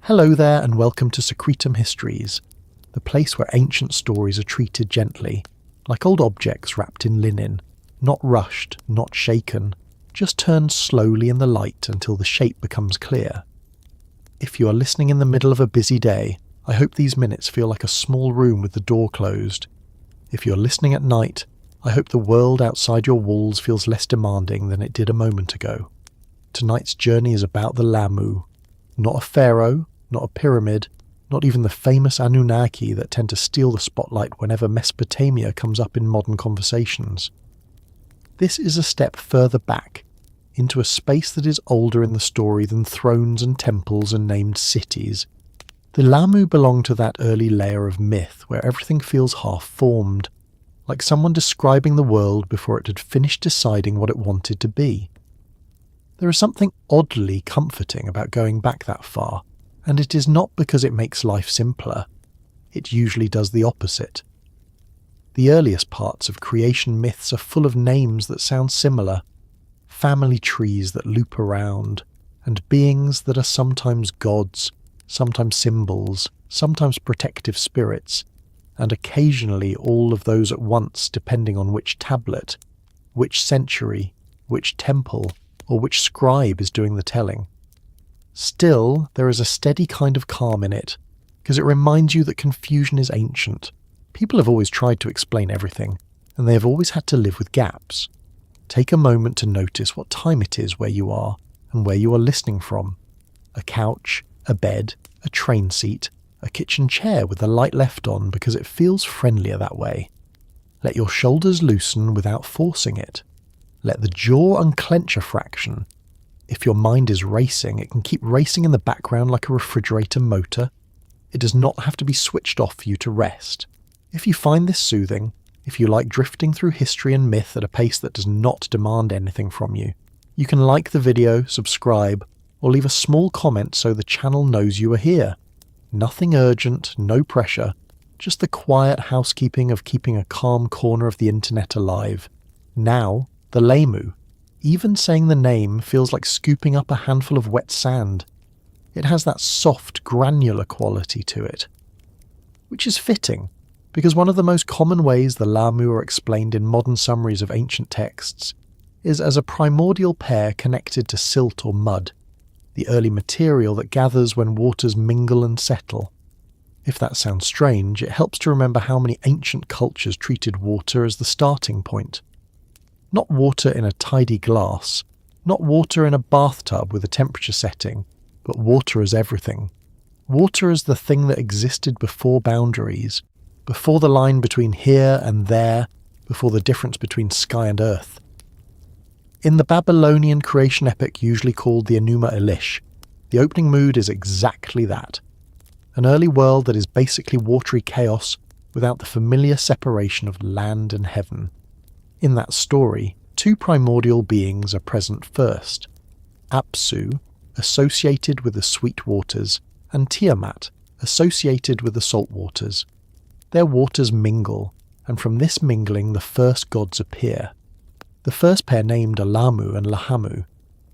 Hello there and welcome to Secretum Histories, the place where ancient stories are treated gently, like old objects wrapped in linen, not rushed, not shaken, just turned slowly in the light until the shape becomes clear. If you are listening in the middle of a busy day, I hope these minutes feel like a small room with the door closed. If you're listening at night, I hope the world outside your walls feels less demanding than it did a moment ago. Tonight's journey is about the Lahmu, not a pharaoh, not a pyramid, not even the famous Anunnaki that tend to steal the spotlight whenever Mesopotamia comes up in modern conversations. This is a step further back, into a space that is older in the story than thrones and temples and named cities. The Lahmu belong to that early layer of myth where everything feels half-formed, like someone describing the world before it had finished deciding what it wanted to be. There is something oddly comforting about going back that far, and it is not because it makes life simpler. It usually does the opposite. The earliest parts of creation myths are full of names that sound similar, family trees that loop around, and beings that are sometimes gods, sometimes symbols, sometimes protective spirits, and occasionally all of those at once depending on which tablet, which century, which temple, or which scribe is doing the telling. Still, there is a steady kind of calm in it, because it reminds you that confusion is ancient. People have always tried to explain everything, and they have always had to live with gaps. Take a moment to notice what time it is where you are, and where you are listening from. A couch, a bed, a train seat, a kitchen chair with the light left on because it feels friendlier that way. Let your shoulders loosen without forcing it. Let the jaw unclench a fraction. If your mind is racing, it can keep racing in the background like a refrigerator motor. It does not have to be switched off for you to rest. If you find this soothing, if you like drifting through history and myth at a pace that does not demand anything from you, you can like the video, subscribe, or leave a small comment so the channel knows you are here. Nothing urgent, no pressure, just the quiet housekeeping of keeping a calm corner of the internet alive. Now, the Lahmu. Even saying the name feels like scooping up a handful of wet sand. It has that soft, granular quality to it. Which is fitting, because one of the most common ways the Lahmu are explained in modern summaries of ancient texts is as a primordial pair connected to silt or mud, the early material that gathers when waters mingle and settle. If that sounds strange, it helps to remember how many ancient cultures treated water as the starting point. Not water in a tidy glass, not water in a bathtub with a temperature setting, but water as everything. Water as the thing that existed before boundaries, before the line between here and there, before the difference between sky and earth. In the Babylonian creation epic usually called the Enuma Elish, the opening mood is exactly that. An early world that is basically watery chaos without the familiar separation of land and heaven. In that story, two primordial beings are present first. Apsu, associated with the sweet waters, and Tiamat, associated with the salt waters. Their waters mingle, and from this mingling the first gods appear. The first pair named are Lahmu and Lahmu.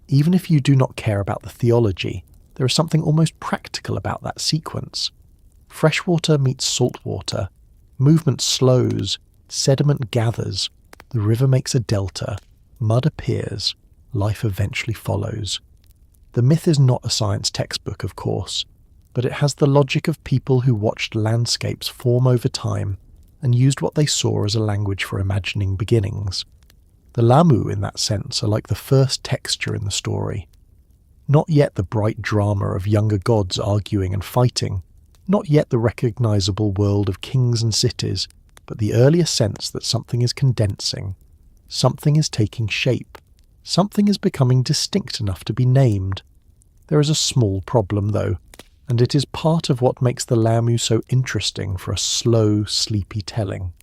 Even if you do not care about the theology, there is something almost practical about that sequence. Freshwater meets saltwater, movement slows, sediment gathers, the river makes a delta, mud appears, life eventually follows. The myth is not a science textbook, of course, but it has the logic of people who watched landscapes form over time and used what they saw as a language for imagining beginnings. The Lahmu, in that sense, are like the first texture in the story. Not yet the bright drama of younger gods arguing and fighting, not yet the recognizable world of kings and cities, but the earlier sense that something is condensing, something is taking shape, something is becoming distinct enough to be named. There is a small problem, though, and it is part of what makes the Lahmu so interesting for a slow, sleepy telling.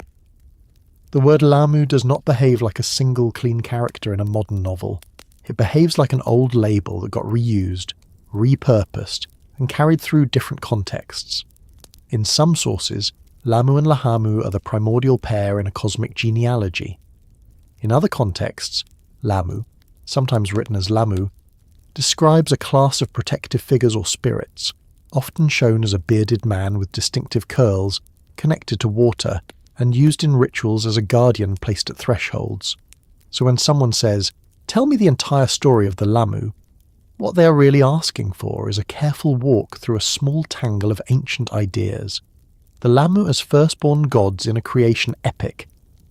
The word Lahmu does not behave like a single clean character in a modern novel. It behaves like an old label that got reused, repurposed, and carried through different contexts. In some sources, Lahmu and Lahmu are the primordial pair in a cosmic genealogy. In other contexts, Lahmu, sometimes written as Lahmu, describes a class of protective figures or spirits, often shown as a bearded man with distinctive curls, connected to water, and used in rituals as a guardian placed at thresholds. So when someone says, "Tell me the entire story of the Lahmu," what they are really asking for is a careful walk through a small tangle of ancient ideas. The Lahmu as firstborn gods in a creation epic,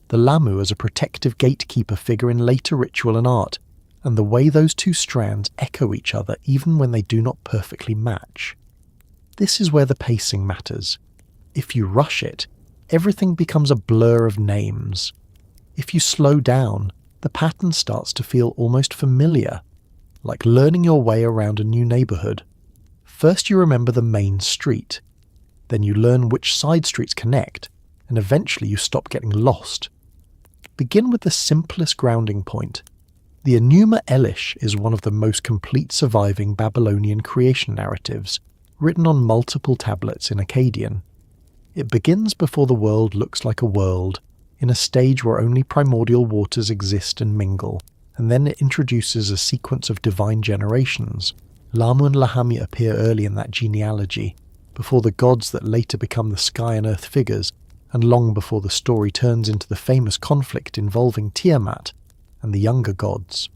the Lahmu as a protective gatekeeper figure in later ritual and art, and the way those two strands echo each other even when they do not perfectly match. This is where the pacing matters. If you rush it, everything becomes a blur of names. If you slow down, the pattern starts to feel almost familiar, like learning your way around a new neighborhood. First you remember the main street, then you learn which side streets connect, and eventually you stop getting lost. Begin with the simplest grounding point. The Enuma Elish is one of the most complete surviving Babylonian creation narratives, written on multiple tablets in Akkadian. It begins before the world looks like a world, in a stage where only primordial waters exist and mingle, and then it introduces a sequence of divine generations. Lahmu and Lahami appear early in that genealogy, before the gods that later become the sky and earth figures, and long before the story turns into the famous conflict involving Tiamat and the younger gods.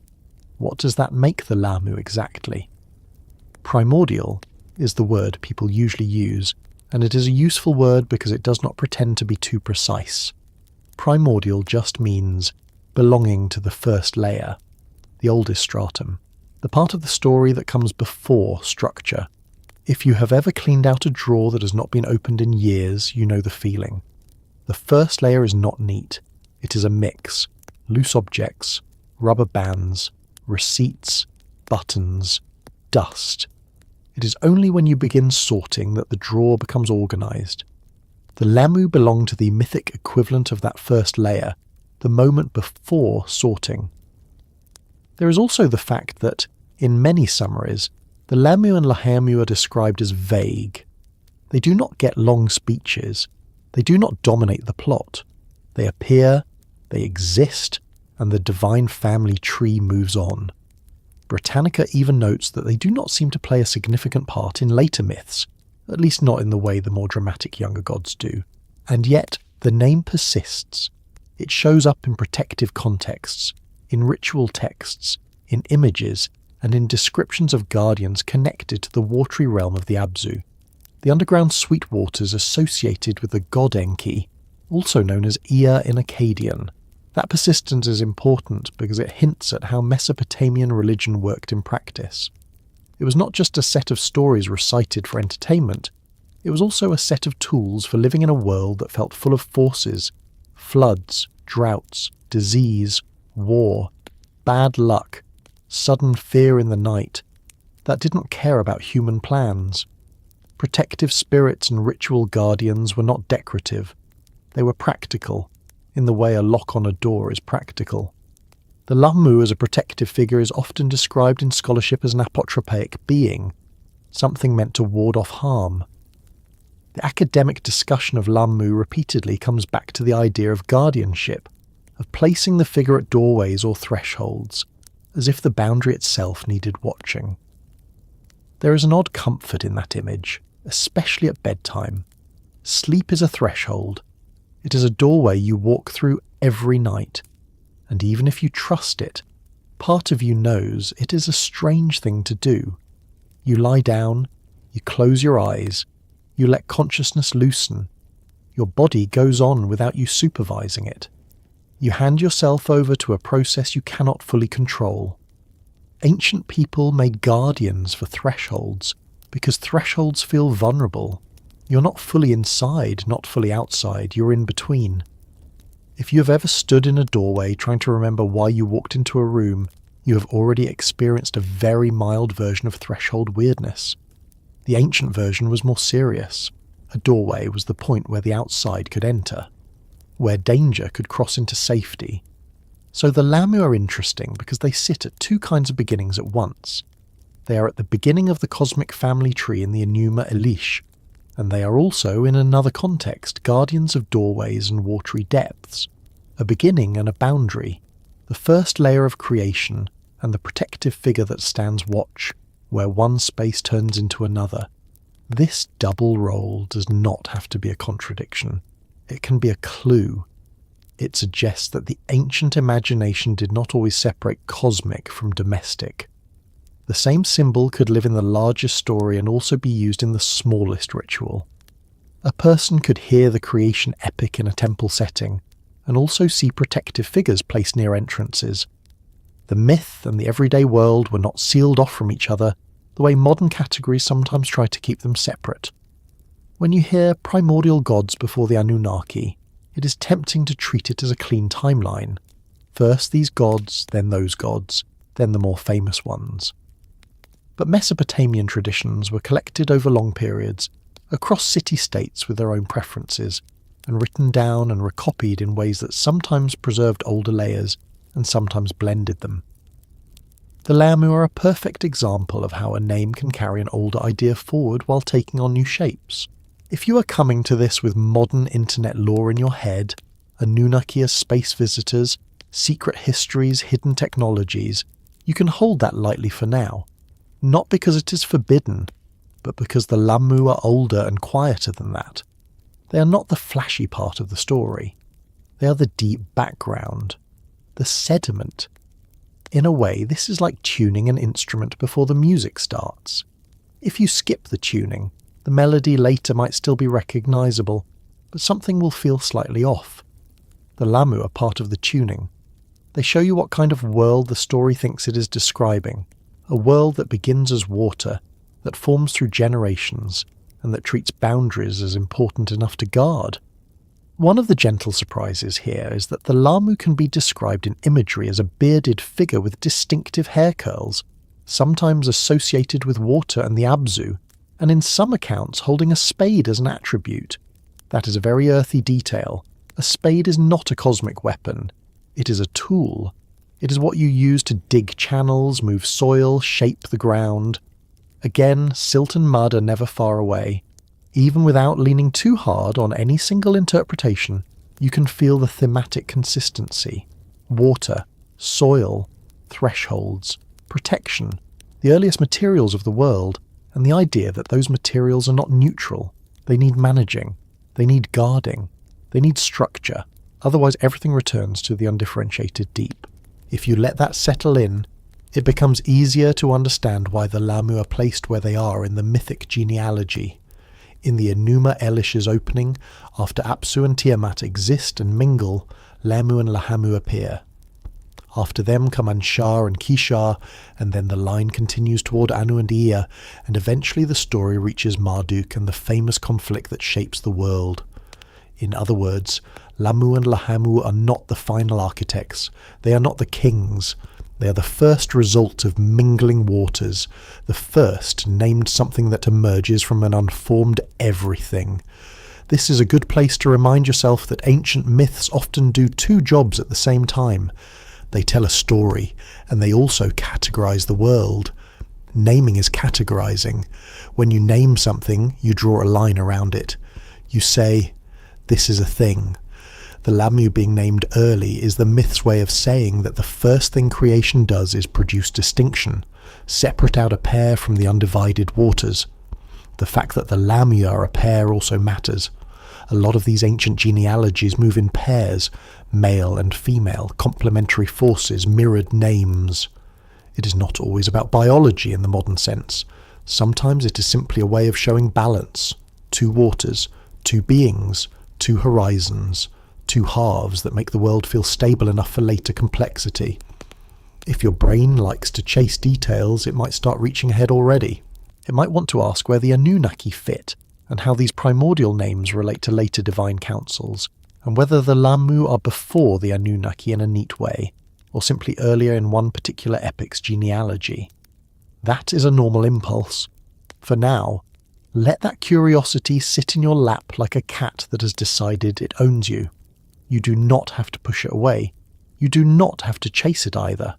What does that make the Lahmu exactly? Primordial is the word people usually use, and it is a useful word because it does not pretend to be too precise. Primordial just means belonging to the first layer, the oldest stratum, the part of the story that comes before structure. If you have ever cleaned out a drawer that has not been opened in years, you know the feeling. The first layer is not neat. It is a mix: loose objects, rubber bands, receipts, buttons, dust. It is only when you begin sorting that the drawer becomes organised. The Lahmu belong to the mythic equivalent of that first layer, the moment before sorting. There is also the fact that, in many summaries, the Lahmu and Lahmu are described as vague. They do not get long speeches. They do not dominate the plot. They appear, they exist, and the divine family tree moves on. Britannica even notes that they do not seem to play a significant part in later myths, at least not in the way the more dramatic younger gods do. And yet, the name persists. It shows up in protective contexts, in ritual texts, in images, and in descriptions of guardians connected to the watery realm of the Apsu, the underground sweet waters associated with the god Enki, also known as Ea in Akkadian. That persistence is important because it hints at how Mesopotamian religion worked in practice. It was not just a set of stories recited for entertainment, it was also a set of tools for living in a world that felt full of forces: floods, droughts, disease, war, bad luck, sudden fear in the night, that didn't care about human plans. Protective spirits and ritual guardians were not decorative. They were practical, in the way a lock on a door is practical. The Lahmu as a protective figure is often described in scholarship as an apotropaic being, something meant to ward off harm. The academic discussion of Lahmu repeatedly comes back to the idea of guardianship, of placing the figure at doorways or thresholds, as if the boundary itself needed watching. There is an odd comfort in that image, especially at bedtime. Sleep is a threshold. It is a doorway you walk through every night, and even if you trust it, part of you knows it is a strange thing to do. You lie down, you close your eyes, you let consciousness loosen. Your body goes on without you supervising it. You hand yourself over to a process you cannot fully control. Ancient people made guardians for thresholds because thresholds feel vulnerable. You're not fully inside, not fully outside, you're in between. If you have ever stood in a doorway trying to remember why you walked into a room, you have already experienced a very mild version of threshold weirdness. The ancient version was more serious. A doorway was the point where the outside could enter, where danger could cross into safety. So the Lahmu are interesting because they sit at two kinds of beginnings at once. They are at the beginning of the cosmic family tree in the Enuma Elish, and they are also, in another context, guardians of doorways and watery depths, a beginning and a boundary, the first layer of creation and the protective figure that stands watch, where one space turns into another. This double role does not have to be a contradiction. It can be a clue. It suggests that the ancient imagination did not always separate cosmic from domestic. The same symbol could live in the largest story and also be used in the smallest ritual. A person could hear the creation epic in a temple setting, and also see protective figures placed near entrances. The myth and the everyday world were not sealed off from each other, the way modern categories sometimes try to keep them separate. When you hear primordial gods before the Anunnaki, it is tempting to treat it as a clean timeline. First these gods, then the more famous ones. But Mesopotamian traditions were collected over long periods, across city-states with their own preferences, and written down and recopied in ways that sometimes preserved older layers and sometimes blended them. The Lahmu are a perfect example of how a name can carry an older idea forward while taking on new shapes. If you are coming to this with modern internet lore in your head, Anunnaki as space visitors, secret histories, hidden technologies, you can hold that lightly for now. Not because it is forbidden, but because the Lahmu are older and quieter than that. They are not the flashy part of the story. They are the deep background, the sediment. In a way, this is like tuning an instrument before the music starts. If you skip the tuning, the melody later might still be recognizable, but something will feel slightly off. The Lahmu are part of the tuning. They show you what kind of world the story thinks it is describing, a world that begins as water, that forms through generations, and that treats boundaries as important enough to guard. One of the gentle surprises here is that the Lahmu can be described in imagery as a bearded figure with distinctive hair curls, sometimes associated with water and the Apsu, and in some accounts holding a spade as an attribute. That is a very earthy detail. A spade is not a cosmic weapon. It is a tool. It is what you use to dig channels, move soil, shape the ground. Again, silt and mud are never far away. Even without leaning too hard on any single interpretation, you can feel the thematic consistency. Water, soil, thresholds, protection, the earliest materials of the world, and the idea that those materials are not neutral. They need managing. They need guarding. They need structure. Otherwise everything returns to the undifferentiated deep. If you let that settle in, it becomes easier to understand why the Lahmu are placed where they are in the mythic genealogy. In the Enuma Elish's opening, after Apsu and Tiamat exist and mingle, Lahmu and Lahmu appear. After them come Anshar and Kishar, and then the line continues toward Anu and Ea, and eventually the story reaches Marduk and the famous conflict that shapes the world. In other words, Lahmu and Lahmu are not the final architects. They are not the kings. They are the first result of mingling waters, the first named something that emerges from an unformed everything. This is a good place to remind yourself that ancient myths often do two jobs at the same time. They tell a story, and they also categorize the world. Naming is categorizing. When you name something, you draw a line around it. You say, this is a thing. The Lahmu being named early is the myth's way of saying that the first thing creation does is produce distinction, separate out a pair from the undivided waters. The fact that the Lahmu are a pair also matters. A lot of these ancient genealogies move in pairs, male and female, complementary forces, mirrored names. It is not always about biology in the modern sense. Sometimes it is simply a way of showing balance. Two waters, two beings, two horizons, two halves that make the world feel stable enough for later complexity. If your brain likes to chase details, it might start reaching ahead already. It might want to ask where the Anunnaki fit, and how these primordial names relate to later divine councils, and whether the Lahmu are before the Anunnaki in a neat way, or simply earlier in one particular epic's genealogy. That is a normal impulse. For now, let that curiosity sit in your lap like a cat that has decided it owns you. You do not have to push it away. You do not have to chase it either.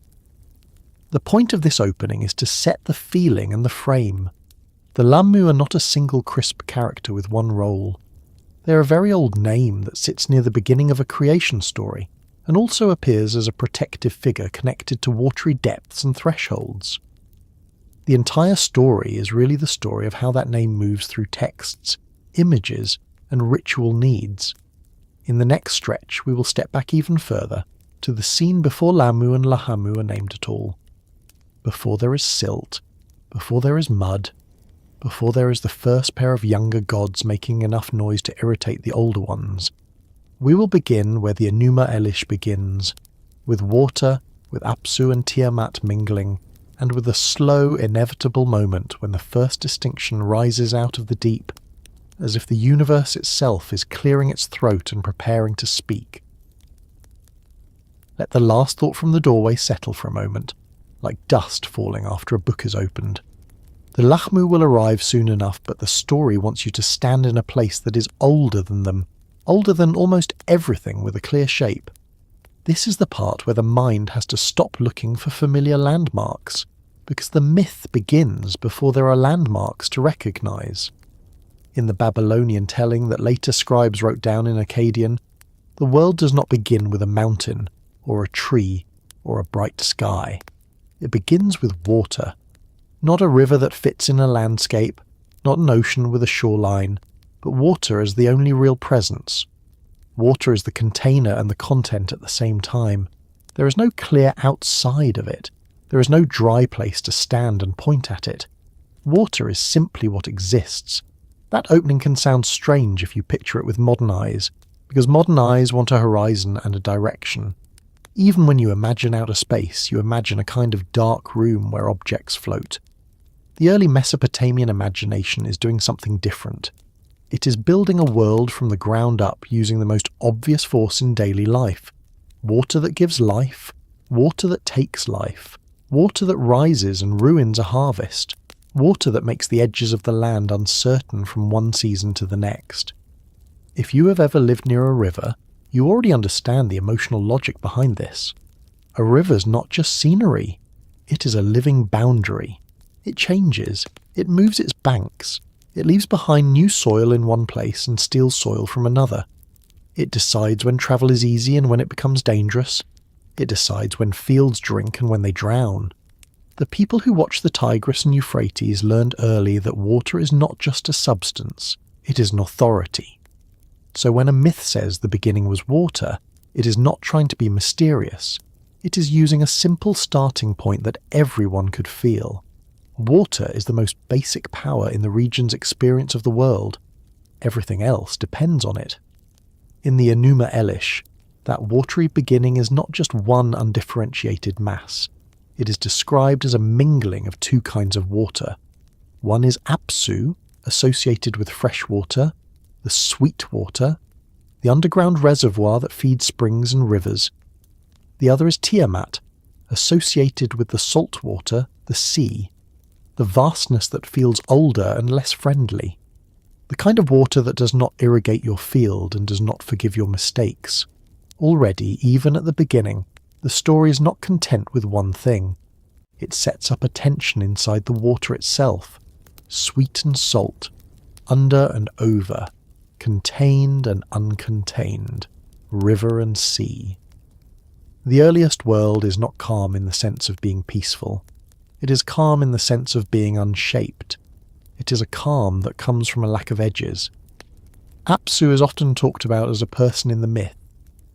The point of this opening is to set the feeling and the frame. The Lahmu are not a single crisp character with one role. They are a very old name that sits near the beginning of a creation story, and also appears as a protective figure connected to watery depths and thresholds. The entire story is really the story of how that name moves through texts, images, and ritual needs. In the next stretch, we will step back even further to the scene before Lahmu and Lahmu are named at all. Before there is silt, before there is mud, before there is the first pair of younger gods making enough noise to irritate the older ones, we will begin where the Enuma Elish begins, with water, with Apsu and Tiamat mingling, and with a slow, inevitable moment when the first distinction rises out of the deep, as if the universe itself is clearing its throat and preparing to speak. Let the last thought from the doorway settle for a moment, like dust falling after a book is opened. The Lahmu will arrive soon enough, but the story wants you to stand in a place that is older than them, older than almost everything with a clear shape. This is the part where the mind has to stop looking for familiar landmarks, because the myth begins before there are landmarks to recognize. In the Babylonian telling that later scribes wrote down in Akkadian, the world does not begin with a mountain, or a tree, or a bright sky. It begins with water. Not a river that fits in a landscape, not an ocean with a shoreline, but water as the only real presence. Water is the container and the content at the same time. There is no clear outside of it. There is no dry place to stand and point at it. Water is simply what exists. That opening can sound strange if you picture it with modern eyes, because modern eyes want a horizon and a direction. Even when you imagine outer space, you imagine a kind of dark room where objects float. The early Mesopotamian imagination is doing something different. It is building a world from the ground up using the most obvious force in daily life. Water that gives life, water that takes life, water that rises and ruins a harvest, water that makes the edges of the land uncertain from one season to the next. If you have ever lived near a river, you already understand the emotional logic behind this. A river's not just scenery, it is a living boundary. It changes, it moves its banks, it leaves behind new soil in one place and steals soil from another. It decides when travel is easy and when it becomes dangerous. It decides when fields drink and when they drown. The people who watched the Tigris and Euphrates learned early that water is not just a substance, it is an authority. So when a myth says the beginning was water, it is not trying to be mysterious. It is using a simple starting point that everyone could feel. Water is the most basic power in the region's experience of the world. Everything else depends on it. In the Enuma Elish, that watery beginning is not just one undifferentiated mass. It is described as a mingling of two kinds of water. One is Apsu, associated with fresh water, the sweet water, the underground reservoir that feeds springs and rivers. The other is Tiamat, associated with the salt water, the sea, the vastness that feels older and less friendly, the kind of water that does not irrigate your field and does not forgive your mistakes. Already, even at the beginning, the story is not content with one thing. It sets up a tension inside the water itself, sweet and salt, under and over, contained and uncontained, river and sea. The earliest world is not calm in the sense of being peaceful. It is calm in the sense of being unshaped. It is a calm that comes from a lack of edges. Apsu is often talked about as a person in the myth,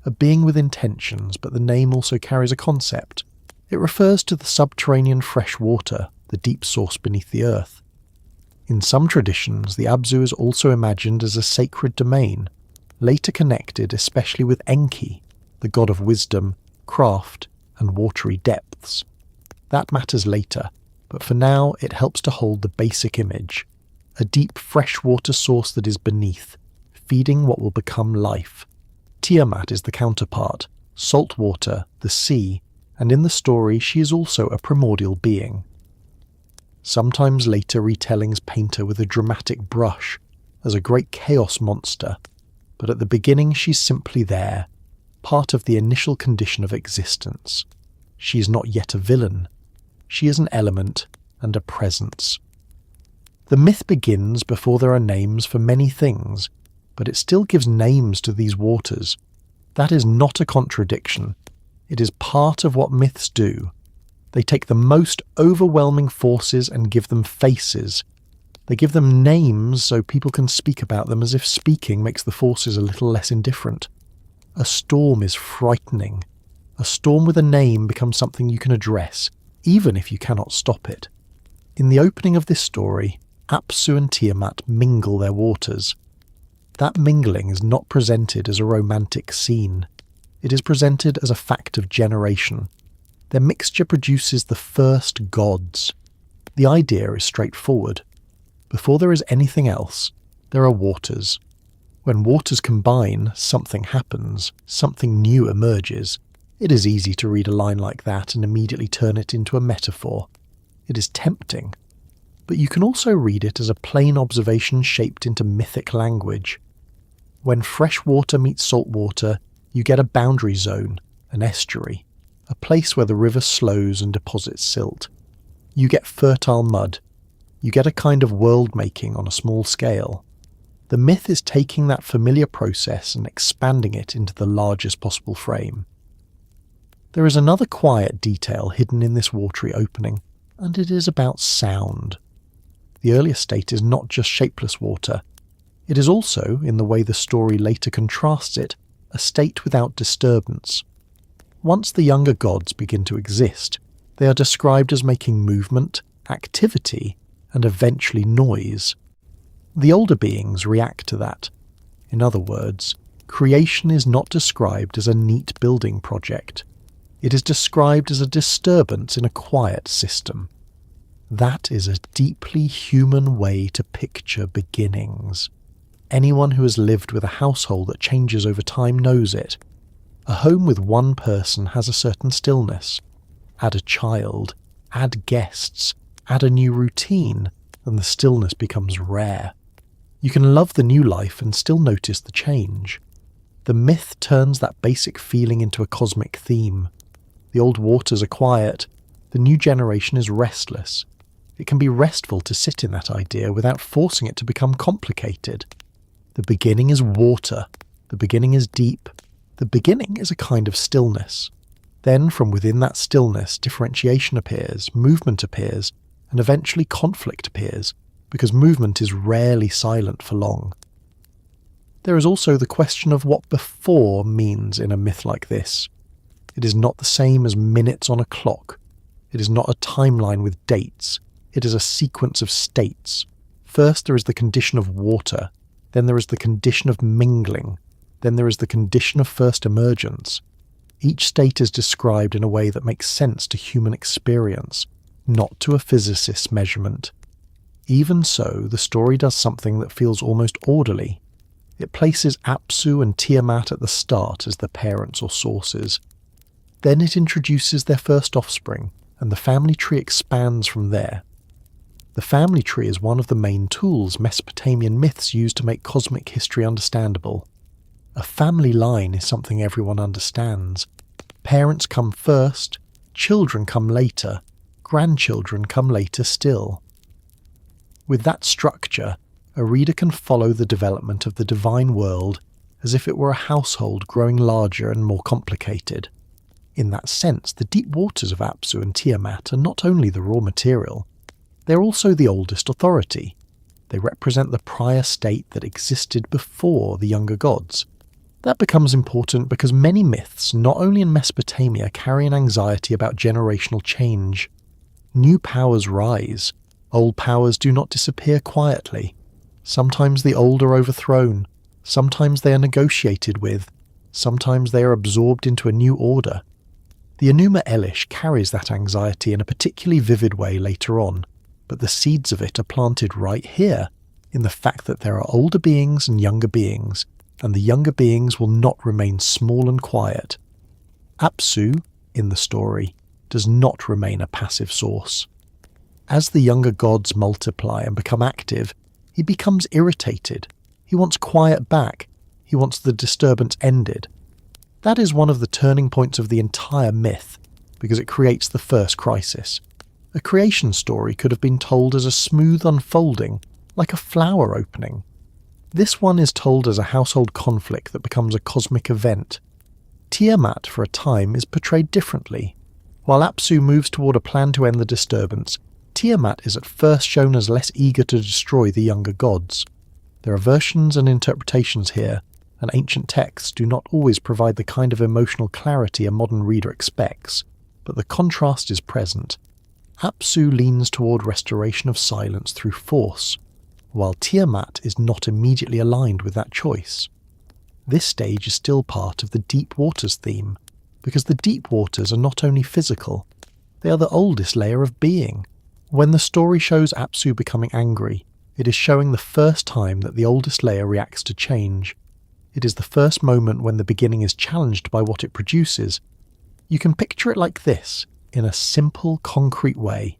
a being with intentions, but the name also carries a concept. It refers to the subterranean fresh water, the deep source beneath the earth. In some traditions, the Apsu is also imagined as a sacred domain, later connected especially with Enki, the god of wisdom, craft, and watery depths. That matters later, but for now it helps to hold the basic image, a deep freshwater source that is beneath, feeding what will become life. Tiamat is the counterpart, salt water, the sea, and in the story she is also a primordial being. Sometimes later retellings paint her with a dramatic brush, as a great chaos monster, but at the beginning she's simply there, part of the initial condition of existence. She is not yet a villain. She is an element and a presence. The myth begins before there are names for many things, but it still gives names to these waters. That is not a contradiction. It is part of what myths do. They take the most overwhelming forces and give them faces. They give them names so people can speak about them as if speaking makes the forces a little less indifferent. A storm is frightening. A storm with a name becomes something you can address, even if you cannot stop it. In the opening of this story, Apsu and Tiamat mingle their waters. That mingling is not presented as a romantic scene. It is presented as a fact of generation. Their mixture produces the first gods. The idea is straightforward. Before there is anything else, there are waters. When waters combine, something happens, something new emerges. It is easy to read a line like that and immediately turn it into a metaphor. It is tempting. But you can also read it as a plain observation shaped into mythic language. When fresh water meets salt water, you get a boundary zone, an estuary, a place where the river slows and deposits silt. You get fertile mud. You get a kind of world-making on a small scale. The myth is taking that familiar process and expanding it into the largest possible frame. There is another quiet detail hidden in this watery opening, and it is about sound. The earlier state is not just shapeless water. It is also, in the way the story later contrasts it, a state without disturbance. Once the younger gods begin to exist, they are described as making movement, activity, and eventually noise. The older beings react to that. In other words, creation is not described as a neat building project. It is described as a disturbance in a quiet system. That is a deeply human way to picture beginnings. Anyone who has lived with a household that changes over time knows it. A home with one person has a certain stillness. Add a child, add guests, add a new routine, and the stillness becomes rare. You can love the new life and still notice the change. The myth turns that basic feeling into a cosmic theme. The old waters are quiet. The new generation is restless. It can be restful to sit in that idea without forcing it to become complicated. The beginning is water. The beginning is deep. The beginning is a kind of stillness. Then from within that stillness, differentiation appears, movement appears, and eventually conflict appears, because movement is rarely silent for long. There is also the question of what before means in a myth like this. It is not the same as minutes on a clock. It is not a timeline with dates. It is a sequence of states. First there is the condition of water, then there is the condition of mingling, then there is the condition of first emergence. Each state is described in a way that makes sense to human experience, not to a physicist's measurement. Even so, the story does something that feels almost orderly. It places Apsu and Tiamat at the start as the parents or sources. Then it introduces their first offspring, and the family tree expands from there. The family tree is one of the main tools Mesopotamian myths use to make cosmic history understandable. A family line is something everyone understands. Parents come first, children come later, grandchildren come later still. With that structure, a reader can follow the development of the divine world as if it were a household growing larger and more complicated. In that sense, the deep waters of Apsu and Tiamat are not only the raw material, they're also the oldest authority. They represent the prior state that existed before the younger gods. That becomes important because many myths, not only in Mesopotamia, carry an anxiety about generational change. New powers rise. Old powers do not disappear quietly. Sometimes the old are overthrown. Sometimes they are negotiated with. Sometimes they are absorbed into a new order. The Enuma Elish carries that anxiety in a particularly vivid way later on, but the seeds of it are planted right here, in the fact that there are older beings and younger beings, and the younger beings will not remain small and quiet. Apsu, in the story, does not remain a passive source. As the younger gods multiply and become active, he becomes irritated. He wants quiet back. He wants the disturbance ended. That is one of the turning points of the entire myth, because it creates the first crisis. A creation story could have been told as a smooth unfolding, like a flower opening. This one is told as a household conflict that becomes a cosmic event. Tiamat, for a time, is portrayed differently. While Apsu moves toward a plan to end the disturbance, Tiamat is at first shown as less eager to destroy the younger gods. There are versions and interpretations here, and ancient texts do not always provide the kind of emotional clarity a modern reader expects, but the contrast is present. Apsu leans toward restoration of silence through force, while Tiamat is not immediately aligned with that choice. This stage is still part of the deep waters theme, because the deep waters are not only physical, they are the oldest layer of being. When the story shows Apsu becoming angry, it is showing the first time that the oldest layer reacts to change. It is the first moment when the beginning is challenged by what it produces. You can picture it like this, in a simple, concrete way.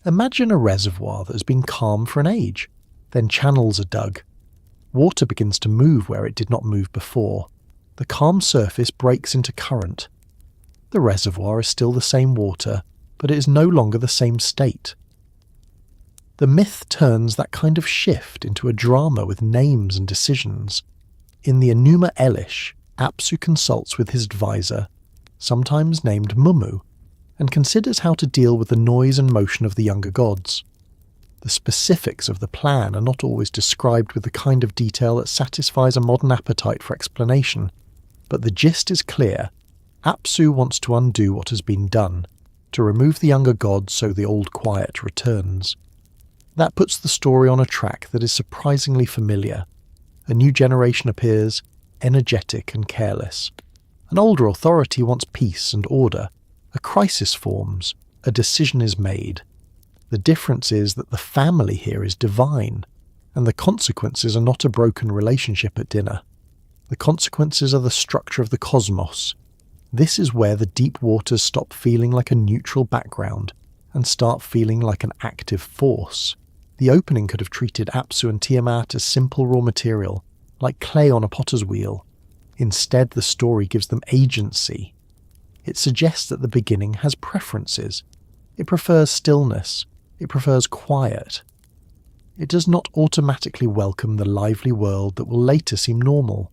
Imagine a reservoir that has been calm for an age. Then channels are dug. Water begins to move where it did not move before. The calm surface breaks into current. The reservoir is still the same water, but it is no longer the same state. The myth turns that kind of shift into a drama with names and decisions. In the Enuma Elish, Apsu consults with his advisor, sometimes named Mummu, and considers how to deal with the noise and motion of the younger gods. The specifics of the plan are not always described with the kind of detail that satisfies a modern appetite for explanation, but the gist is clear. Apsu wants to undo what has been done, to remove the younger gods so the old quiet returns. That puts the story on a track that is surprisingly familiar. A new generation appears, energetic and careless. An older authority wants peace and order. A crisis forms, a decision is made. The difference is that the family here is divine, and the consequences are not a broken relationship at dinner. The consequences are the structure of the cosmos. This is where the deep waters stop feeling like a neutral background and start feeling like an active force. The opening could have treated Apsu and Tiamat as simple raw material, like clay on a potter's wheel. Instead, the story gives them agency. It suggests that the beginning has preferences. It prefers stillness. It prefers quiet. It does not automatically welcome the lively world that will later seem normal.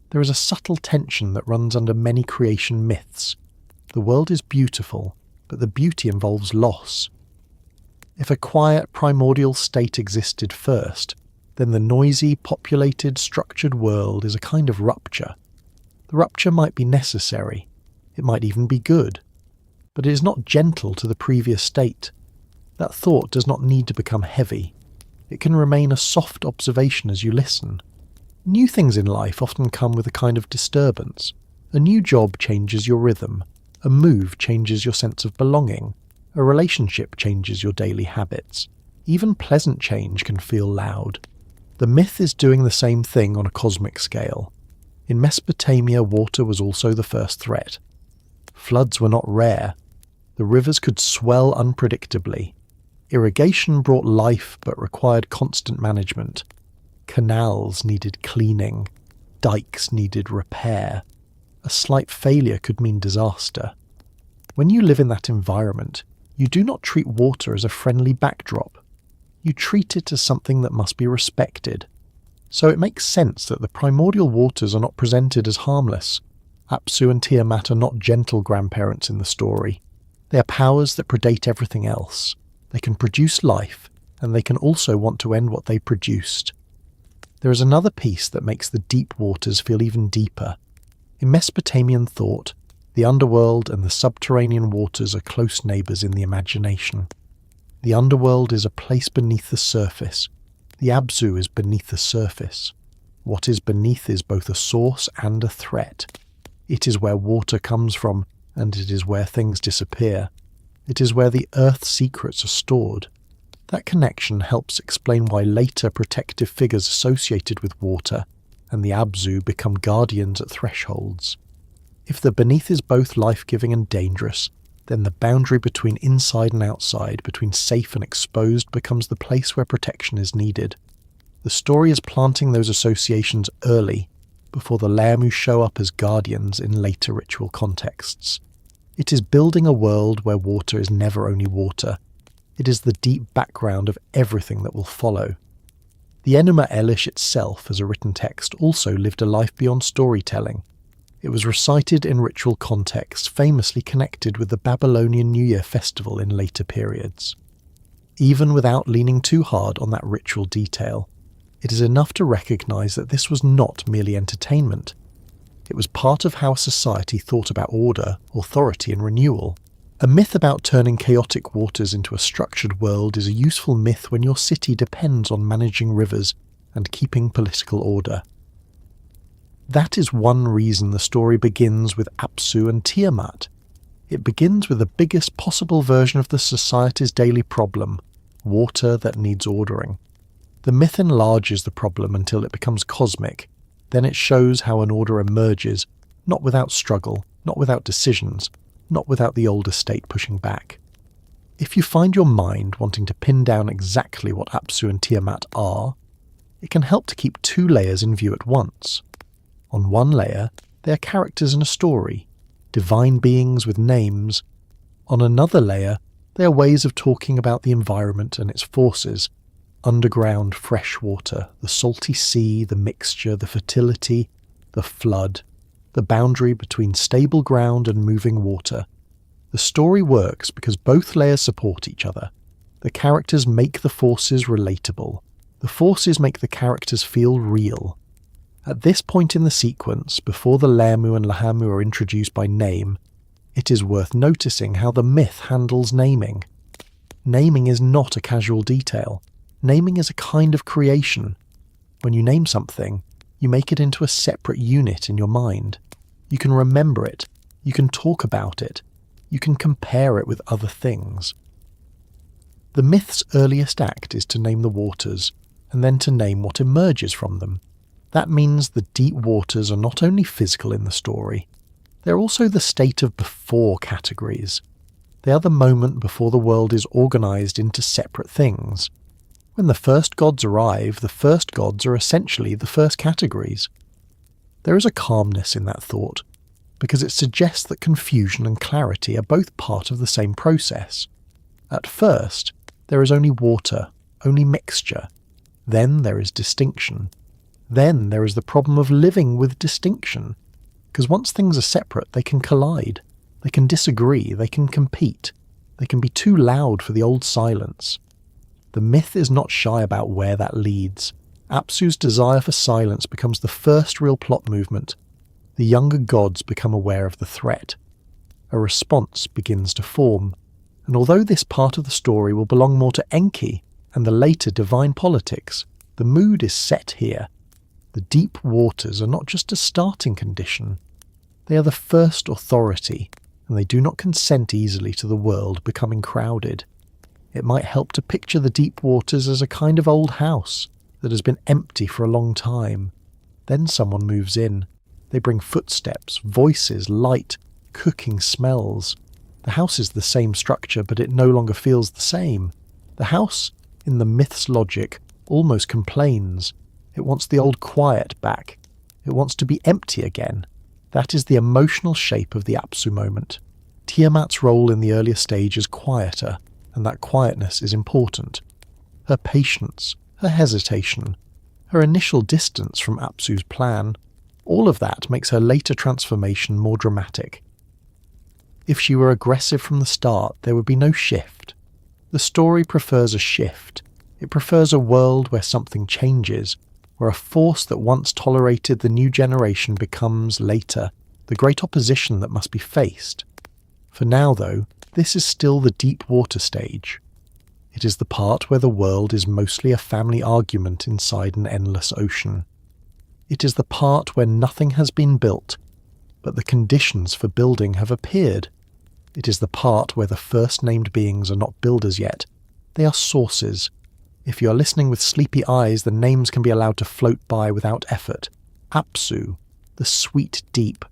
There is a subtle tension that runs under many creation myths. The world is beautiful, but the beauty involves loss. If a quiet, primordial state existed first, then the noisy, populated, structured world is a kind of rupture. The rupture might be necessary. It might even be good. But it is not gentle to the previous state. That thought does not need to become heavy. It can remain a soft observation as you listen. New things in life often come with a kind of disturbance. A new job changes your rhythm. A move changes your sense of belonging. A relationship changes your daily habits. Even pleasant change can feel loud. The myth is doing the same thing on a cosmic scale. In Mesopotamia, water was also the first threat. Floods were not rare. The rivers could swell unpredictably. Irrigation brought life but required constant management. Canals needed cleaning. Dikes needed repair. A slight failure could mean disaster. When you live in that environment, you do not treat water as a friendly backdrop. You treat it as something that must be respected. So it makes sense that the primordial waters are not presented as harmless. Apsu and Tiamat are not gentle grandparents in the story. They are powers that predate everything else. They can produce life, and they can also want to end what they produced. There is another piece that makes the deep waters feel even deeper. In Mesopotamian thought, the underworld and the subterranean waters are close neighbours in the imagination. The underworld is a place beneath the surface. The Apsu is beneath the surface. What is beneath is both a source and a threat. It is where water comes from, and it is where things disappear. It is where the earth's secrets are stored. That connection helps explain why later protective figures associated with water and the Apsu become guardians at thresholds. If the beneath is both life-giving and dangerous, then the boundary between inside and outside, between safe and exposed, becomes the place where protection is needed. The story is planting those associations early, before the Lahmu show up as guardians in later ritual contexts. It is building a world where water is never only water. It is the deep background of everything that will follow. The Enuma Elish itself, as a written text, also lived a life beyond storytelling. It was recited in ritual contexts famously connected with the Babylonian New Year festival in later periods. Even without leaning too hard on that ritual detail, it is enough to recognise that this was not merely entertainment. It was part of how society thought about order, authority and renewal. A myth about turning chaotic waters into a structured world is a useful myth when your city depends on managing rivers and keeping political order. That is one reason the story begins with Apsu and Tiamat. It begins with the biggest possible version of the society's daily problem, water that needs ordering. The myth enlarges the problem until it becomes cosmic. Then it shows how an order emerges, not without struggle, not without decisions, not without the older state pushing back. If you find your mind wanting to pin down exactly what Apsu and Tiamat are, it can help to keep two layers in view at once. On one layer, they are characters in a story, divine beings with names. On another layer, they are ways of talking about the environment and its forces: underground fresh water, the salty sea, the mixture, the fertility, the flood, the boundary between stable ground and moving water. The story works because both layers support each other. The characters make the forces relatable. The forces make the characters feel real. At this point in the sequence, before the Lahmu and Lahmu are introduced by name, it is worth noticing how the myth handles naming. Naming is not a casual detail. Naming is a kind of creation. When you name something, you make it into a separate unit in your mind. You can remember it. You can talk about it. You can compare it with other things. The myth's earliest act is to name the waters, and then to name what emerges from them. That means the deep waters are not only physical in the story, they're also the state of before categories. They are the moment before the world is organised into separate things. When the first gods arrive, the first gods are essentially the first categories. There is a calmness in that thought, because it suggests that confusion and clarity are both part of the same process. At first, there is only water, only mixture. Then there is distinction. Then there is the problem of living with distinction, because once things are separate, they can collide, they can disagree, they can compete, they can be too loud for the old silence. The myth is not shy about where that leads. Apsu's desire for silence becomes the first real plot movement. The younger gods become aware of the threat. A response begins to form, and although this part of the story will belong more to Enki and the later divine politics, the mood is set here. The deep waters are not just a starting condition. They are the first authority, and they do not consent easily to the world becoming crowded. It might help to picture the deep waters as a kind of old house that has been empty for a long time. Then someone moves in. They bring footsteps, voices, light, cooking smells. The house is the same structure, but it no longer feels the same. The house, in the myth's logic, almost complains. It wants the old quiet back. It wants to be empty again. That is the emotional shape of the Apsu moment. Tiamat's role in the earlier stage is quieter, and that quietness is important. Her patience, her hesitation, her initial distance from Apsu's plan, all of that makes her later transformation more dramatic. If she were aggressive from the start, there would be no shift. The story prefers a shift. It prefers a world where something changes, where a force that once tolerated the new generation becomes, later, the great opposition that must be faced. For now, though, this is still the deep water stage. It is the part where the world is mostly a family argument inside an endless ocean. It is the part where nothing has been built, but the conditions for building have appeared. It is the part where the first named beings are not builders yet. They are sources. If you are listening with sleepy eyes, the names can be allowed to float by without effort. Apsu, the sweet deep.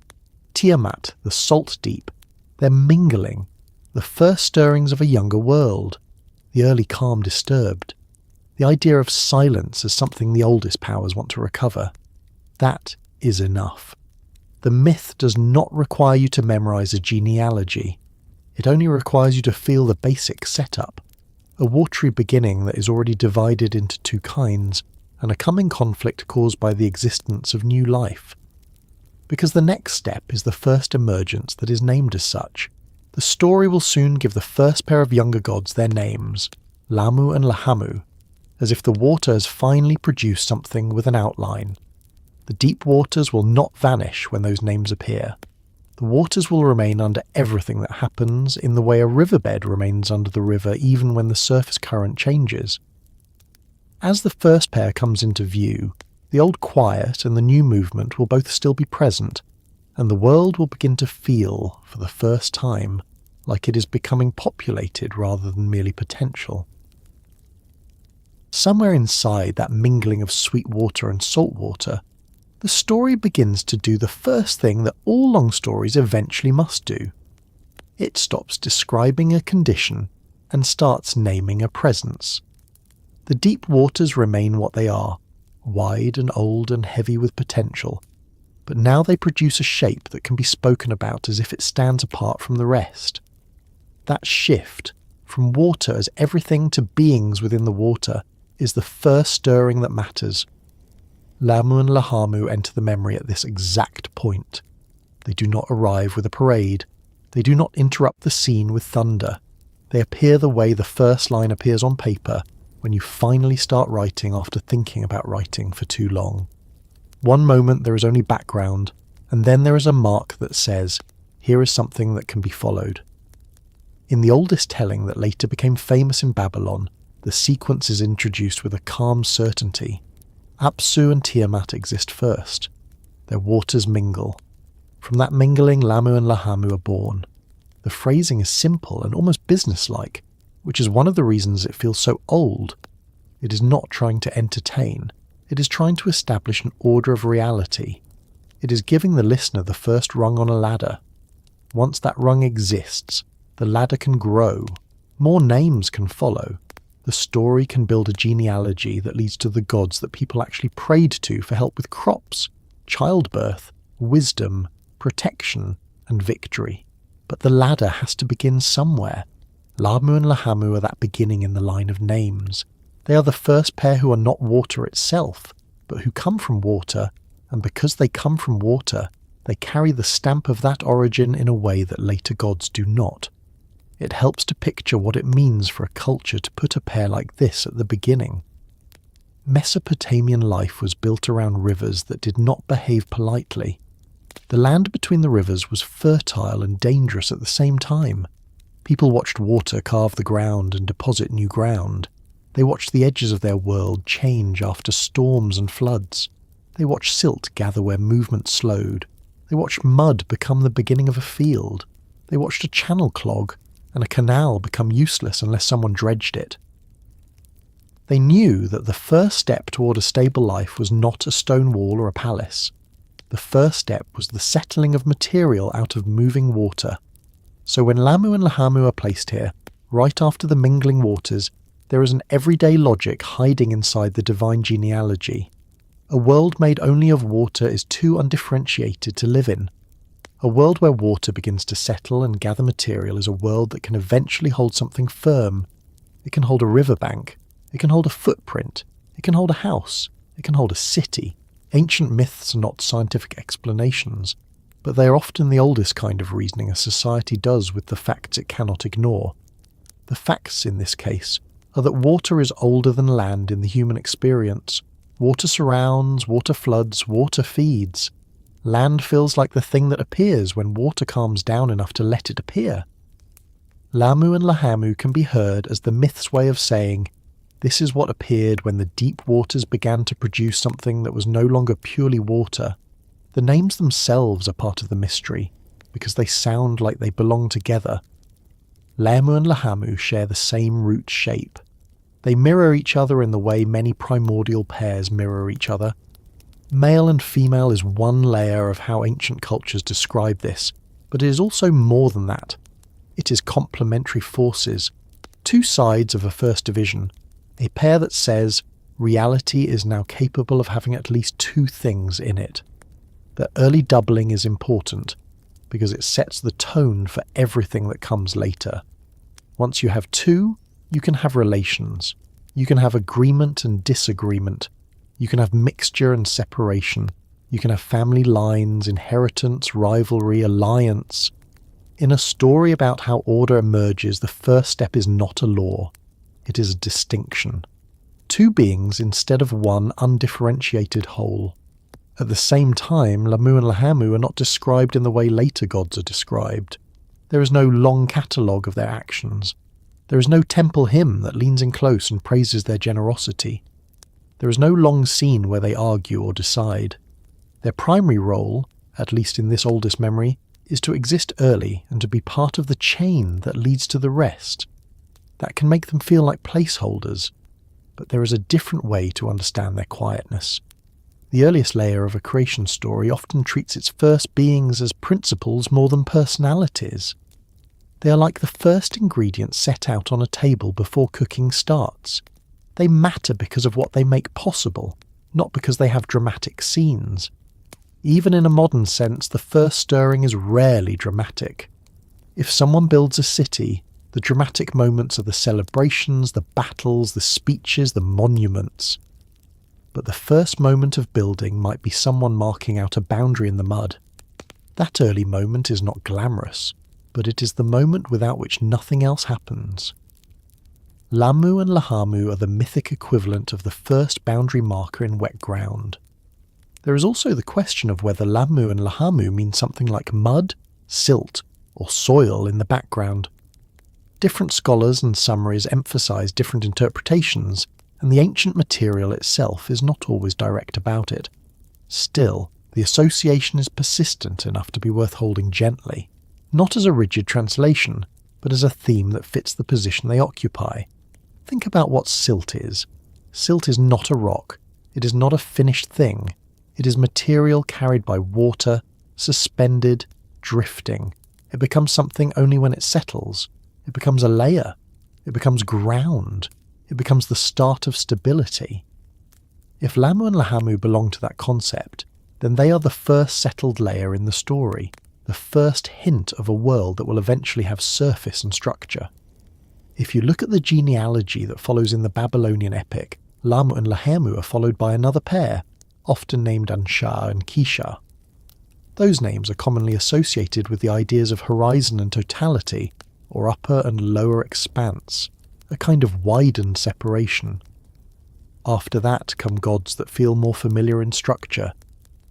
Tiamat, the salt deep. They're mingling. The first stirrings of a younger world. The early calm disturbed. The idea of silence as something the oldest powers want to recover. That is enough. The myth does not require you to memorize a genealogy. It only requires you to feel the basic setup. A watery beginning that is already divided into two kinds, and a coming conflict caused by the existence of new life. because the next step is the first emergence that is named as such. The story will soon give the first pair of younger gods their names, Lahmu and Lahmu, as if the water has finally produced something with an outline. The deep waters will not vanish when those names appear. The waters will remain under everything that happens in the way a riverbed remains under the river even when the surface current changes. As the first pair comes into view, the old quiet and the new movement will both still be present, and the world will begin to feel, for the first time, like it is becoming populated rather than merely potential. Somewhere inside that mingling of sweet water and salt water, the story begins to do the first thing that all long stories eventually must do. It stops describing a condition and starts naming a presence. The deep waters remain what they are, wide and old and heavy with potential, but now they produce a shape that can be spoken about as if it stands apart from the rest. That shift, from water as everything to beings within the water, is the first stirring that matters. Lahmu and Lahmu enter the memory at this exact point. They do not arrive with a parade. They do not interrupt the scene with thunder. They appear the way the first line appears on paper when you finally start writing after thinking about writing for too long. One moment there is only background, and then there is a mark that says, here is something that can be followed. In the oldest telling that later became famous in Babylon, the sequence is introduced with a calm certainty. Apsu and Tiamat exist first. Their waters mingle. From that mingling, Lahmu and Lahmu are born. The phrasing is simple and almost businesslike, which is one of the reasons it feels so old. It is not trying to entertain. It is trying to establish an order of reality. It is giving the listener the first rung on a ladder. Once that rung exists, the ladder can grow. More names can follow. The story can build a genealogy that leads to the gods that people actually prayed to for help with crops, childbirth, wisdom, protection, and victory. But the ladder has to begin somewhere. Lahmu and Lahmu are that beginning in the line of names. They are the first pair who are not water itself, but who come from water, and because they come from water, they carry the stamp of that origin in a way that later gods do not. It helps to picture what it means for a culture to put a pair like this at the beginning. Mesopotamian life was built around rivers that did not behave politely. The land between the rivers was fertile and dangerous at the same time. People watched water carve the ground and deposit new ground. They watched the edges of their world change after storms and floods. They watched silt gather where movement slowed. They watched mud become the beginning of a field. They watched a channel clog and a canal become useless unless someone dredged it. They knew that the first step toward a stable life was not a stone wall or a palace. The first step was the settling of material out of moving water. So when Lahmu and Lahmu are placed here, right after the mingling waters, there is an everyday logic hiding inside the divine genealogy. A world made only of water is too undifferentiated to live in. A world where water begins to settle and gather material is a world that can eventually hold something firm. It can hold a riverbank. It can hold a footprint. It can hold a house. It can hold a city. Ancient myths are not scientific explanations, but they are often the oldest kind of reasoning a society does with the facts it cannot ignore. The facts in this case are that water is older than land in the human experience. Water surrounds, water floods, water feeds. Land feels like the thing that appears when water calms down enough to let it appear. Lahmu and Lahmu can be heard as the myth's way of saying, this is what appeared when the deep waters began to produce something that was no longer purely water. The names themselves are part of the mystery, because they sound like they belong together. Lahmu and Lahmu share the same root shape. They mirror each other in the way many primordial pairs mirror each other. Male and female is one layer of how ancient cultures describe this, but it is also more than that. It is complementary forces, two sides of a first division, a pair that says reality is now capable of having at least two things in it. The early doubling is important, because it sets the tone for everything that comes later. Once you have two, you can have relations. You can have agreement and disagreement. You can have mixture and separation. You can have family lines, inheritance, rivalry, alliance. In a story about how order emerges, the first step is not a law. It is a distinction. Two beings instead of one undifferentiated whole. At the same time, Lahmu and Lahmu are not described in the way later gods are described. There is no long catalogue of their actions. There is no temple hymn that leans in close and praises their generosity. There is no long scene where they argue or decide. Their primary role, at least in this oldest memory, is to exist early and to be part of the chain that leads to the rest. That can make them feel like placeholders, but there is a different way to understand their quietness. The earliest layer of a creation story often treats its first beings as principles more than personalities. They are like the first ingredients set out on a table before cooking starts. They matter because of what they make possible, not because they have dramatic scenes. Even in a modern sense, the first stirring is rarely dramatic. If someone builds a city, the dramatic moments are the celebrations, the battles, the speeches, the monuments. But the first moment of building might be someone marking out a boundary in the mud. That early moment is not glamorous, but it is the moment without which nothing else happens. Lahmu and Lahmu are the mythic equivalent of the first boundary marker in wet ground. There is also the question of whether Lahmu and Lahmu mean something like mud, silt, or soil in the background. Different scholars and summaries emphasize different interpretations, and the ancient material itself is not always direct about it. Still, the association is persistent enough to be worth holding gently, not as a rigid translation, but as a theme that fits the position they occupy. Think about what silt is. Silt is not a rock. It is not a finished thing. It is material carried by water, suspended, drifting. It becomes something only when it settles. It becomes a layer. It becomes ground. It becomes the start of stability. If Lahmu and Lahmu belong to that concept, then they are the first settled layer in the story, the first hint of a world that will eventually have surface and structure. If you look at the genealogy that follows in the Babylonian epic, Lahmu and Lahmu are followed by another pair, often named Ansha and Kisha. Those names are commonly associated with the ideas of horizon and totality, or upper and lower expanse, a kind of widened separation. After that come gods that feel more familiar in structure.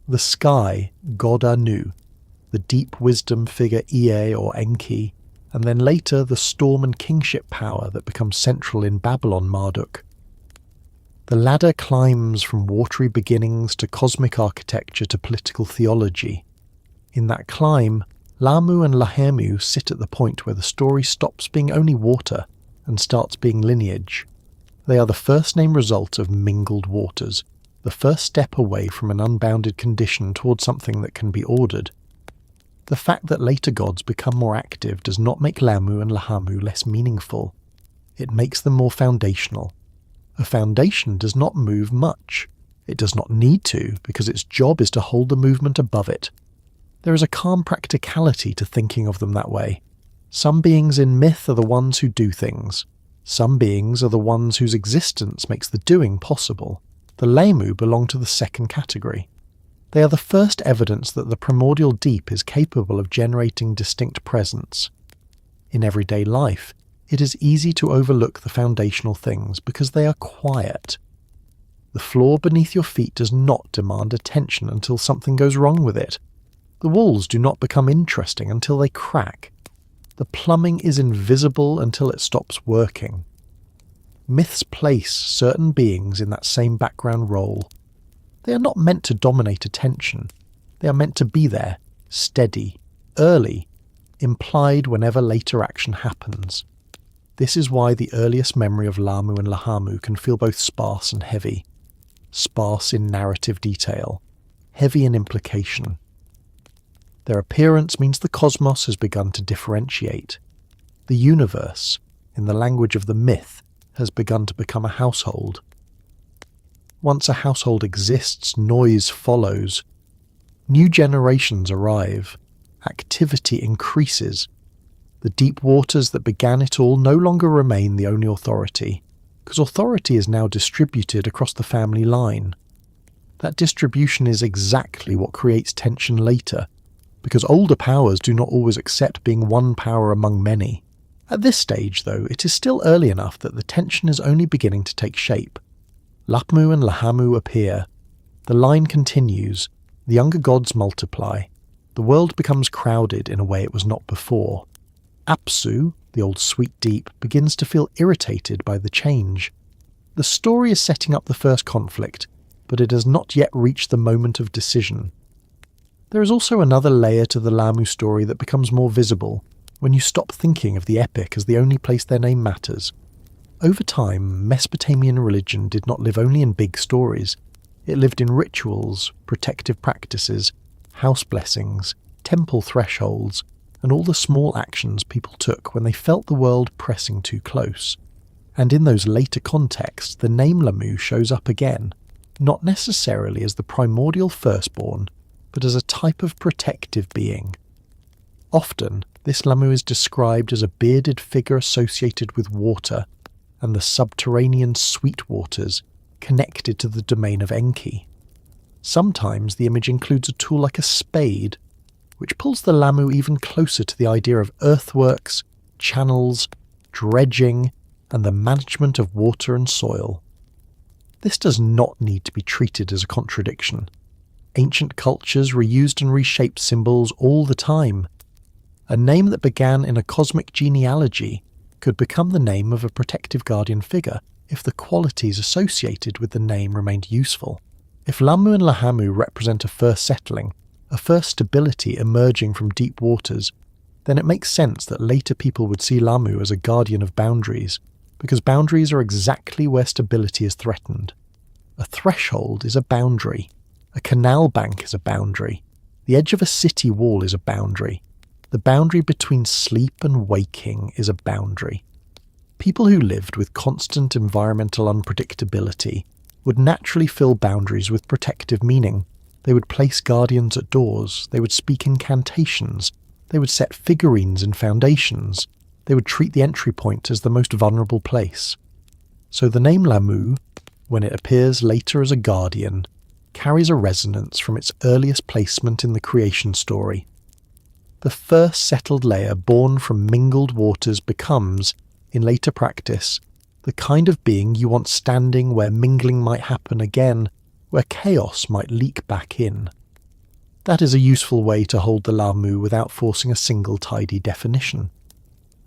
The sky, god Anu, the deep wisdom figure Ea or Enki, and then later the storm and kingship power that becomes central in Babylon Marduk. The ladder climbs from watery beginnings to cosmic architecture to political theology. In that climb, Lahmu and Lahmu sit at the point where the story stops being only water and starts being lineage. They are the first name result of mingled waters, the first step away from an unbounded condition towards something that can be ordered. The fact that later gods become more active does not make Lahmu and Lahmu less meaningful. It makes them more foundational. A foundation does not move much. It does not need to, because its job is to hold the movement above it. There is a calm practicality to thinking of them that way. Some beings in myth are the ones who do things. Some beings are the ones whose existence makes the doing possible. The Lahmu belong to the second category. They are the first evidence that the primordial deep is capable of generating distinct presence. In everyday life, it is easy to overlook the foundational things because they are quiet. The floor beneath your feet does not demand attention until something goes wrong with it. The walls do not become interesting until they crack. The plumbing is invisible until it stops working. Myths place certain beings in that same background role. They are not meant to dominate attention. They are meant to be there, steady, early, implied whenever later action happens. This is why the earliest memory of Lahmu and Lahmu can feel both sparse and heavy. Sparse in narrative detail, heavy in implication. Their appearance means the cosmos has begun to differentiate. The universe, in the language of the myth, has begun to become a household. Once a household exists, noise follows. New generations arrive. Activity increases. The deep waters that began it all no longer remain the only authority, because authority is now distributed across the family line. That distribution is exactly what creates tension later, because older powers do not always accept being one power among many. At this stage, though, it is still early enough that the tension is only beginning to take shape. Lahmu and Lahmu appear. The line continues. The younger gods multiply. The world becomes crowded in a way it was not before. Apsu, the old sweet deep, begins to feel irritated by the change. The story is setting up the first conflict, but it has not yet reached the moment of decision. There is also another layer to the Lahmu story that becomes more visible when you stop thinking of the epic as the only place their name matters. Over time, Mesopotamian religion did not live only in big stories. It lived in rituals, protective practices, house blessings, temple thresholds, and all the small actions people took when they felt the world pressing too close. And in those later contexts, the name Lahmu shows up again, not necessarily as the primordial firstborn, but as a type of protective being. Often, this Lahmu is described as a bearded figure associated with water and the subterranean sweet waters connected to the domain of Enki. Sometimes the image includes a tool like a spade, which pulls the Lahmu even closer to the idea of earthworks, channels, dredging, and the management of water and soil. This does not need to be treated as a contradiction. Ancient cultures reused and reshaped symbols all the time. A name that began in a cosmic genealogy could become the name of a protective guardian figure if the qualities associated with the name remained useful. If Lahmu and Lahmu represent a first settling, a first stability emerging from deep waters, then it makes sense that later people would see Lahmu as a guardian of boundaries, because boundaries are exactly where stability is threatened. A threshold is a boundary. A canal bank is a boundary. The edge of a city wall is a boundary. The boundary between sleep and waking is a boundary. People who lived with constant environmental unpredictability would naturally fill boundaries with protective meaning. They would place guardians at doors. They would speak incantations. They would set figurines in foundations. They would treat the entry point as the most vulnerable place. So the name Lahmu, when it appears later as a guardian, carries a resonance from its earliest placement in the creation story. The first settled layer born from mingled waters becomes, in later practice, the kind of being you want standing where mingling might happen again, where chaos might leak back in. That is a useful way to hold the Lahmu without forcing a single tidy definition.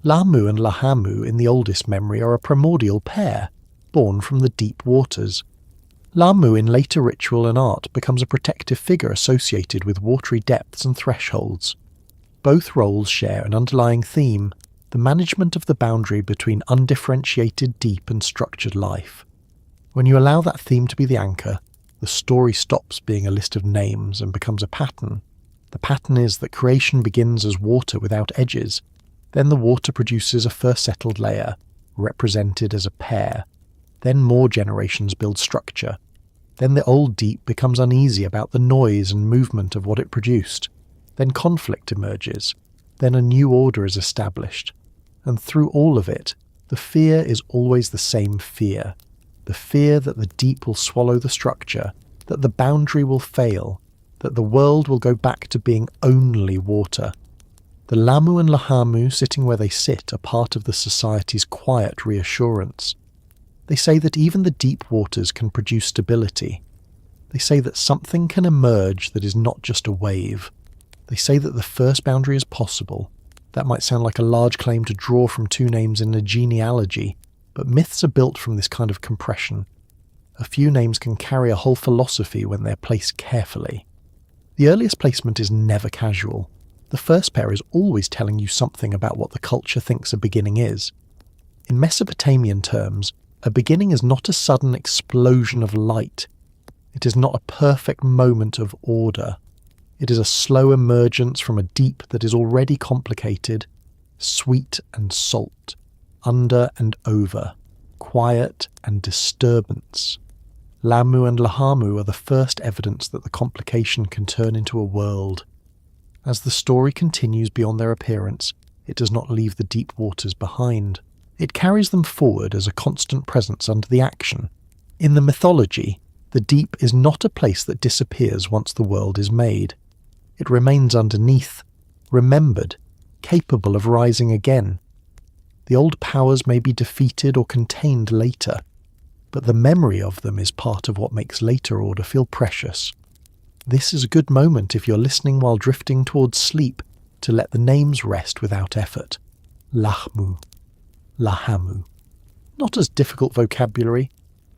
Lahmu and Lahmu in the oldest memory are a primordial pair, born from the deep waters. Lahmu in later ritual and art becomes a protective figure associated with watery depths and thresholds. Both roles share an underlying theme, the management of the boundary between undifferentiated deep and structured life. When you allow that theme to be the anchor, the story stops being a list of names and becomes a pattern. The pattern is that creation begins as water without edges. Then the water produces a first settled layer, represented as a pair. Then more generations build structure. Then the old deep becomes uneasy about the noise and movement of what it produced. Then conflict emerges. Then a new order is established. And through all of it, the fear is always the same fear. The fear that the deep will swallow the structure, that the boundary will fail, that the world will go back to being only water. The Lahmu and Lahmu sitting where they sit are part of the society's quiet reassurance. They say that even the deep waters can produce stability. They say that something can emerge that is not just a wave. They say that the first boundary is possible. That might sound like a large claim to draw from two names in a genealogy, but myths are built from this kind of compression. A few names can carry a whole philosophy when they're placed carefully. The earliest placement is never casual. The first pair is always telling you something about what the culture thinks a beginning is. In Mesopotamian terms, a beginning is not a sudden explosion of light. It is not a perfect moment of order. It is a slow emergence from a deep that is already complicated, sweet and salt, under and over, quiet and disturbance. Lahmu and Lahmu are the first evidence that the complication can turn into a world. As the story continues beyond their appearance, it does not leave the deep waters behind. It carries them forward as a constant presence under the action. In the mythology, The deep is not a place that disappears once the world is made. It remains underneath, remembered, capable of rising again. The old powers may be defeated or contained later, but the memory of them is part of what makes later order feel precious. This is a good moment if you're listening while drifting towards sleep to let the names rest without effort. Lahmu, Lahmu. Not as difficult vocabulary,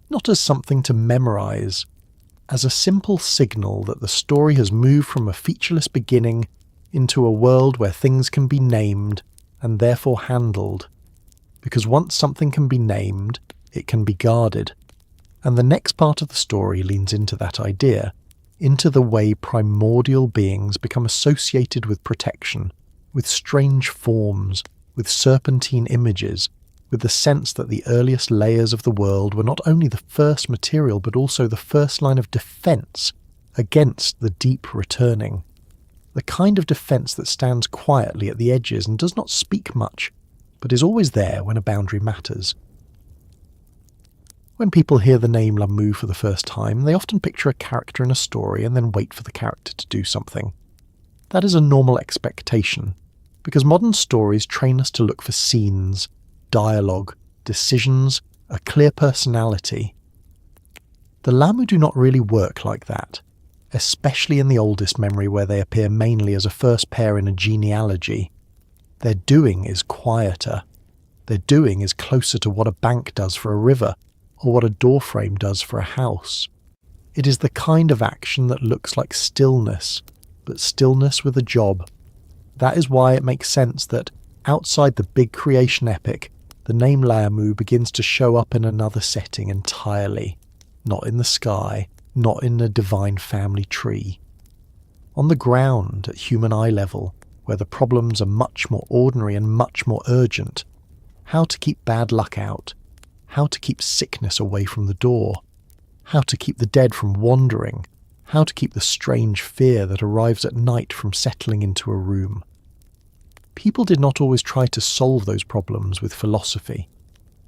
not as something to memorize, as a simple signal that the story has moved from a featureless beginning into a world where things can be named and therefore handled. Because once something can be named, it can be guarded. And the next part of the story leans into that idea, into the way primordial beings become associated with protection, with strange forms, with serpentine images, with the sense that the earliest layers of the world were not only the first material but also the first line of defense against the deep returning. The kind of defense that stands quietly at the edges and does not speak much, but is always there when a boundary matters. When people hear the name Lahmu for the first time, they often picture a character in a story and then wait for the character to do something. That is a normal expectation, because modern stories train us to look for scenes, dialogue, decisions, a clear personality. The Lahmu do not really work like that, especially in the oldest memory where they appear mainly as a first pair in a genealogy. Their doing is quieter. Their doing is closer to what a bank does for a river, or what a doorframe does for a house. It is the kind of action that looks like stillness, but stillness with a job. That is why it makes sense that, outside the big creation epic, the name Lahmu begins to show up in another setting entirely. Not in the sky, not in the divine family tree. On the ground, at human eye level, where the problems are much more ordinary and much more urgent. How to keep bad luck out. How to keep sickness away from the door. How to keep the dead from wandering. How to keep the strange fear that arrives at night from settling into a room. People did not always try to solve those problems with philosophy.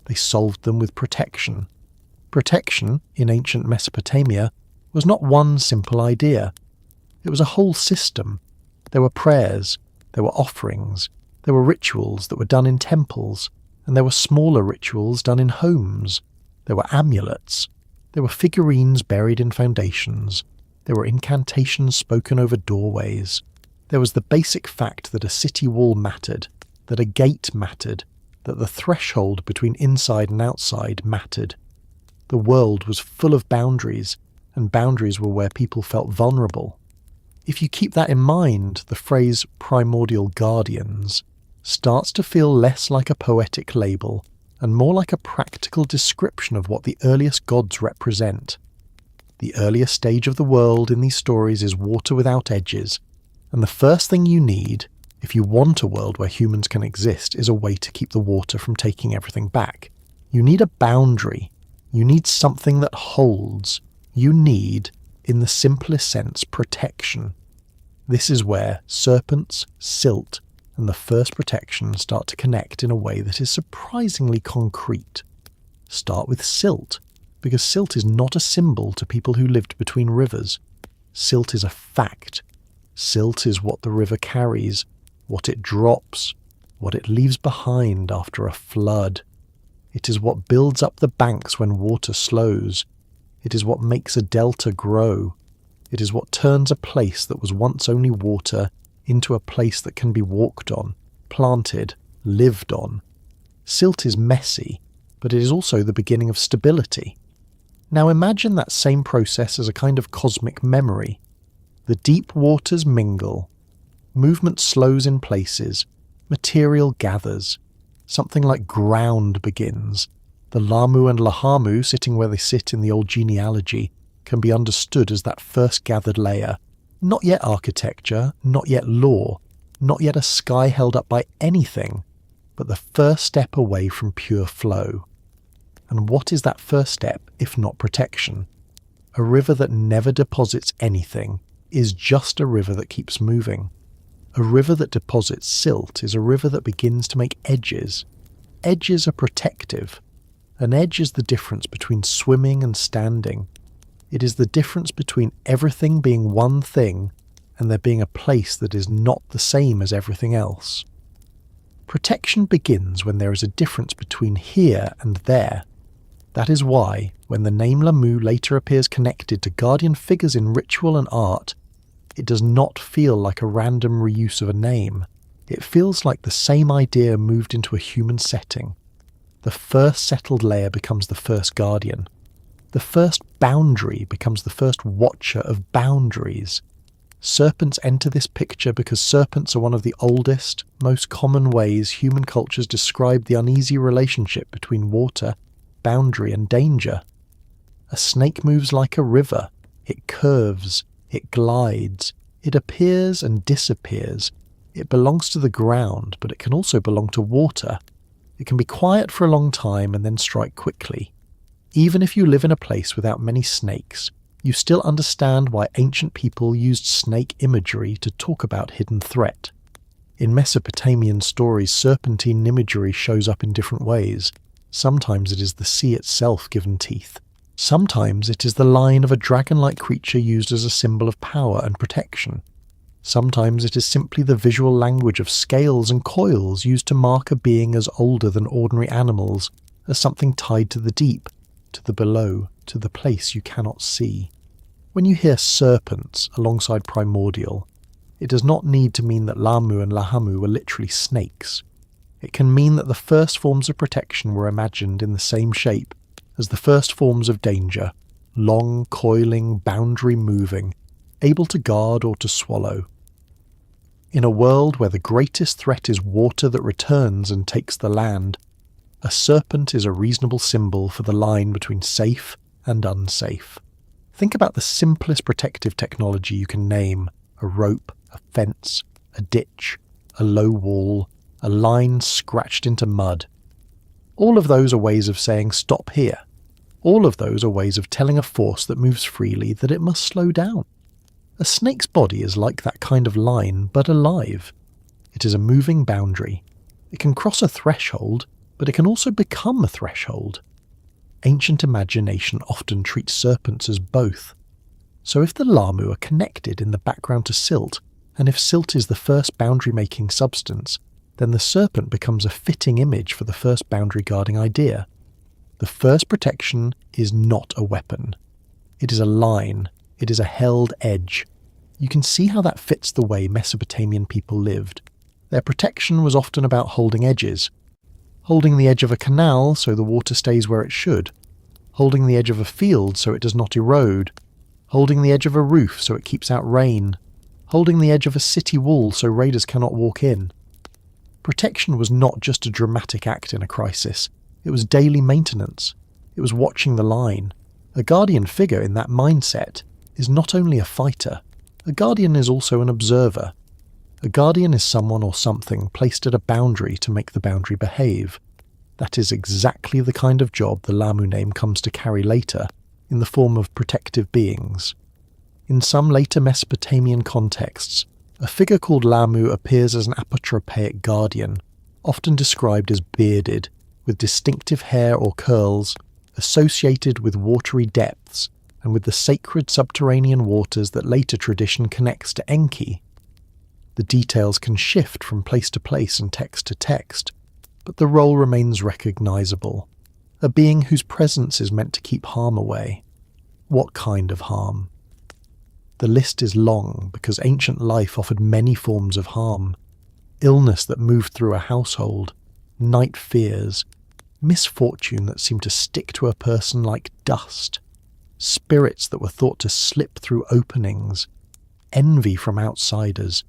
They solved them with protection. Protection, in ancient Mesopotamia, was not one simple idea. It was a whole system. There were prayers, there were offerings, there were rituals that were done in temples, and there were smaller rituals done in homes. There were amulets. There were figurines buried in foundations. There were incantations spoken over doorways. There was the basic fact that a city wall mattered, that a gate mattered, that the threshold between inside and outside mattered. The world was full of boundaries, and boundaries were where people felt vulnerable. If you keep that in mind, the phrase primordial guardians starts to feel less like a poetic label and more like a practical description of what the earliest gods represent. The earliest stage of the world in these stories is water without edges, and the first thing you need, if you want a world where humans can exist, is a way to keep the water from taking everything back. You need a boundary. You need something that holds. You need, in the simplest sense, protection. This is where serpents, silt, and the first protection start to connect in a way that is surprisingly concrete. Start with silt, because silt is not a symbol to people who lived between rivers. Silt is a fact. Silt is what the river carries, what it drops, what it leaves behind after a flood. It is what builds up the banks when water slows. It is what makes a delta grow. It is what turns a place that was once only water into a place that can be walked on, planted, lived on. Silt is messy, but it is also the beginning of stability. Now imagine that same process as a kind of cosmic memory. The deep waters mingle. Movement slows in places. Material gathers. Something like ground begins. The Lahmu and Lahmu, sitting where they sit in the old genealogy, can be understood as that first gathered layer. Not yet architecture, not yet law, not yet a sky held up by anything, but the first step away from pure flow. And what is that first step, if not protection? A river that never deposits anything is just a river that keeps moving. A river that deposits silt is a river that begins to make edges. Edges are protective. An edge is the difference between swimming and standing. It is the difference between everything being one thing and there being a place that is not the same as everything else. Protection begins when there is a difference between here and there. That is why, when the name Lahmu later appears connected to guardian figures in ritual and art, it does not feel like a random reuse of a name. It feels like the same idea moved into a human setting. The first settled layer becomes the first guardian. The first boundary becomes the first watcher of boundaries. Serpents enter this picture because serpents are one of the oldest, most common ways human cultures describe the uneasy relationship between water, boundary and danger. A snake moves like a river. It curves, it glides, it appears and disappears. It belongs to the ground, but it can also belong to water. It can be quiet for a long time and then strike quickly. Even if you live in a place without many snakes, you still understand why ancient people used snake imagery to talk about hidden threat. In Mesopotamian stories, serpentine imagery shows up in different ways. Sometimes it is the sea itself given teeth. Sometimes it is the line of a dragon-like creature used as a symbol of power and protection. Sometimes it is simply the visual language of scales and coils used to mark a being as older than ordinary animals, as something tied to the deep, to the below, to the place you cannot see. When you hear serpents alongside primordial, it does not need to mean that Lahmu and Lahmu were literally snakes. It can mean that the first forms of protection were imagined in the same shape as the first forms of danger, long, coiling, boundary-moving, able to guard or to swallow. In a world where the greatest threat is water that returns and takes the land, a serpent is a reasonable symbol for the line between safe and unsafe. Think about the simplest protective technology you can name: a rope, a fence, a ditch, a low wall, a line scratched into mud. All of those are ways of saying stop here. All of those are ways of telling a force that moves freely that it must slow down. A snake's body is like that kind of line, but alive. It is a moving boundary. It can cross a threshold, but it can also become a threshold. Ancient imagination often treats serpents as both. So if the Lahmu are connected in the background to silt, and if silt is the first boundary-making substance, then the serpent becomes a fitting image for the first boundary-guarding idea. The first protection is not a weapon. It is a line. It is a held edge. You can see how that fits the way Mesopotamian people lived. Their protection was often about holding edges. Holding the edge of a canal so the water stays where it should. Holding the edge of a field so it does not erode. Holding the edge of a roof so it keeps out rain. Holding the edge of a city wall so raiders cannot walk in. Protection was not just a dramatic act in a crisis. It was daily maintenance. It was watching the line. A guardian figure in that mindset is not only a fighter. A guardian is also an observer. A guardian is someone or something placed at a boundary to make the boundary behave. That is exactly the kind of job the Lahmu name comes to carry later, in the form of protective beings. In some later Mesopotamian contexts, a figure called Lahmu appears as an apotropaic guardian, often described as bearded, with distinctive hair or curls, associated with watery depths, and with the sacred subterranean waters that later tradition connects to Enki. The details can shift from place to place and text to text, but the role remains recognizable. A being whose presence is meant to keep harm away. What kind of harm? The list is long because ancient life offered many forms of harm. Illness that moved through a household, night fears, misfortune that seemed to stick to a person like dust, spirits that were thought to slip through openings, envy from outsiders,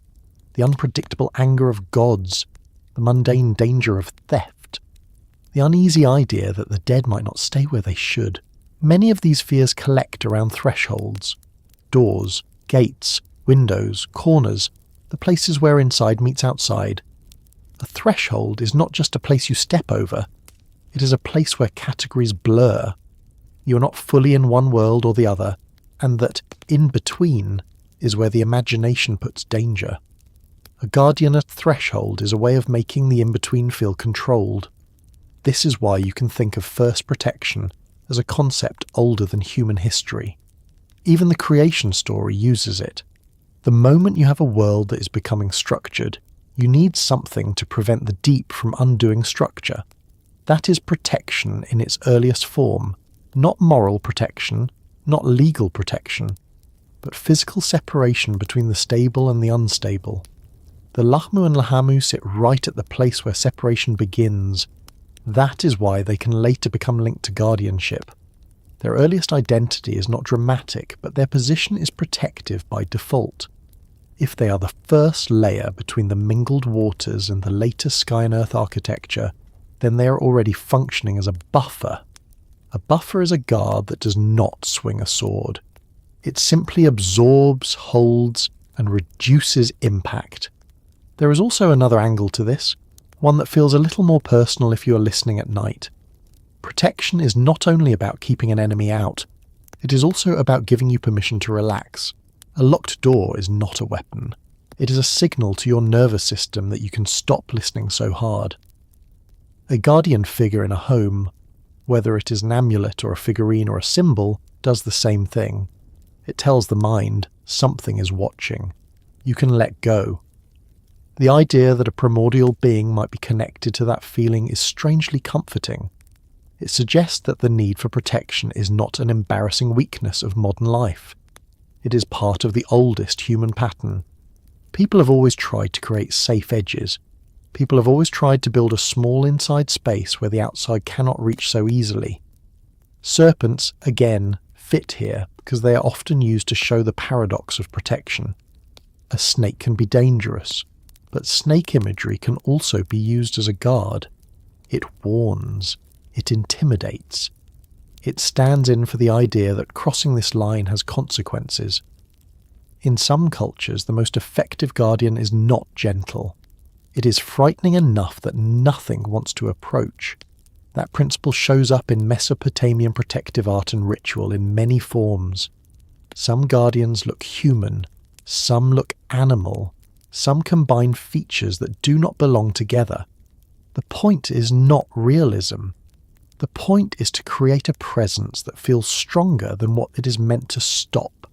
the unpredictable anger of gods, the mundane danger of theft, the uneasy idea that the dead might not stay where they should. Many of these fears collect around thresholds, doors, gates, windows, corners, the places where inside meets outside. A threshold is not just a place you step over, it is a place where categories blur. You are not fully in one world or the other, and that in between is where the imagination puts danger. A guardian at threshold is a way of making the in-between feel controlled. This is why you can think of first protection as a concept older than human history. Even the creation story uses it. The moment you have a world that is becoming structured, you need something to prevent the deep from undoing structure. That is protection in its earliest form, not moral protection, not legal protection, but physical separation between the stable and the unstable. The Lahmu and Lahmu sit right at the place where separation begins. That is why they can later become linked to guardianship. Their earliest identity is not dramatic, but their position is protective by default. If they are the first layer between the mingled waters and the later sky and earth architecture, then they are already functioning as a buffer. A buffer is a guard that does not swing a sword. It simply absorbs, holds, and reduces impact. There is also another angle to this, one that feels a little more personal if you are listening at night. Protection is not only about keeping an enemy out, it is also about giving you permission to relax. A locked door is not a weapon. It is a signal to your nervous system that you can stop listening so hard. A guardian figure in a home, whether it is an amulet or a figurine or a symbol, does the same thing. It tells the mind something is watching. You can let go. The idea that a primordial being might be connected to that feeling is strangely comforting. It suggests that the need for protection is not an embarrassing weakness of modern life. It is part of the oldest human pattern. People have always tried to create safe edges. People have always tried to build a small inside space where the outside cannot reach so easily. Serpents, again, fit here because they are often used to show the paradox of protection. A snake can be dangerous, but snake imagery can also be used as a guard. It warns. It intimidates. It stands in for the idea that crossing this line has consequences. In some cultures, the most effective guardian is not gentle. It is frightening enough that nothing wants to approach. That principle shows up in Mesopotamian protective art and ritual in many forms. Some guardians look human, some look animal, some combine features that do not belong together. The point is not realism. The point is to create a presence that feels stronger than what it is meant to stop.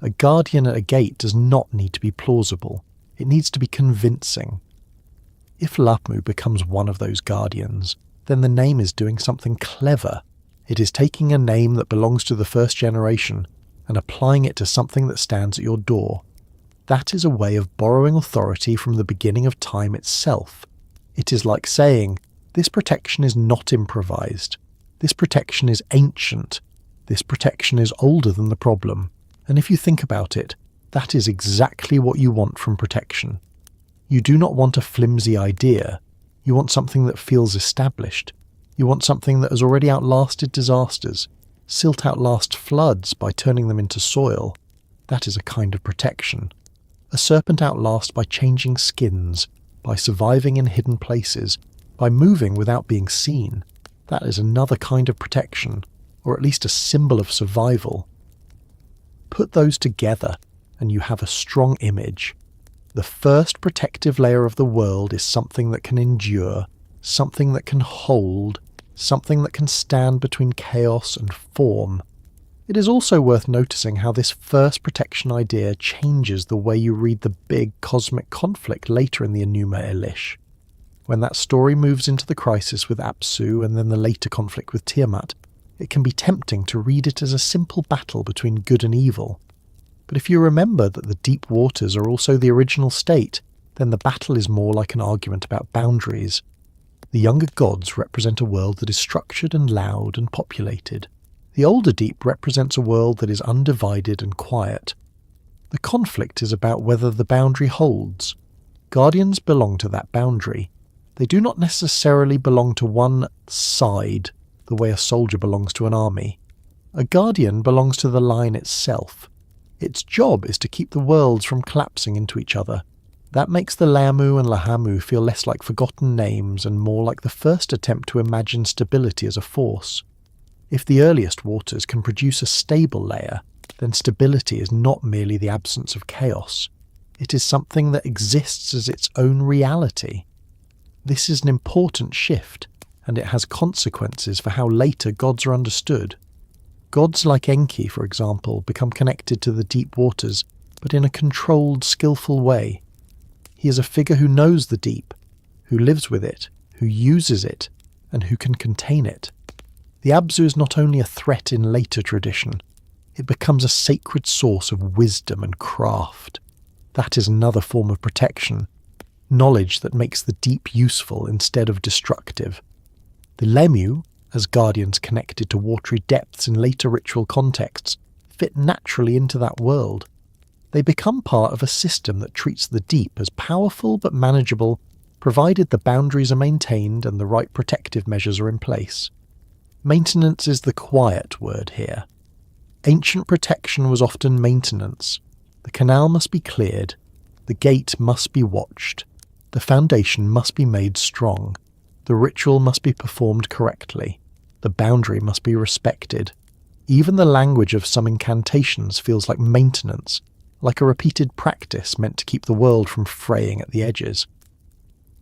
A guardian at a gate does not need to be plausible. It needs to be convincing. If Lahmu becomes one of those guardians, then the name is doing something clever. It is taking a name that belongs to the first generation and applying it to something that stands at your door. That is a way of borrowing authority from the beginning of time itself. It is like saying, this protection is not improvised. This protection is ancient. This protection is older than the problem. And if you think about it, that is exactly what you want from protection. You do not want a flimsy idea. You want something that feels established. You want something that has already outlasted disasters. Silt outlasts floods by turning them into soil. That is a kind of protection. A serpent outlasts by changing skins, by surviving in hidden places, by moving without being seen. That is another kind of protection, or at least a symbol of survival. Put those together, and you have a strong image. The first protective layer of the world is something that can endure, something that can hold, something that can stand between chaos and form. It is also worth noticing how this first protection idea changes the way you read the big cosmic conflict later in the Enuma Elish. When that story moves into the crisis with Apsu and then the later conflict with Tiamat, it can be tempting to read it as a simple battle between good and evil. But if you remember that the deep waters are also the original state, then the battle is more like an argument about boundaries. The younger gods represent a world that is structured and loud and populated. The older deep represents a world that is undivided and quiet. The conflict is about whether the boundary holds. Guardians belong to that boundary. They do not necessarily belong to one side, the way a soldier belongs to an army. A guardian belongs to the line itself. Its job is to keep the worlds from collapsing into each other. That makes the Lahmu and Lahmu feel less like forgotten names and more like the first attempt to imagine stability as a force. If the earliest waters can produce a stable layer, then stability is not merely the absence of chaos. It is something that exists as its own reality. This is an important shift, and it has consequences for how later gods are understood. Gods like Enki, for example, become connected to the deep waters, but in a controlled, skillful way. He is a figure who knows the deep, who lives with it, who uses it, and who can contain it. The Apsu is not only a threat in later tradition, it becomes a sacred source of wisdom and craft. That is another form of protection, knowledge that makes the deep useful instead of destructive. The Lahmu, as guardians connected to watery depths in later ritual contexts, fit naturally into that world. They become part of a system that treats the deep as powerful but manageable, provided the boundaries are maintained and the right protective measures are in place. Maintenance is the quiet word here. Ancient protection was often maintenance. The canal must be cleared, the gate must be watched, the foundation must be made strong, the ritual must be performed correctly, the boundary must be respected. Even the language of some incantations feels like maintenance, like a repeated practice meant to keep the world from fraying at the edges.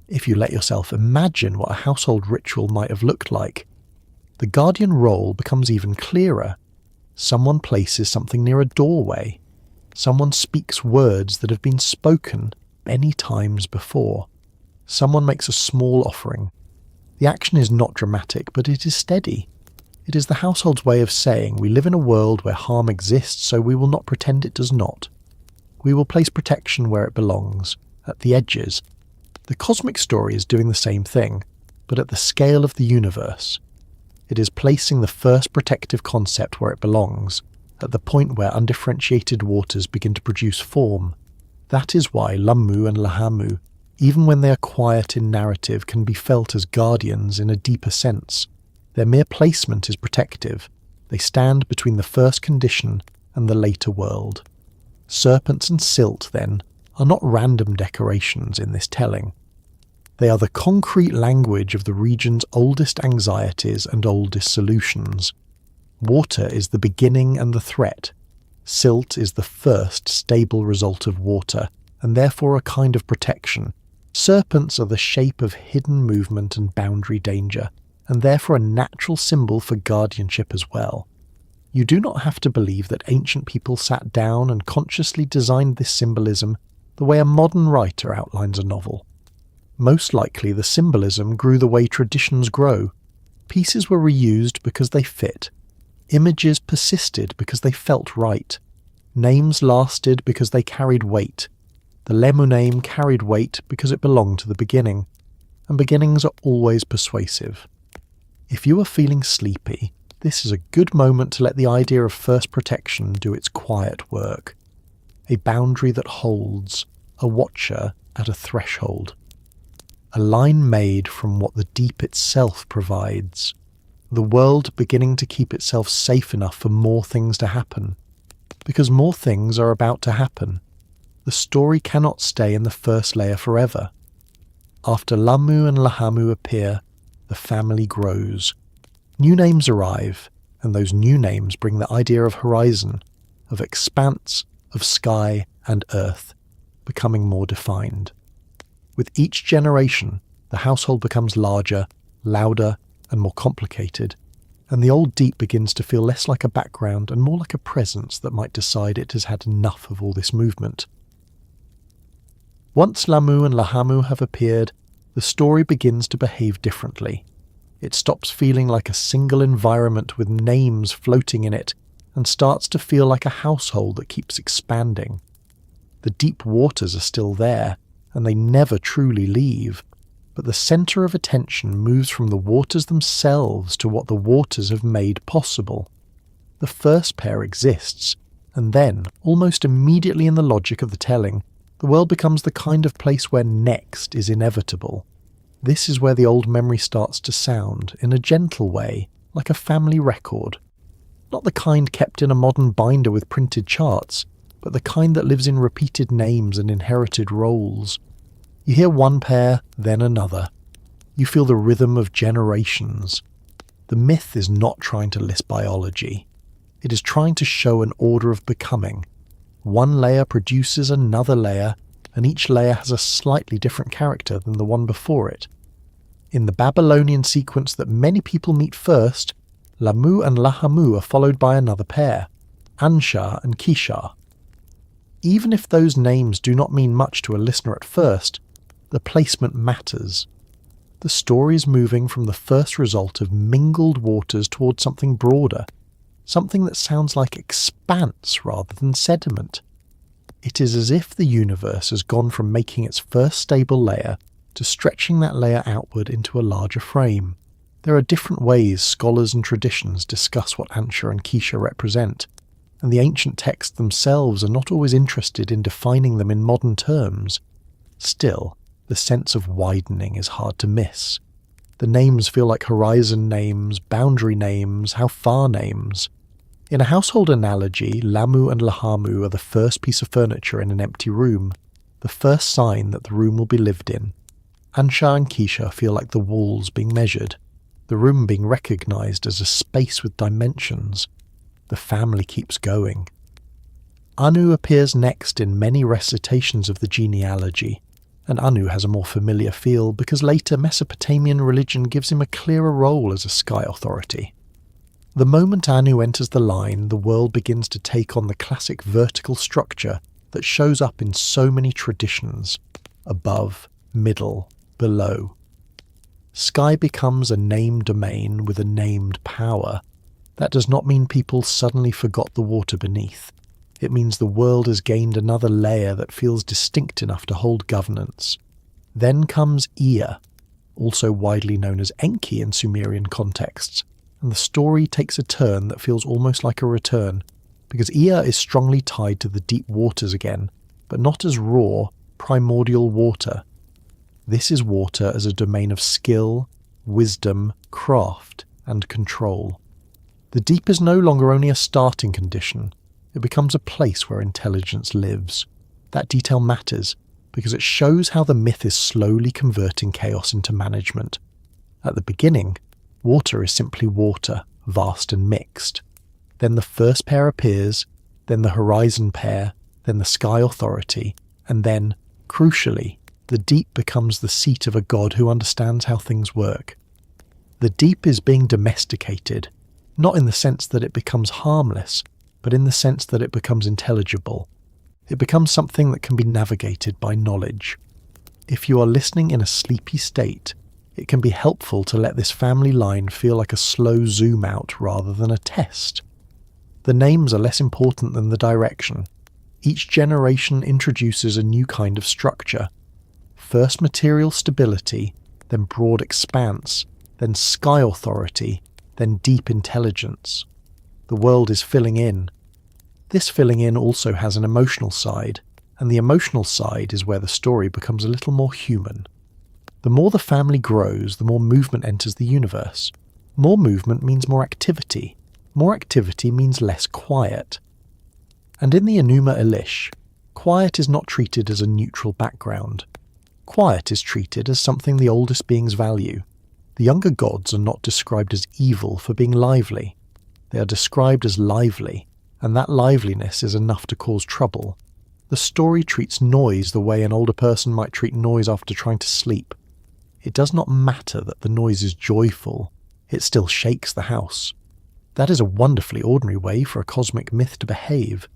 If you let yourself imagine what a household ritual might have looked like, the guardian role becomes even clearer. Someone places something near a doorway. Someone speaks words that have been spoken many times before. Someone makes a small offering. The action is not dramatic, but it is steady. It is the household's way of saying we live in a world where harm exists, so we will not pretend it does not. We will place protection where it belongs, at the edges. The cosmic story is doing the same thing, but at the scale of the universe. It is placing the first protective concept where it belongs, at the point where undifferentiated waters begin to produce form. That is why Lahmu and Lahmu, even when they are quiet in narrative, can be felt as guardians in a deeper sense. Their mere placement is protective. They stand between the first condition and the later world. Serpents and silt, then, are not random decorations in this telling. They are the concrete language of the region's oldest anxieties and oldest solutions. Water is the beginning and the threat. Silt is the first stable result of water, and therefore a kind of protection. Serpents are the shape of hidden movement and boundary danger, and therefore a natural symbol for guardianship as well. You do not have to believe that ancient people sat down and consciously designed this symbolism the way a modern writer outlines a novel. Most likely the symbolism grew the way traditions grow. Pieces were reused because they fit. Images persisted because they felt right. Names lasted because they carried weight. The Lahmu name carried weight because it belonged to the beginning, and beginnings are always persuasive. If you are feeling sleepy, this is a good moment to let the idea of first protection do its quiet work. A boundary that holds, a watcher at a threshold. A line made from what the deep itself provides. The world beginning to keep itself safe enough for more things to happen. Because more things are about to happen. The story cannot stay in the first layer forever. After Lahmu and Lahmu appear, the family grows. New names arrive, and those new names bring the idea of horizon, of expanse, of sky and earth, becoming more defined. With each generation, the household becomes larger, louder, and more complicated, and the old deep begins to feel less like a background and more like a presence that might decide it has had enough of all this movement. Once Lahmu and Lahmu have appeared, the story begins to behave differently. It stops feeling like a single environment with names floating in it and starts to feel like a household that keeps expanding. The deep waters are still there, and they never truly leave, but the centre of attention moves from the waters themselves to what the waters have made possible. The first pair exists, and then, almost immediately in the logic of the telling, the world becomes the kind of place where next is inevitable. This is where the old memory starts to sound, in a gentle way, like a family record. Not the kind kept in a modern binder with printed charts, but the kind that lives in repeated names and inherited roles. You hear one pair, then another. You feel the rhythm of generations. The myth is not trying to list biology. It is trying to show an order of becoming. One layer produces another layer, and each layer has a slightly different character than the one before it. In the Babylonian sequence that many people meet first, Lahmu and Lahmu are followed by another pair, Ansha and Kisha. Even if those names do not mean much to a listener at first, the placement matters. The story is moving from the first result of mingled waters towards something broader, something that sounds like expanse rather than sediment. It is as if the universe has gone from making its first stable layer to stretching that layer outward into a larger frame. There are different ways scholars and traditions discuss what Ansha and Kisha represent, and the ancient texts themselves are not always interested in defining them in modern terms. Still, the sense of widening is hard to miss. The names feel like horizon names, boundary names, how far names. In a household analogy, Lahmu and Lahmu are the first piece of furniture in an empty room, the first sign that the room will be lived in. Ansha and Kisha feel like the walls being measured, the room being recognised as a space with dimensions. The family keeps going. Anu appears next in many recitations of the genealogy, and Anu has a more familiar feel because later Mesopotamian religion gives him a clearer role as a sky authority. The moment Anu enters the line, the world begins to take on the classic vertical structure that shows up in so many traditions: above, middle, below. Sky becomes a named domain with a named power. That does not mean people suddenly forgot the water beneath. It means the world has gained another layer that feels distinct enough to hold governance. Then comes Ea, also widely known as Enki in Sumerian contexts, and the story takes a turn that feels almost like a return, because Ea is strongly tied to the deep waters again, but not as raw, primordial water. This is water as a domain of skill, wisdom, craft, and control. The deep is no longer only a starting condition, it becomes a place where intelligence lives. That detail matters, because it shows how the myth is slowly converting chaos into management. At the beginning, water is simply water, vast and mixed. Then the first pair appears, then the horizon pair, then the sky authority, and then, crucially, the deep becomes the seat of a god who understands how things work. The deep is being domesticated, not in the sense that it becomes harmless, but in the sense that it becomes intelligible. It becomes something that can be navigated by knowledge. If you are listening in a sleepy state, it can be helpful to let this family line feel like a slow zoom out rather than a test. The names are less important than the direction. Each generation introduces a new kind of structure. First material stability, then broad expanse, then sky authority, then deep intelligence. The world is filling in. This filling in also has an emotional side, and the emotional side is where the story becomes a little more human. The more the family grows, the more movement enters the universe. More movement means more activity. More activity means less quiet. And in the Enuma Elish, quiet is not treated as a neutral background. Quiet is treated as something the oldest beings value. The younger gods are not described as evil for being lively. They are described as lively, and that liveliness is enough to cause trouble. The story treats noise the way an older person might treat noise after trying to sleep. It does not matter that the noise is joyful, it still shakes the house. That is a wonderfully ordinary way for a cosmic myth to behave.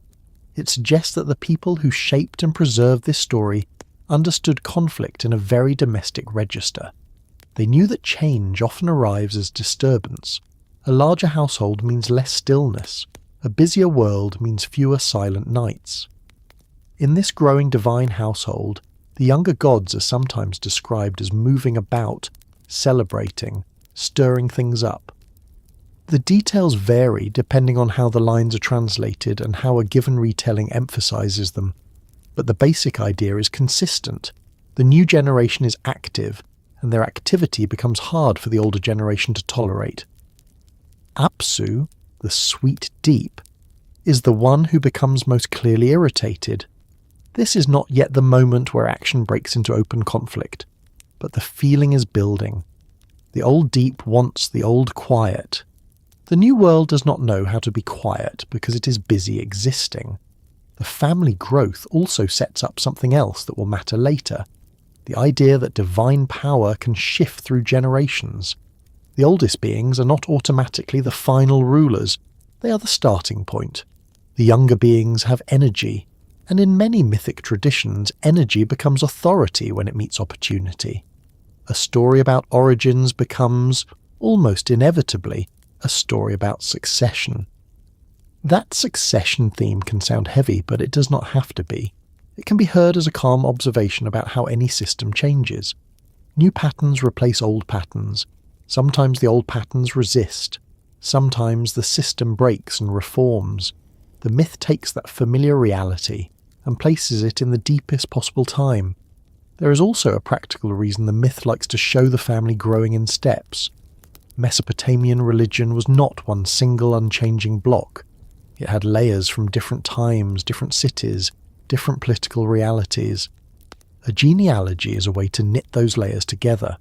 It suggests that the people who shaped and preserved this story understood conflict in a very domestic register. They knew that change often arrives as disturbance. A larger household means less stillness. A busier world means fewer silent nights. In this growing divine household, the younger gods are sometimes described as moving about, celebrating, stirring things up. The details vary depending on how the lines are translated and how a given retelling emphasizes them, but the basic idea is consistent. The new generation is active, and their activity becomes hard for the older generation to tolerate. Apsu, the sweet deep, is the one who becomes most clearly irritated. This is not yet the moment where action breaks into open conflict, but the feeling is building. The old deep wants the old quiet. The new world does not know how to be quiet because it is busy existing. The family growth also sets up something else that will matter later. The idea that divine power can shift through generations. The oldest beings are not automatically the final rulers, they are the starting point. The younger beings have energy, and in many mythic traditions, energy becomes authority when it meets opportunity. A story about origins becomes, almost inevitably, a story about succession. That succession theme can sound heavy, but it does not have to be. It can be heard as a calm observation about how any system changes. New patterns replace old patterns. Sometimes the old patterns resist. Sometimes the system breaks and reforms. The myth takes that familiar reality and places it in the deepest possible time. There is also a practical reason the myth likes to show the family growing in steps. Mesopotamian religion was not one single unchanging block. It had layers from different times, different cities, different political realities. A genealogy is a way to knit those layers together.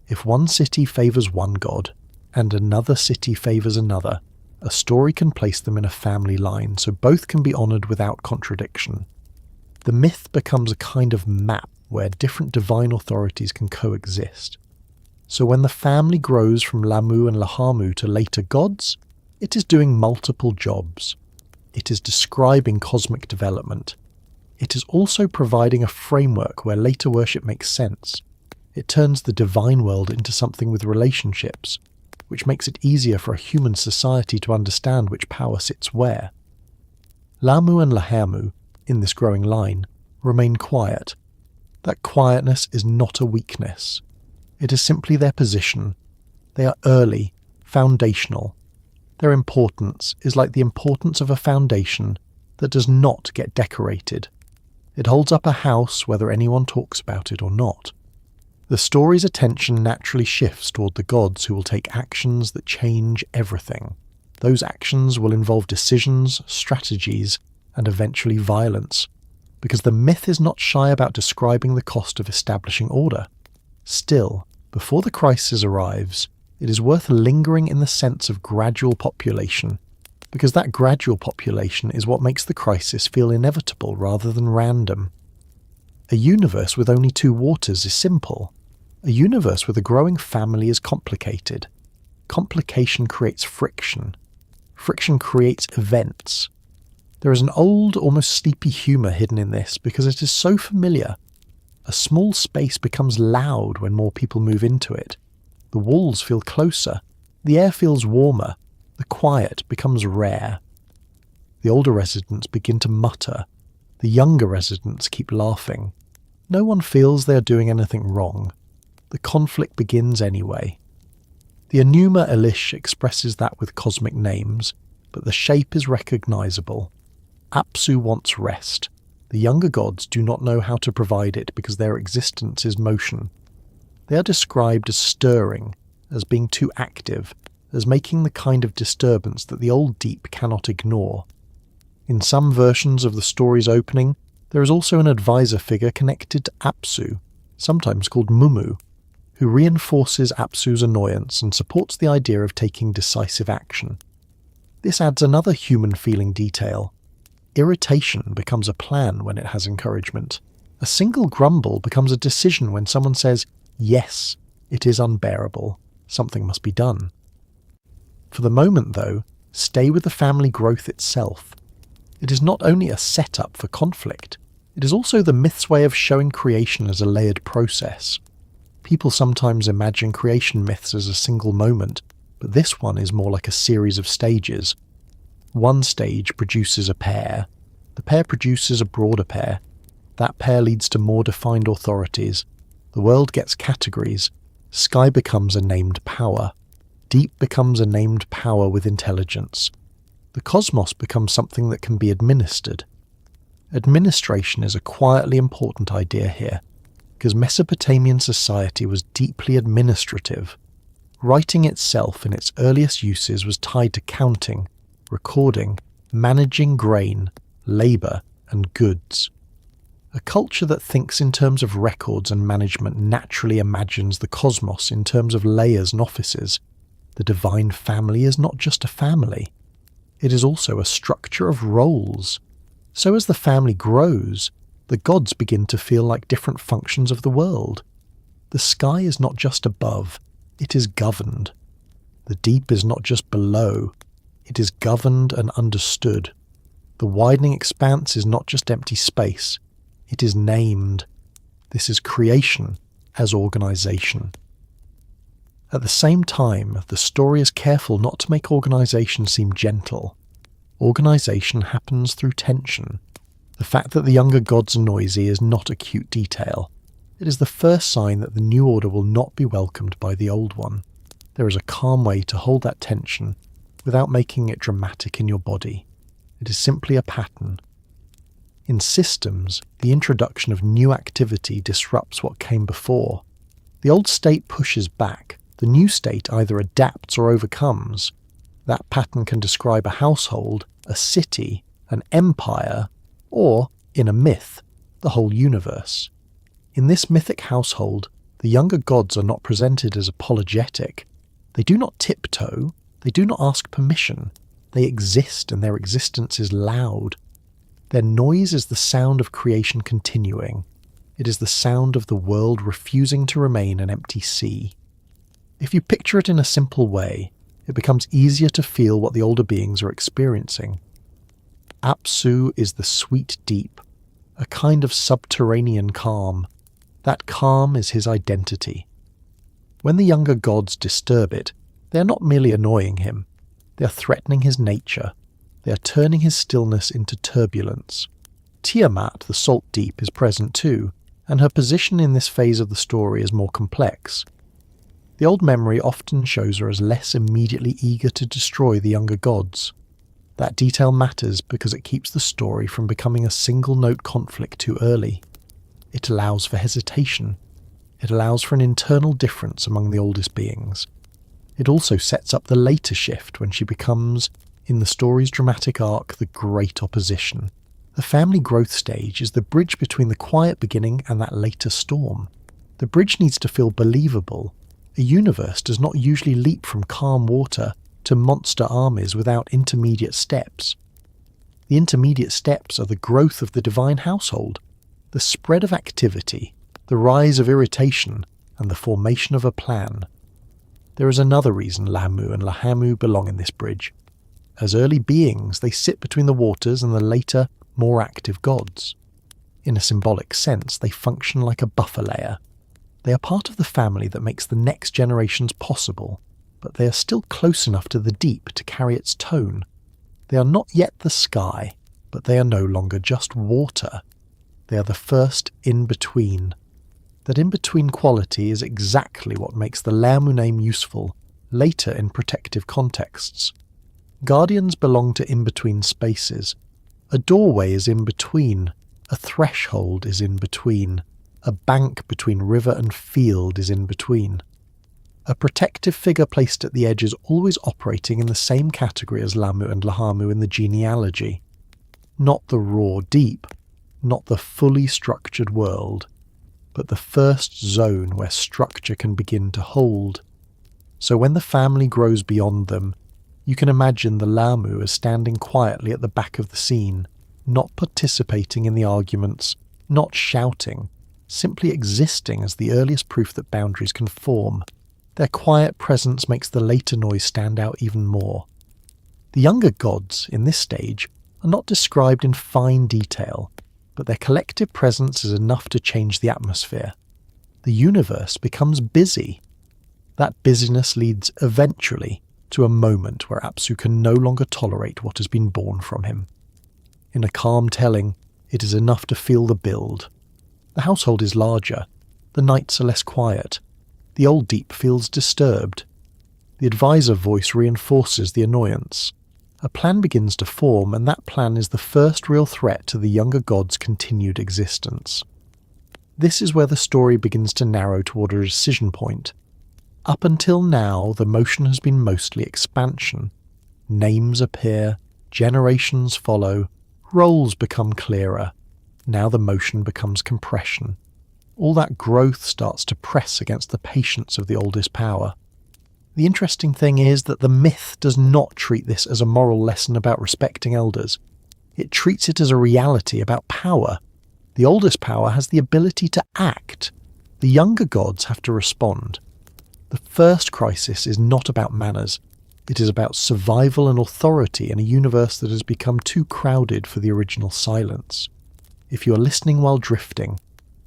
If one city favours one god, and another city favours another, a story can place them in a family line so both can be honoured without contradiction. The myth becomes a kind of map where different divine authorities can coexist. So when the family grows from Lahmu and Lahmu to later gods, it is doing multiple jobs. It is describing cosmic development. It is also providing a framework where later worship makes sense. It turns the divine world into something with relationships, which makes it easier for a human society to understand which power sits where. Lahmu and Lahmu, in this growing line, remain quiet. That quietness is not a weakness. It is simply their position. They are early, foundational. Their importance is like the importance of a foundation that does not get decorated. It holds up a house whether anyone talks about it or not. The story's attention naturally shifts toward the gods who will take actions that change everything. Those actions will involve decisions, strategies, and eventually violence, because the myth is not shy about describing the cost of establishing order. Still, before the crisis arrives, it is worth lingering in the sense of gradual population, because that gradual population is what makes the crisis feel inevitable rather than random. A universe with only two waters is simple. A universe with a growing family is complicated. Complication creates friction. Friction creates events. There is an old, almost sleepy humour hidden in this because it is so familiar. A small space becomes loud when more people move into it. The walls feel closer. The air feels warmer. The quiet becomes rare. The older residents begin to mutter. The younger residents keep laughing. No one feels they are doing anything wrong. The conflict begins anyway. The Enuma Elish expresses that with cosmic names, but the shape is recognisable. Apsu wants rest. The younger gods do not know how to provide it because their existence is motion. They are described as stirring, as being too active, as making the kind of disturbance that the old deep cannot ignore. In some versions of the story's opening, there is also an advisor figure connected to Apsu, sometimes called Mumu, who reinforces Apsu's annoyance and supports the idea of taking decisive action. This adds another human-feeling detail. Irritation becomes a plan when it has encouragement. A single grumble becomes a decision when someone says, "Yes, it is unbearable. Something must be done." For the moment, though, stay with the family growth itself. It is not only a setup for conflict, it is also the myth's way of showing creation as a layered process. People sometimes imagine creation myths as a single moment, but this one is more like a series of stages. One stage produces a pair. The pair produces a broader pair. That pair leads to more defined authorities. The world gets categories. Sky becomes a named power. Deep becomes a named power with intelligence. The cosmos becomes something that can be administered. Administration is a quietly important idea here, because Mesopotamian society was deeply administrative. Writing itself in its earliest uses was tied to counting, recording, managing grain, labour, and goods. A culture that thinks in terms of records and management naturally imagines the cosmos in terms of layers and offices. The divine family is not just a family. It is also a structure of roles. So as the family grows, the gods begin to feel like different functions of the world. The sky is not just above, it is governed. The deep is not just below, it is governed and understood. The widening expanse is not just empty space, it is named. This is creation as organization. At the same time, the story is careful not to make organization seem gentle. Organization happens through tension. The fact that the younger gods are noisy is not a cute detail. It is the first sign that the new order will not be welcomed by the old one. There is a calm way to hold that tension without making it dramatic in your body. It is simply a pattern. In systems, the introduction of new activity disrupts what came before. The old state pushes back. The new state either adapts or overcomes. That pattern can describe a household, a city, an empire, or, in a myth, the whole universe. In this mythic household, the younger gods are not presented as apologetic. They do not tiptoe. They do not ask permission. They exist, and their existence is loud. Their noise is the sound of creation continuing. It is the sound of the world refusing to remain an empty sea. If you picture it in a simple way, it becomes easier to feel what the older beings are experiencing. Apsu is the sweet deep, a kind of subterranean calm. That calm is his identity. When the younger gods disturb it, they are not merely annoying him. They are threatening his nature. They are turning his stillness into turbulence. Tiamat, the salt deep, is present too, and her position in this phase of the story is more complex. The old memory often shows her as less immediately eager to destroy the younger gods. That detail matters because it keeps the story from becoming a single-note conflict too early. It allows for hesitation. It allows for an internal difference among the oldest beings. It also sets up the later shift when she becomes, in the story's dramatic arc, the great opposition. The family growth stage is the bridge between the quiet beginning and that later storm. The bridge needs to feel believable. A universe does not usually leap from calm water to monster armies without intermediate steps. The intermediate steps are the growth of the divine household, the spread of activity, the rise of irritation, and the formation of a plan. There is another reason Lahmu and Lahmu belong in this bridge. As early beings, they sit between the waters and the later, more active gods. In a symbolic sense, they function like a buffer layer. They are part of the family that makes the next generations possible, but they are still close enough to the deep to carry its tone. They are not yet the sky, but they are no longer just water. They are the first in-between. That in-between quality is exactly what makes the Lahmu name useful later in protective contexts. Guardians belong to in-between spaces. A doorway is in between. A threshold is in between. A bank between river and field is in between. A protective figure placed at the edge is always operating in the same category as Lahmu and Lahmu in the genealogy. Not the raw deep, not the fully structured world, but the first zone where structure can begin to hold. So when the family grows beyond them, you can imagine the Lahmu as standing quietly at the back of the scene, not participating in the arguments, not shouting, simply existing as the earliest proof that boundaries can form. Their quiet presence makes the later noise stand out even more. The younger gods, in this stage, are not described in fine detail, but their collective presence is enough to change the atmosphere. The universe becomes busy. That busyness leads eventually to a moment where Apsu can no longer tolerate what has been born from him. In a calm telling, it is enough to feel the build. The household is larger. The nights are less quiet. The old deep feels disturbed. The advisor voice reinforces the annoyance. A plan begins to form, and that plan is the first real threat to the younger god's continued existence. This is where the story begins to narrow toward a decision point. Up until now, the motion has been mostly expansion. Names appear, generations follow, roles become clearer. Now the motion becomes compression. All that growth starts to press against the patience of the oldest power. The interesting thing is that the myth does not treat this as a moral lesson about respecting elders. It treats it as a reality about power. The oldest power has the ability to act. The younger gods have to respond. The first crisis is not about manners. It is about survival and authority in a universe that has become too crowded for the original silence. If you are listening while drifting,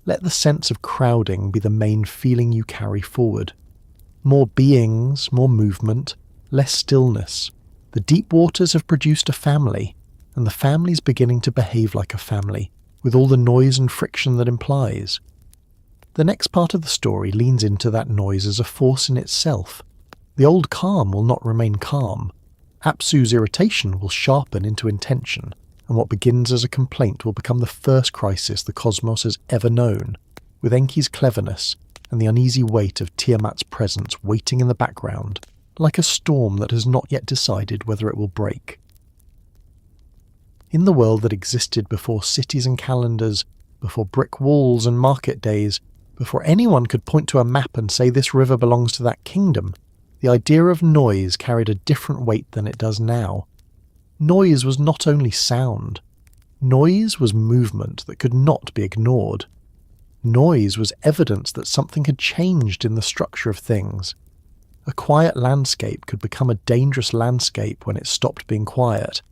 let the sense of crowding be the main feeling you carry forward. More beings, more movement, less stillness. The deep waters have produced a family, and the family is beginning to behave like a family, with all the noise and friction that implies. The next part of the story leans into that noise as a force in itself. The old calm will not remain calm. Apsu's irritation will sharpen into intention, and what begins as a complaint will become the first crisis the cosmos has ever known, with Enki's cleverness and the uneasy weight of Tiamat's presence waiting in the background, like a storm that has not yet decided whether it will break. In the world that existed before cities and calendars, before brick walls and market days, before anyone could point to a map and say this river belongs to that kingdom, the idea of noise carried a different weight than it does now. Noise was not only sound. Noise was movement that could not be ignored. Noise was evidence that something had changed in the structure of things. A quiet landscape could become a dangerous landscape when it stopped being quiet,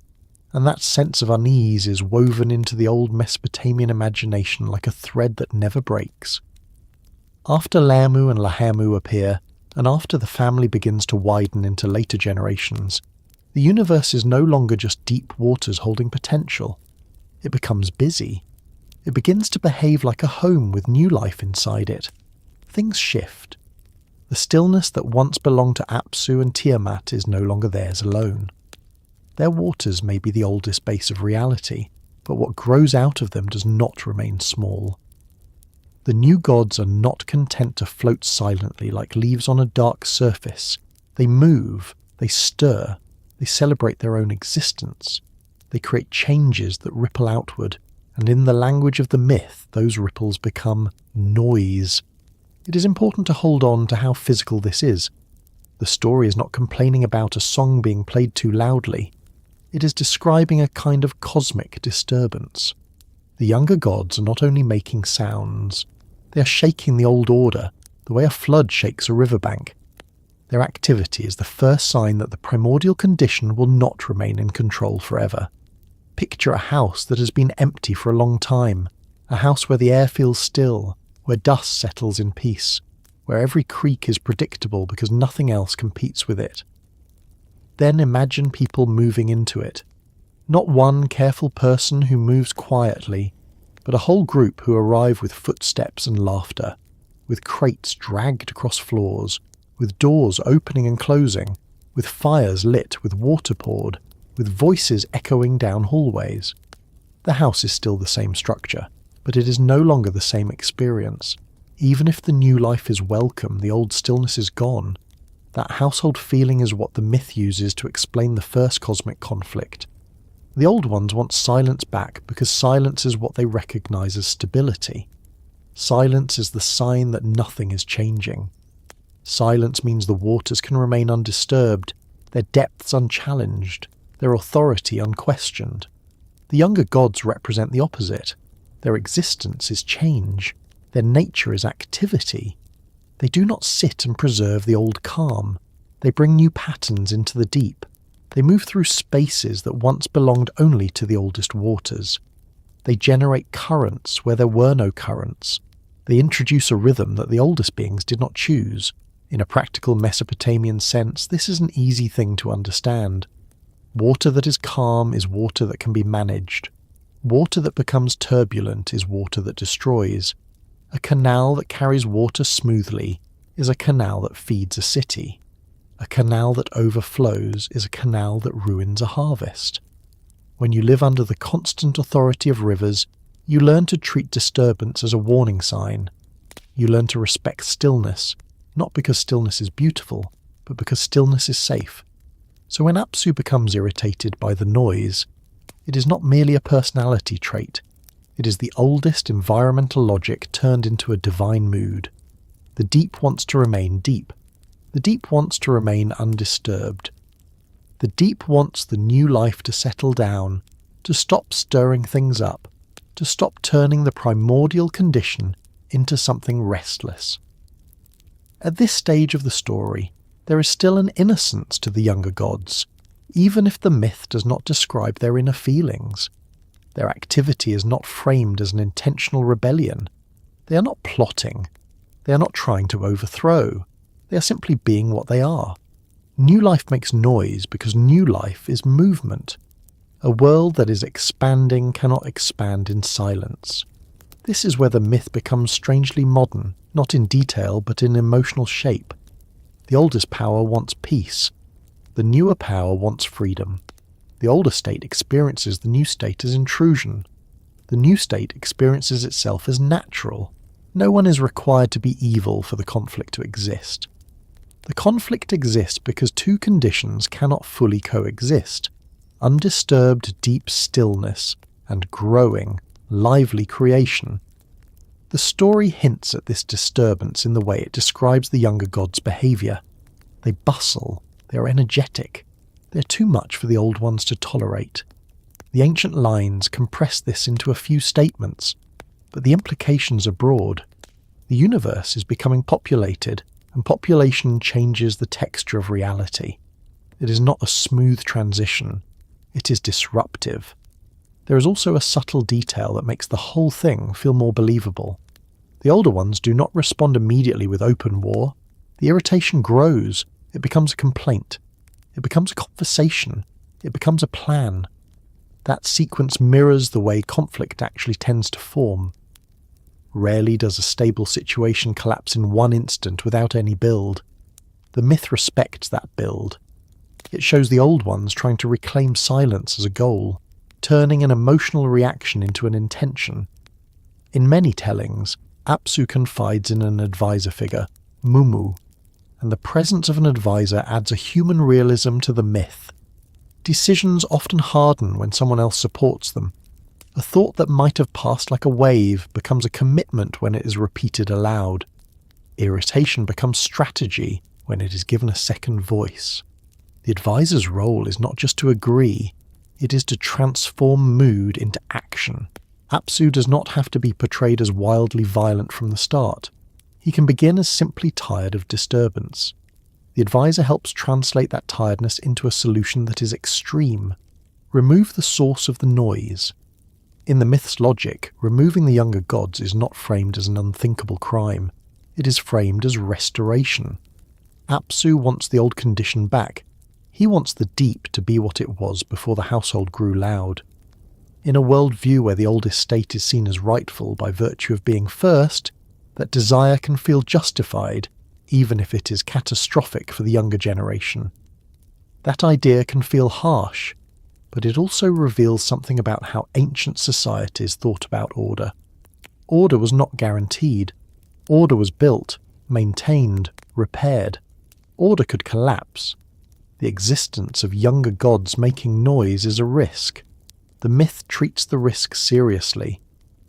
and that sense of unease is woven into the old Mesopotamian imagination like a thread that never breaks. After Lahmu and Lahmu appear, and after the family begins to widen into later generations, the universe is no longer just deep waters holding potential. It becomes busy. It begins to behave like a home with new life inside it. Things shift. The stillness that once belonged to Apsu and Tiamat is no longer theirs alone. Their waters may be the oldest base of reality, but what grows out of them does not remain small. The new gods are not content to float silently like leaves on a dark surface. They move, they stir, they celebrate their own existence. They create changes that ripple outward, and in the language of the myth, those ripples become noise. It is important to hold on to how physical this is. The story is not complaining about a song being played too loudly. It is describing a kind of cosmic disturbance. The younger gods are not only making sounds, they are shaking the old order, the way a flood shakes a riverbank. Their activity is the first sign that the primordial condition will not remain in control forever. Picture a house that has been empty for a long time, a house where the air feels still, where dust settles in peace, where every creak is predictable because nothing else competes with it. Then imagine people moving into it. Not one careful person who moves quietly, but a whole group who arrive with footsteps and laughter, with crates dragged across floors, with doors opening and closing, with fires lit, with water poured, with voices echoing down hallways. The house is still the same structure, but it is no longer the same experience. Even if the new life is welcome, the old stillness is gone. That household feeling is what the myth uses to explain the first cosmic conflict. The old ones want silence back because silence is what they recognize as stability. Silence is the sign that nothing is changing. Silence means the waters can remain undisturbed, their depths unchallenged, their authority unquestioned. The younger gods represent the opposite. Their existence is change. Their nature is activity. They do not sit and preserve the old calm. They bring new patterns into the deep. They move through spaces that once belonged only to the oldest waters. They generate currents where there were no currents. They introduce a rhythm that the oldest beings did not choose. In a practical Mesopotamian sense, this is an easy thing to understand. Water that is calm is water that can be managed. Water that becomes turbulent is water that destroys. A canal that carries water smoothly is a canal that feeds a city. A canal that overflows is a canal that ruins a harvest. When you live under the constant authority of rivers, you learn to treat disturbance as a warning sign. You learn to respect stillness, not because stillness is beautiful, but because stillness is safe. So when Apsu becomes irritated by the noise, it is not merely a personality trait. It is the oldest environmental logic turned into a divine mood. The deep wants to remain deep. The deep wants to remain undisturbed. The deep wants the new life to settle down, to stop stirring things up, to stop turning the primordial condition into something restless. At this stage of the story, there is still an innocence to the younger gods, even if the myth does not describe their inner feelings. Their activity is not framed as an intentional rebellion. They are not plotting. They are not trying to overthrow. They are simply being what they are. New life makes noise because new life is movement. A world that is expanding cannot expand in silence. This is where the myth becomes strangely modern, not in detail but in emotional shape. The oldest power wants peace. The newer power wants freedom. The older state experiences the new state as intrusion. The new state experiences itself as natural. No one is required to be evil for the conflict to exist. The conflict exists because two conditions cannot fully coexist: undisturbed deep stillness and growing, lively creation. The story hints at this disturbance in the way it describes the younger gods' behaviour. They bustle, they are energetic, they are too much for the old ones to tolerate. The ancient lines compress this into a few statements, but the implications are broad. The universe is becoming populated, and population changes the texture of reality. It is not a smooth transition, it is disruptive. There is also a subtle detail that makes the whole thing feel more believable. The older ones do not respond immediately with open war. The irritation grows, it becomes a complaint, it becomes a conversation, it becomes a plan. That sequence mirrors the way conflict actually tends to form. Rarely does a stable situation collapse in one instant without any build. The myth respects that build. It shows the old ones trying to reclaim silence as a goal, turning an emotional reaction into an intention. In many tellings, Apsu confides in an advisor figure, Mumu, and the presence of an advisor adds a human realism to the myth. Decisions often harden when someone else supports them. A thought that might have passed like a wave becomes a commitment when it is repeated aloud. Irritation becomes strategy when it is given a second voice. The advisor's role is not just to agree, it is to transform mood into action. Apsu does not have to be portrayed as wildly violent from the start. He can begin as simply tired of disturbance. The advisor helps translate that tiredness into a solution that is extreme. Remove the source of the noise. In the myth's logic, removing the younger gods is not framed as an unthinkable crime. It is framed as restoration. Apsu wants the old condition back. He wants the deep to be what it was before the household grew loud. In a worldview where the oldest state is seen as rightful by virtue of being first, that desire can feel justified, even if it is catastrophic for the younger generation. That idea can feel harsh, but it also reveals something about how ancient societies thought about order. Order was not guaranteed. Order was built, maintained, repaired. Order could collapse. The existence of younger gods making noise is a risk. The myth treats the risk seriously.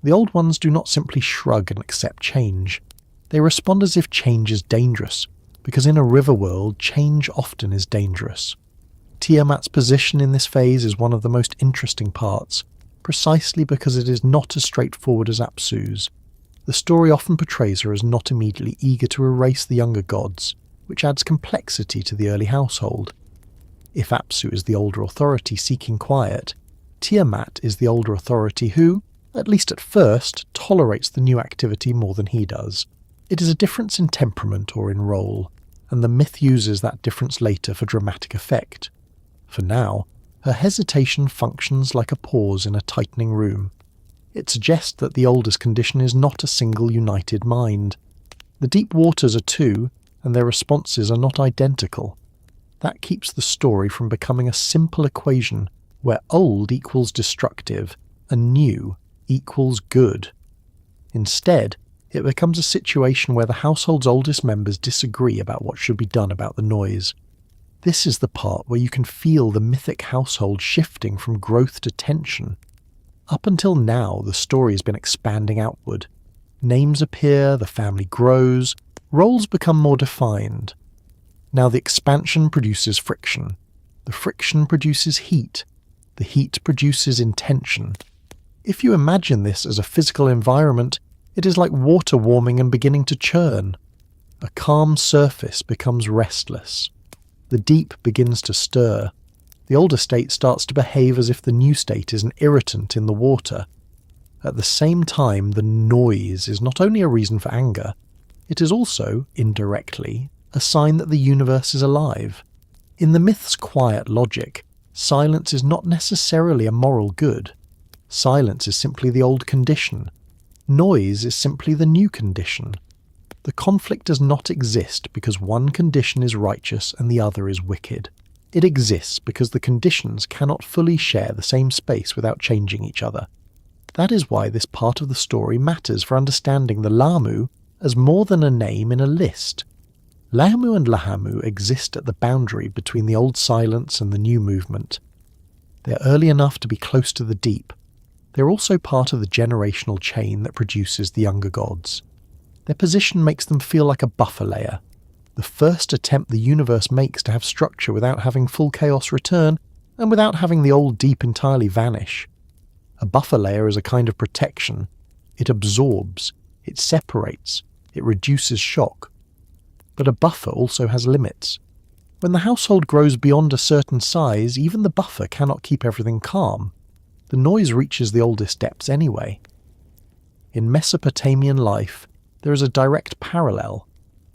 The old ones do not simply shrug and accept change. They respond as if change is dangerous, because in a river world, change often is dangerous. Tiamat's position in this phase is one of the most interesting parts, precisely because it is not as straightforward as Apsu's. The story often portrays her as not immediately eager to erase the younger gods, which adds complexity to the early household. If Apsu is the older authority seeking quiet, Tiamat is the older authority who, at least at first, tolerates the new activity more than he does. It is a difference in temperament or in role, and the myth uses that difference later for dramatic effect. For now, her hesitation functions like a pause in a tightening room. It suggests that the oldest condition is not a single united mind. The deep waters are two, and their responses are not identical. That keeps the story from becoming a simple equation where old equals destructive and new equals good. Instead, it becomes a situation where the household's oldest members disagree about what should be done about the noise. This is the part where you can feel the mythic household shifting from growth to tension. Up until now, the story has been expanding outward. Names appear, the family grows, roles become more defined. Now the expansion produces friction. The friction produces heat. The heat produces intention. If you imagine this as a physical environment, it is like water warming and beginning to churn. A calm surface becomes restless. The deep begins to stir. The older state starts to behave as if the new state is an irritant in the water. At the same time, the noise is not only a reason for anger, it is also, indirectly, a sign that the universe is alive. In the myth's quiet logic, silence is not necessarily a moral good. Silence is simply the old condition. Noise is simply the new condition. The conflict does not exist because one condition is righteous and the other is wicked. It exists because the conditions cannot fully share the same space without changing each other. That is why this part of the story matters for understanding the Lahmu as more than a name in a list. Lahmu and Lahmu exist at the boundary between the old silence and the new movement. They're early enough to be close to the deep. They're also part of the generational chain that produces the younger gods. Their position makes them feel like a buffer layer, the first attempt the universe makes to have structure without having full chaos return and without having the old deep entirely vanish. A buffer layer is a kind of protection. It absorbs, it separates, it reduces shock. But a buffer also has limits. When the household grows beyond a certain size, even the buffer cannot keep everything calm. The noise reaches the oldest depths anyway. In Mesopotamian life, there is a direct parallel.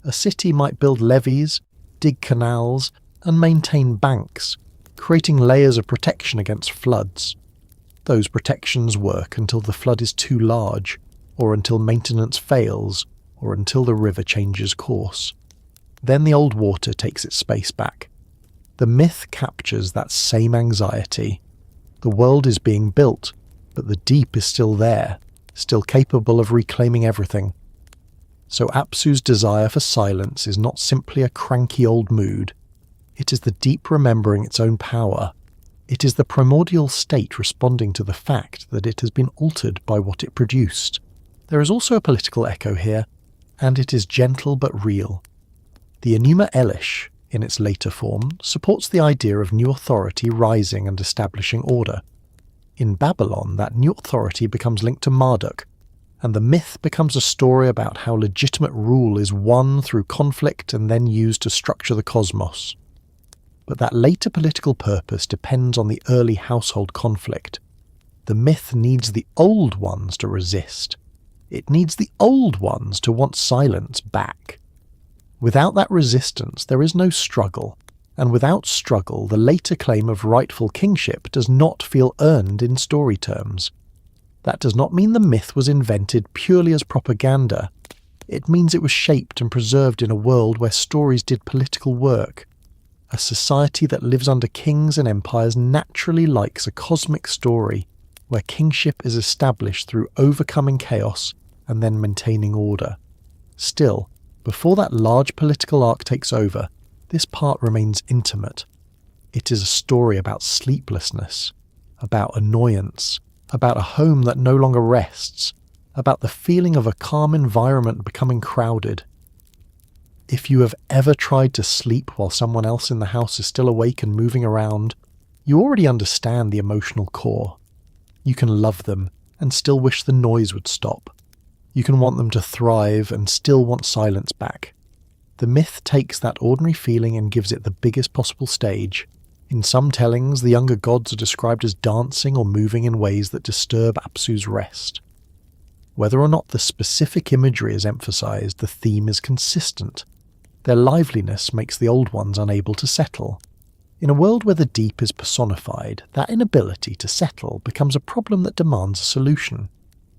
A city might build levees, dig canals, and maintain banks, creating layers of protection against floods. Those protections work until the flood is too large, or until maintenance fails, or until the river changes course. Then the old water takes its space back. The myth captures that same anxiety. The world is being built, but the deep is still there, still capable of reclaiming everything. So Apsu's desire for silence is not simply a cranky old mood. It is the deep remembering its own power. It is the primordial state responding to the fact that it has been altered by what it produced. There is also a political echo here, and it is gentle but real. The Enuma Elish, in its later form, supports the idea of new authority rising and establishing order. In Babylon, that new authority becomes linked to Marduk, and the myth becomes a story about how legitimate rule is won through conflict and then used to structure the cosmos. But that later political purpose depends on the early household conflict. The myth needs the old ones to resist. It needs the old ones to want silence back. Without that resistance, there is no struggle, and without struggle, the later claim of rightful kingship does not feel earned in story terms. That does not mean the myth was invented purely as propaganda. It means it was shaped and preserved in a world where stories did political work. A society that lives under kings and empires naturally likes a cosmic story, where kingship is established through overcoming chaos and then maintaining order. Still, before that large political arc takes over, this part remains intimate. It is a story about sleeplessness, about annoyance, about a home that no longer rests, about the feeling of a calm environment becoming crowded. If you have ever tried to sleep while someone else in the house is still awake and moving around, you already understand the emotional core. You can love them and still wish the noise would stop. You can want them to thrive and still want silence back. The myth takes that ordinary feeling and gives it the biggest possible stage. In some tellings, the younger gods are described as dancing or moving in ways that disturb Apsu's rest. Whether or not the specific imagery is emphasized, the theme is consistent. Their liveliness makes the old ones unable to settle. In a world where the deep is personified, that inability to settle becomes a problem that demands a solution.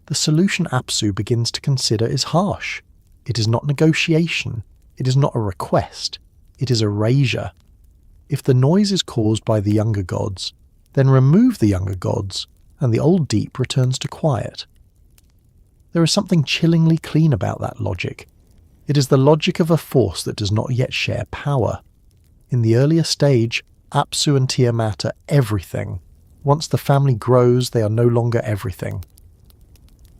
The solution Apsu begins to consider is harsh. It is not negotiation. It is not a request. It is erasure. If the noise is caused by the younger gods, then remove the younger gods, and the old deep returns to quiet. There is something chillingly clean about that logic. It is the logic of a force that does not yet share power. In the earlier stage, Apsu and Tiamat are everything. Once the family grows, they are no longer everything.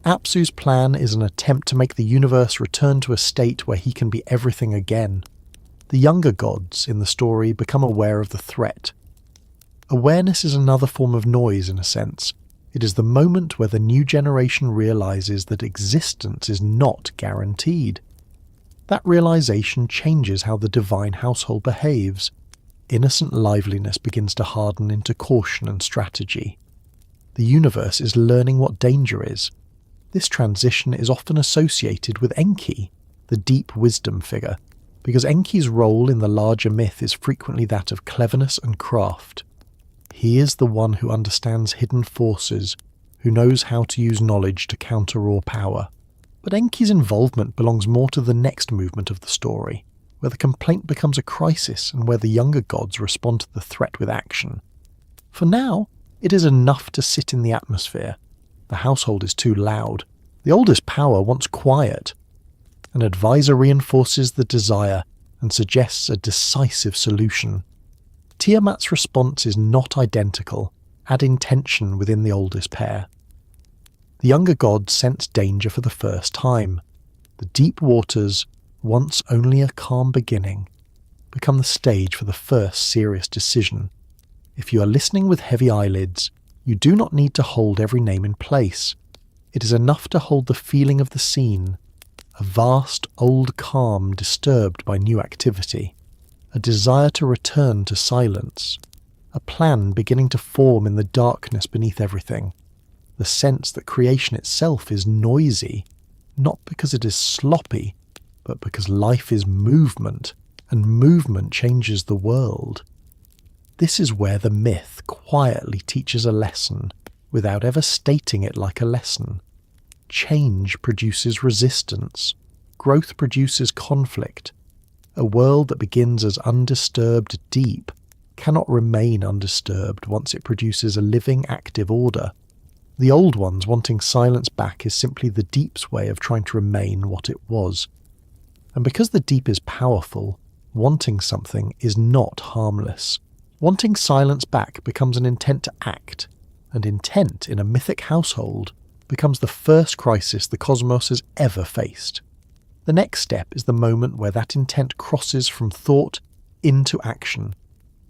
Apsu's plan is an attempt to make the universe return to a state where he can be everything again. The younger gods in the story become aware of the threat. Awareness is another form of noise in a sense. It is the moment where the new generation realizes that existence is not guaranteed. That realization changes how the divine household behaves. Innocent liveliness begins to harden into caution and strategy. The universe is learning what danger is. This transition is often associated with Enki, the deep wisdom figure, because Enki's role in the larger myth is frequently that of cleverness and craft. He is the one who understands hidden forces, who knows how to use knowledge to counter raw power. But Enki's involvement belongs more to the next movement of the story, where the complaint becomes a crisis and where the younger gods respond to the threat with action. For now, it is enough to sit in the atmosphere. The household is too loud. The oldest power wants quiet. An advisor reinforces the desire and suggests a decisive solution. Tiamat's response is not identical, adding tension within the oldest pair. The younger gods sense danger for the first time. The deep waters, once only a calm beginning, become the stage for the first serious decision. If you are listening with heavy eyelids, you do not need to hold every name in place. It is enough to hold the feeling of the scene, a vast old calm disturbed by new activity, a desire to return to silence, a plan beginning to form in the darkness beneath everything, the sense that creation itself is noisy, not because it is sloppy, but because life is movement, and movement changes the world. This is where the myth quietly teaches a lesson, without ever stating it like a lesson. Change produces resistance. Growth produces conflict. A world that begins as undisturbed deep cannot remain undisturbed once it produces a living, active order. The old ones wanting silence back is simply the deep's way of trying to remain what it was. And because the deep is powerful, wanting something is not harmless. Wanting silence back becomes an intent to act, and intent in a mythic household becomes the first crisis the cosmos has ever faced. The next step is the moment where that intent crosses from thought into action,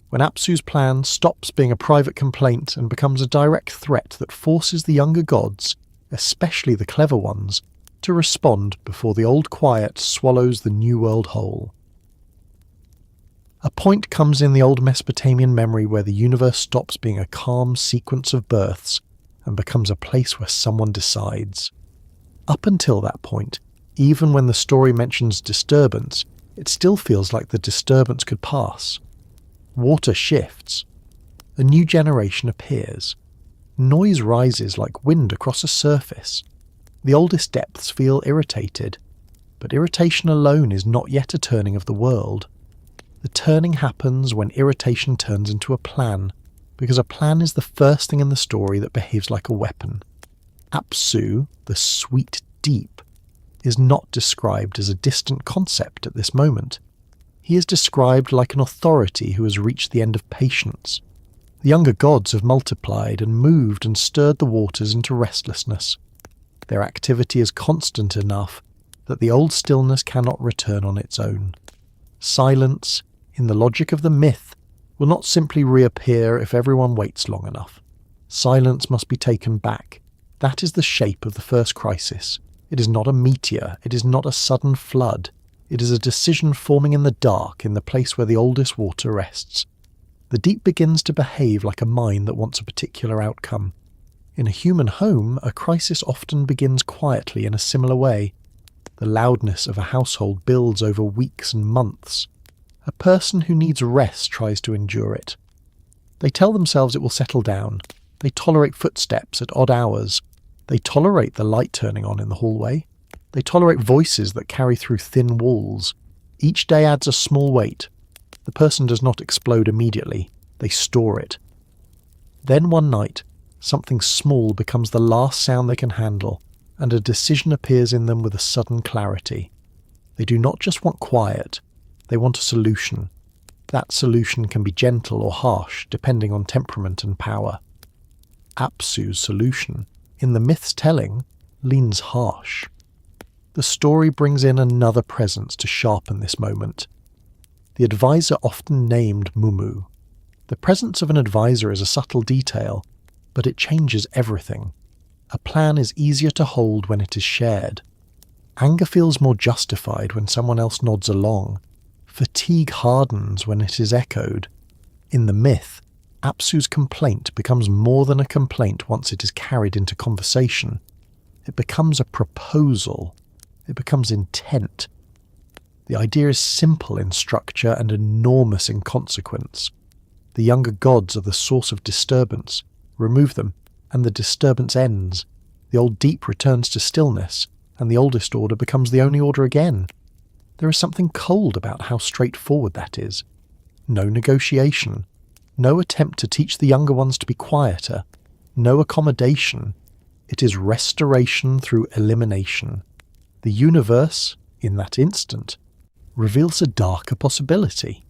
when Apsu's plan stops being a private complaint and becomes a direct threat that forces the younger gods, especially the clever ones, to respond before the old quiet swallows the new world whole. A point comes in the old Mesopotamian memory where the universe stops being a calm sequence of births and becomes a place where someone decides. Up until that point, even when the story mentions disturbance, it still feels like the disturbance could pass. Water shifts. A new generation appears. Noise rises like wind across a surface. The oldest depths feel irritated, but irritation alone is not yet a turning of the world. The turning happens when irritation turns into a plan, because a plan is the first thing in the story that behaves like a weapon. Apsu, the sweet deep, is not described as a distant concept at this moment. He is described like an authority who has reached the end of patience. The younger gods have multiplied and moved and stirred the waters into restlessness. Their activity is constant enough that the old stillness cannot return on its own. Silence, in the logic of the myth, will not simply reappear if everyone waits long enough. Silence must be taken back. That is the shape of the first crisis. It is not a meteor. It is not a sudden flood. It is a decision forming in the dark in the place where the oldest water rests. The deep begins to behave like a mind that wants a particular outcome. In a human home, a crisis often begins quietly in a similar way. The loudness of a household builds over weeks and months. A person who needs rest tries to endure it. They tell themselves it will settle down. They tolerate footsteps at odd hours. They tolerate the light turning on in the hallway. They tolerate voices that carry through thin walls. Each day adds a small weight. The person does not explode immediately. They store it. Then one night, something small becomes the last sound they can handle, and a decision appears in them with a sudden clarity. They do not just want quiet. They want a solution. That solution can be gentle or harsh, depending on temperament and power. Apsu's solution, in the myth's telling, leans harsh. The story brings in another presence to sharpen this moment. The advisor often named Mumu. The presence of an advisor is a subtle detail, but it changes everything. A plan is easier to hold when it is shared. Anger feels more justified when someone else nods along. Fatigue hardens when it is echoed. In the myth, Apsu's complaint becomes more than a complaint once it is carried into conversation. It becomes a proposal. It becomes intent. The idea is simple in structure and enormous in consequence. The younger gods are the source of disturbance. Remove them, and the disturbance ends. The old deep returns to stillness, and the oldest order becomes the only order again. There is something cold about how straightforward that is. No negotiation. No attempt to teach the younger ones to be quieter. No accommodation. It is restoration through elimination. The universe, in that instant, reveals a darker possibility.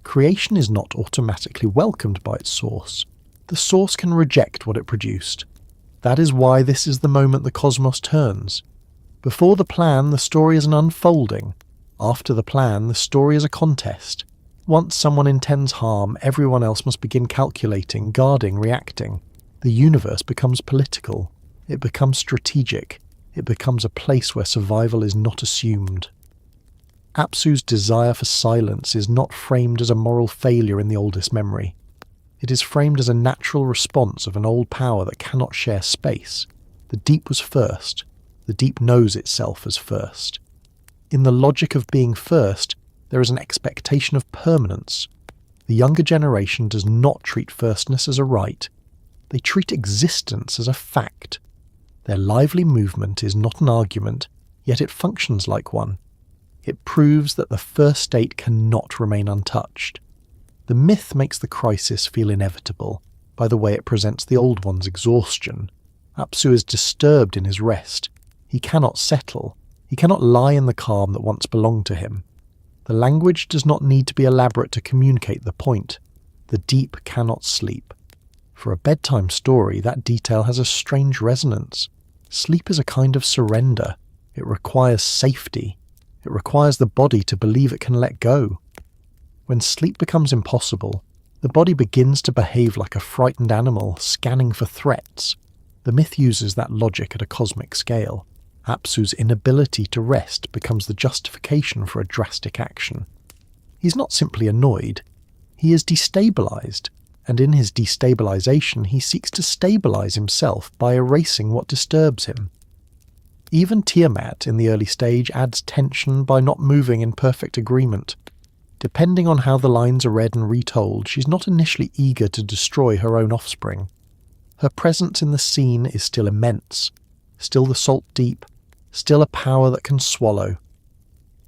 Creation is not automatically welcomed by its source. The source can reject what it produced. That is why this is the moment the cosmos turns. Before the plan, the story is an unfolding. After the plan, the story is a contest. Once someone intends harm, everyone else must begin calculating, guarding, reacting. The universe becomes political. It becomes strategic. It becomes a place where survival is not assumed. Apsu's desire for silence is not framed as a moral failure in the oldest memory. It is framed as a natural response of an old power that cannot share space. The deep was first. The deep knows itself as first. In the logic of being first, there is an expectation of permanence. The younger generation does not treat firstness as a right. They treat existence as a fact. Their lively movement is not an argument, yet it functions like one. It proves that the first state cannot remain untouched. The myth makes the crisis feel inevitable by the way it presents the old one's exhaustion. Apsu is disturbed in his rest. He cannot settle. He cannot lie in the calm that once belonged to him. The language does not need to be elaborate to communicate the point. The deep cannot sleep. For a bedtime story, that detail has a strange resonance. Sleep is a kind of surrender. It requires safety. It requires the body to believe it can let go. When sleep becomes impossible, the body begins to behave like a frightened animal, scanning for threats. The myth uses that logic at a cosmic scale. Apsu's inability to rest becomes the justification for a drastic action. He's not simply annoyed. He is destabilized, and in his destabilization he seeks to stabilize himself by erasing what disturbs him. Even Tiamat in the early stage adds tension by not moving in perfect agreement. Depending on how the lines are read and retold, she's not initially eager to destroy her own offspring. Her presence in the scene is still immense, still the salt deep, still a power that can swallow.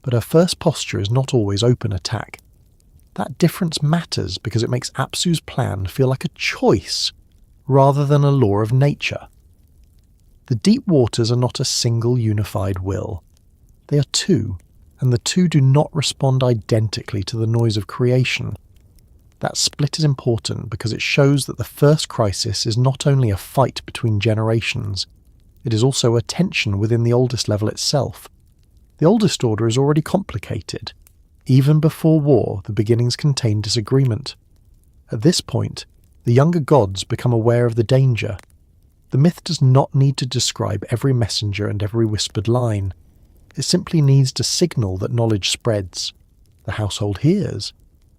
But her first posture is not always open attack. That difference matters because it makes Apsu's plan feel like a choice rather than a law of nature. The deep waters are not a single unified will. They are two, and the two do not respond identically to the noise of creation. That split is important because it shows that the first crisis is not only a fight between generations, it is also a tension within the oldest level itself. The oldest order is already complicated. Even before war, the beginnings contain disagreement. At this point, the younger gods become aware of the danger. The myth does not need to describe every messenger and every whispered line. It simply needs to signal that knowledge spreads. The household hears.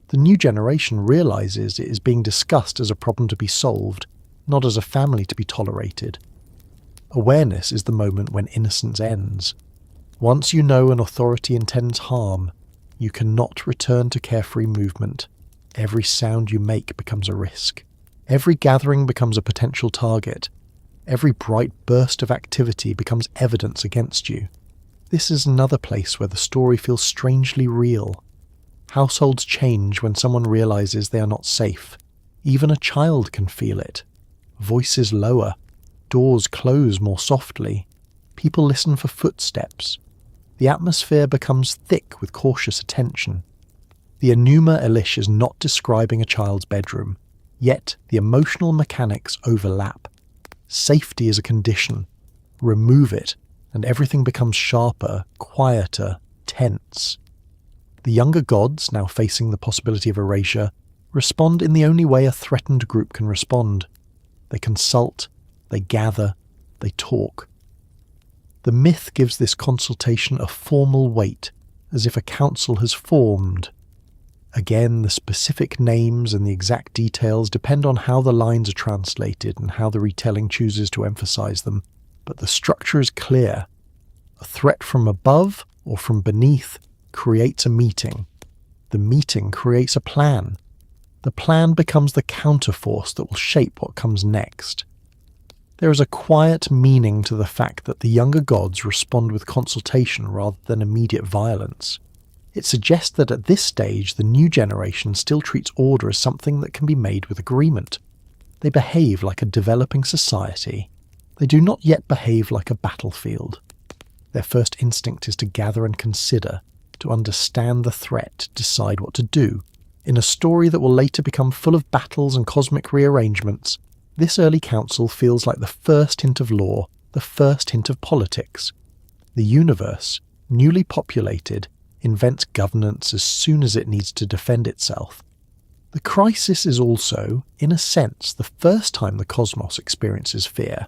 The new generation realizes it is being discussed as a problem to be solved, not as a family to be tolerated. Awareness is the moment when innocence ends. Once you know an authority intends harm, you cannot return to carefree movement. Every sound you make becomes a risk. Every gathering becomes a potential target. Every bright burst of activity becomes evidence against you. This is another place where the story feels strangely real. Households change when someone realizes they are not safe. Even a child can feel it. Voices lower. Doors close more softly. People listen for footsteps. The atmosphere becomes thick with cautious attention. The Enuma Elish is not describing a child's bedroom, yet the emotional mechanics overlap. Safety is a condition. Remove it, and everything becomes sharper, quieter, tense. The younger gods, now facing the possibility of erasure, respond in the only way a threatened group can respond. They consult, they gather, they talk. The myth gives this consultation a formal weight, as if a council has formed. Again, the specific names and the exact details depend on how the lines are translated and how the retelling chooses to emphasize them, but the structure is clear. A threat from above or from beneath creates a meeting. The meeting creates a plan. The plan becomes the counterforce that will shape what comes next. There is a quiet meaning to the fact that the younger gods respond with consultation rather than immediate violence. It suggests that at this stage the new generation still treats order as something that can be made with agreement. They behave like a developing society. They do not yet behave like a battlefield. Their first instinct is to gather and consider, to understand the threat, to decide what to do. In a story that will later become full of battles and cosmic rearrangements, this early council feels like the first hint of law, the first hint of politics. The universe, newly populated, invents governance as soon as it needs to defend itself. The crisis is also, in a sense, the first time the cosmos experiences fear.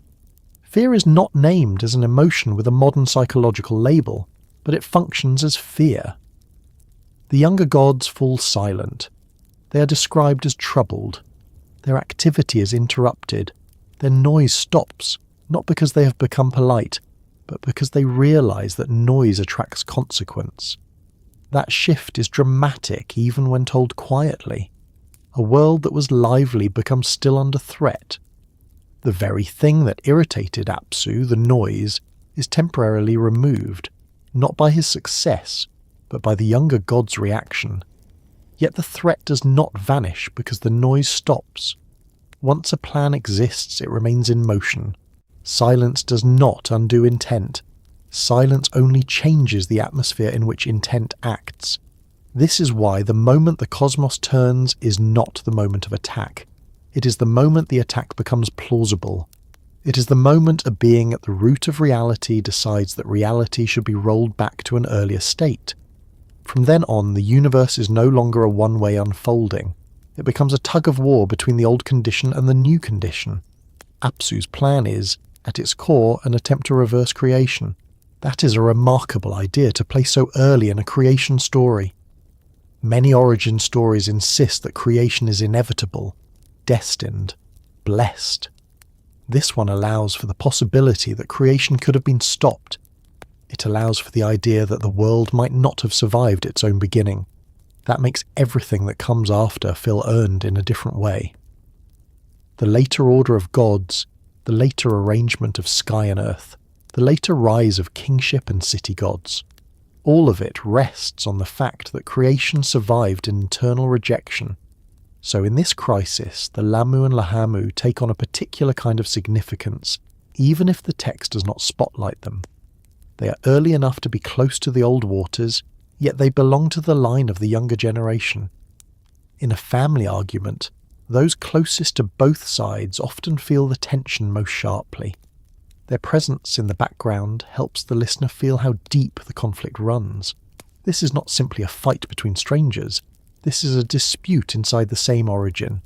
Fear is not named as an emotion with a modern psychological label, but it functions as fear. The younger gods fall silent. They are described as troubled. Their activity is interrupted. Their noise stops, not because they have become polite, but because they realize that noise attracts consequence. That shift is dramatic even when told quietly. A world that was lively becomes still under threat. The very thing that irritated Apsu, the noise, is temporarily removed, not by his success, but by the younger god's reaction. Yet the threat does not vanish because the noise stops. Once a plan exists, it remains in motion. Silence does not undo intent. Silence only changes the atmosphere in which intent acts. This is why the moment the cosmos turns is not the moment of attack. It is the moment the attack becomes plausible. It is the moment a being at the root of reality decides that reality should be rolled back to an earlier state. From then on, the universe is no longer a one-way unfolding. It becomes a tug-of-war between the old condition and the new condition. Apsu's plan is, at its core, an attempt to reverse creation. That is a remarkable idea to place so early in a creation story. Many origin stories insist that creation is inevitable, destined, blessed. This one allows for the possibility that creation could have been stopped. It allows for the idea that the world might not have survived its own beginning. That makes everything that comes after feel earned in a different way. The later order of gods, the later arrangement of sky and earth, the later rise of kingship and city gods, all of it rests on the fact that creation survived an internal rejection. So in this crisis, the Lahmu and Lahmu take on a particular kind of significance, even if the text does not spotlight them. They are early enough to be close to the old waters, yet they belong to the line of the younger generation. In a family argument, those closest to both sides often feel the tension most sharply. Their presence in the background helps the listener feel how deep the conflict runs. This is not simply a fight between strangers. This is a dispute inside the same origin.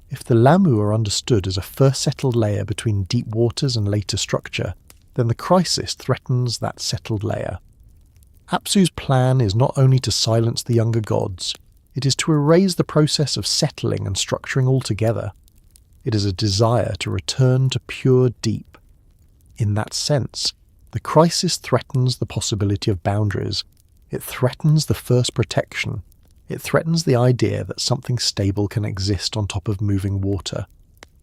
If the Lahmu are understood as a first settled layer between deep waters and later structure, then the crisis threatens that settled layer. Apsu's plan is not only to silence the younger gods, it is to erase the process of settling and structuring altogether. It is a desire to return to pure deep. In that sense, the crisis threatens the possibility of boundaries. It threatens the first protection. It threatens the idea that something stable can exist on top of moving water.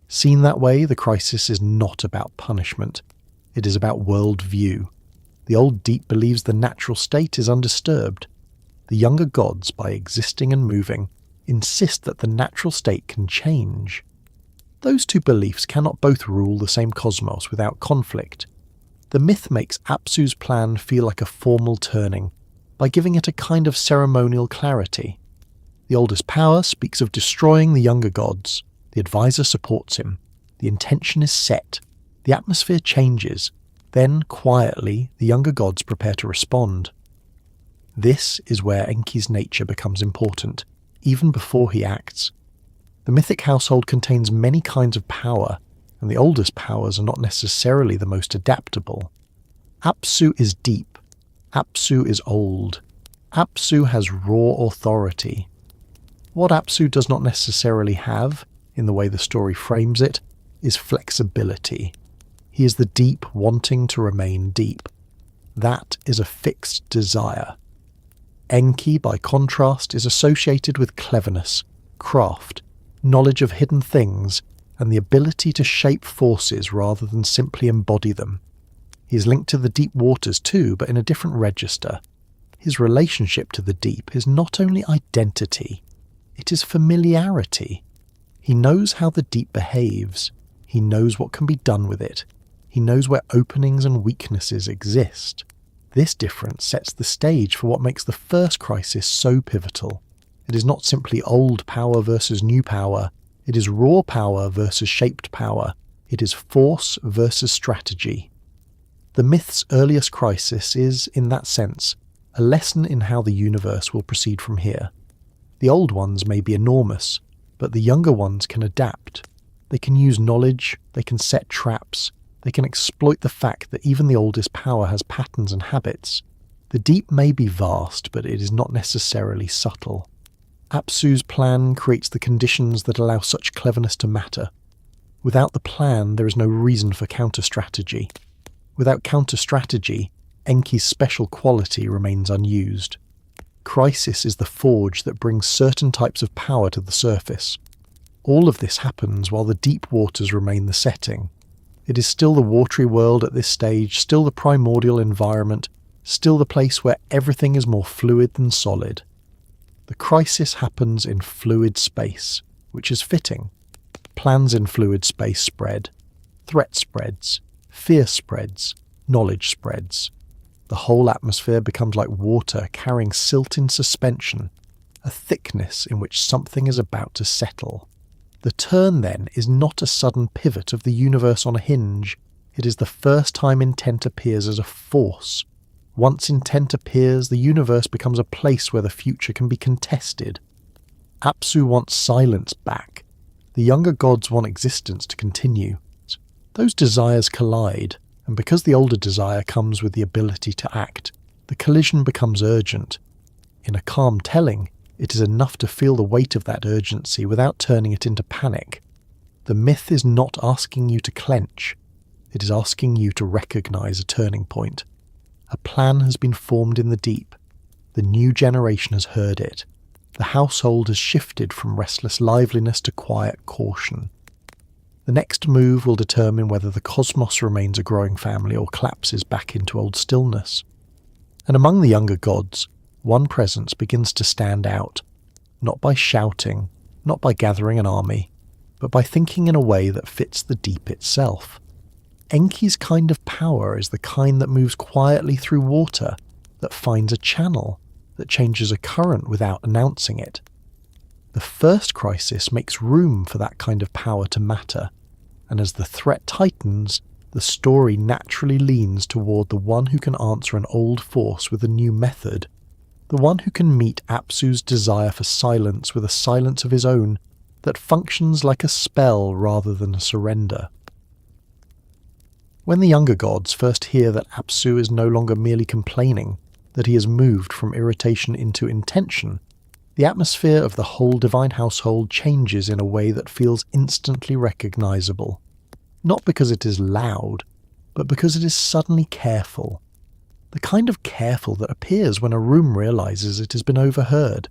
Seen that way, the crisis is not about punishment. It is about world view. The old deep believes the natural state is undisturbed. The younger gods, by existing and moving, insist that the natural state can change. Those two beliefs cannot both rule the same cosmos without conflict. The myth makes Apsu's plan feel like a formal turning, by giving it a kind of ceremonial clarity. The oldest power speaks of destroying the younger gods. The advisor supports him. The intention is set. The atmosphere changes. Then, quietly, the younger gods prepare to respond. This is where Enki's nature becomes important, even before he acts. The mythic household contains many kinds of power, and the oldest powers are not necessarily the most adaptable. Apsu is deep. Apsu is old. Apsu has raw authority. What Apsu does not necessarily have, in the way the story frames it, is flexibility. He is the deep wanting to remain deep. That is a fixed desire. Enki, by contrast, is associated with cleverness, craft, knowledge of hidden things, and the ability to shape forces rather than simply embody them. He is linked to the deep waters too, but in a different register. His relationship to the deep is not only identity, it is familiarity. He knows how the deep behaves. He knows what can be done with it. He knows where openings and weaknesses exist. This difference sets the stage for what makes the first crisis so pivotal. It is not simply old power versus new power. It is raw power versus shaped power. It is force versus strategy. The myth's earliest crisis is, in that sense, a lesson in how the universe will proceed from here. The old ones may be enormous, but the younger ones can adapt. They can use knowledge, they can set traps, they can exploit the fact that even the oldest power has patterns and habits. The deep may be vast, but it is not necessarily subtle. Apsu's plan creates the conditions that allow such cleverness to matter. Without the plan, there is no reason for counter-strategy. Without counter-strategy, Enki's special quality remains unused. Crisis is the forge that brings certain types of power to the surface. All of this happens while the deep waters remain the setting. It is still the watery world at this stage, still the primordial environment, still the place where everything is more fluid than solid. The crisis happens in fluid space, which is fitting. Plans in fluid space spread. Threat spreads. Fear spreads. Knowledge spreads. The whole atmosphere becomes like water carrying silt in suspension, a thickness in which something is about to settle. The turn, then, is not a sudden pivot of the universe on a hinge. It is the first time intent appears as a force. Once intent appears, the universe becomes a place where the future can be contested. Apsu wants silence back. The younger gods want existence to continue. Those desires collide, and because the older desire comes with the ability to act, the collision becomes urgent. In a calm telling, it is enough to feel the weight of that urgency without turning it into panic. The myth is not asking you to clench. It is asking you to recognize a turning point. A plan has been formed in the deep. The new generation has heard it. The household has shifted from restless liveliness to quiet caution. The next move will determine whether the cosmos remains a growing family or collapses back into old stillness. And among the younger gods, one presence begins to stand out, not by shouting, not by gathering an army, but by thinking in a way that fits the deep itself. Enki's kind of power is the kind that moves quietly through water, that finds a channel, that changes a current without announcing it. The first crisis makes room for that kind of power to matter, and as the threat tightens, the story naturally leans toward the one who can answer an old force with a new method, the one who can meet Apsu's desire for silence with a silence of his own that functions like a spell rather than a surrender. When the younger gods first hear that Apsu is no longer merely complaining, that he has moved from irritation into intention, the atmosphere of the whole divine household changes in a way that feels instantly recognizable. Not because it is loud, but because it is suddenly careful. The kind of careful that appears when a room realizes it has been overheard.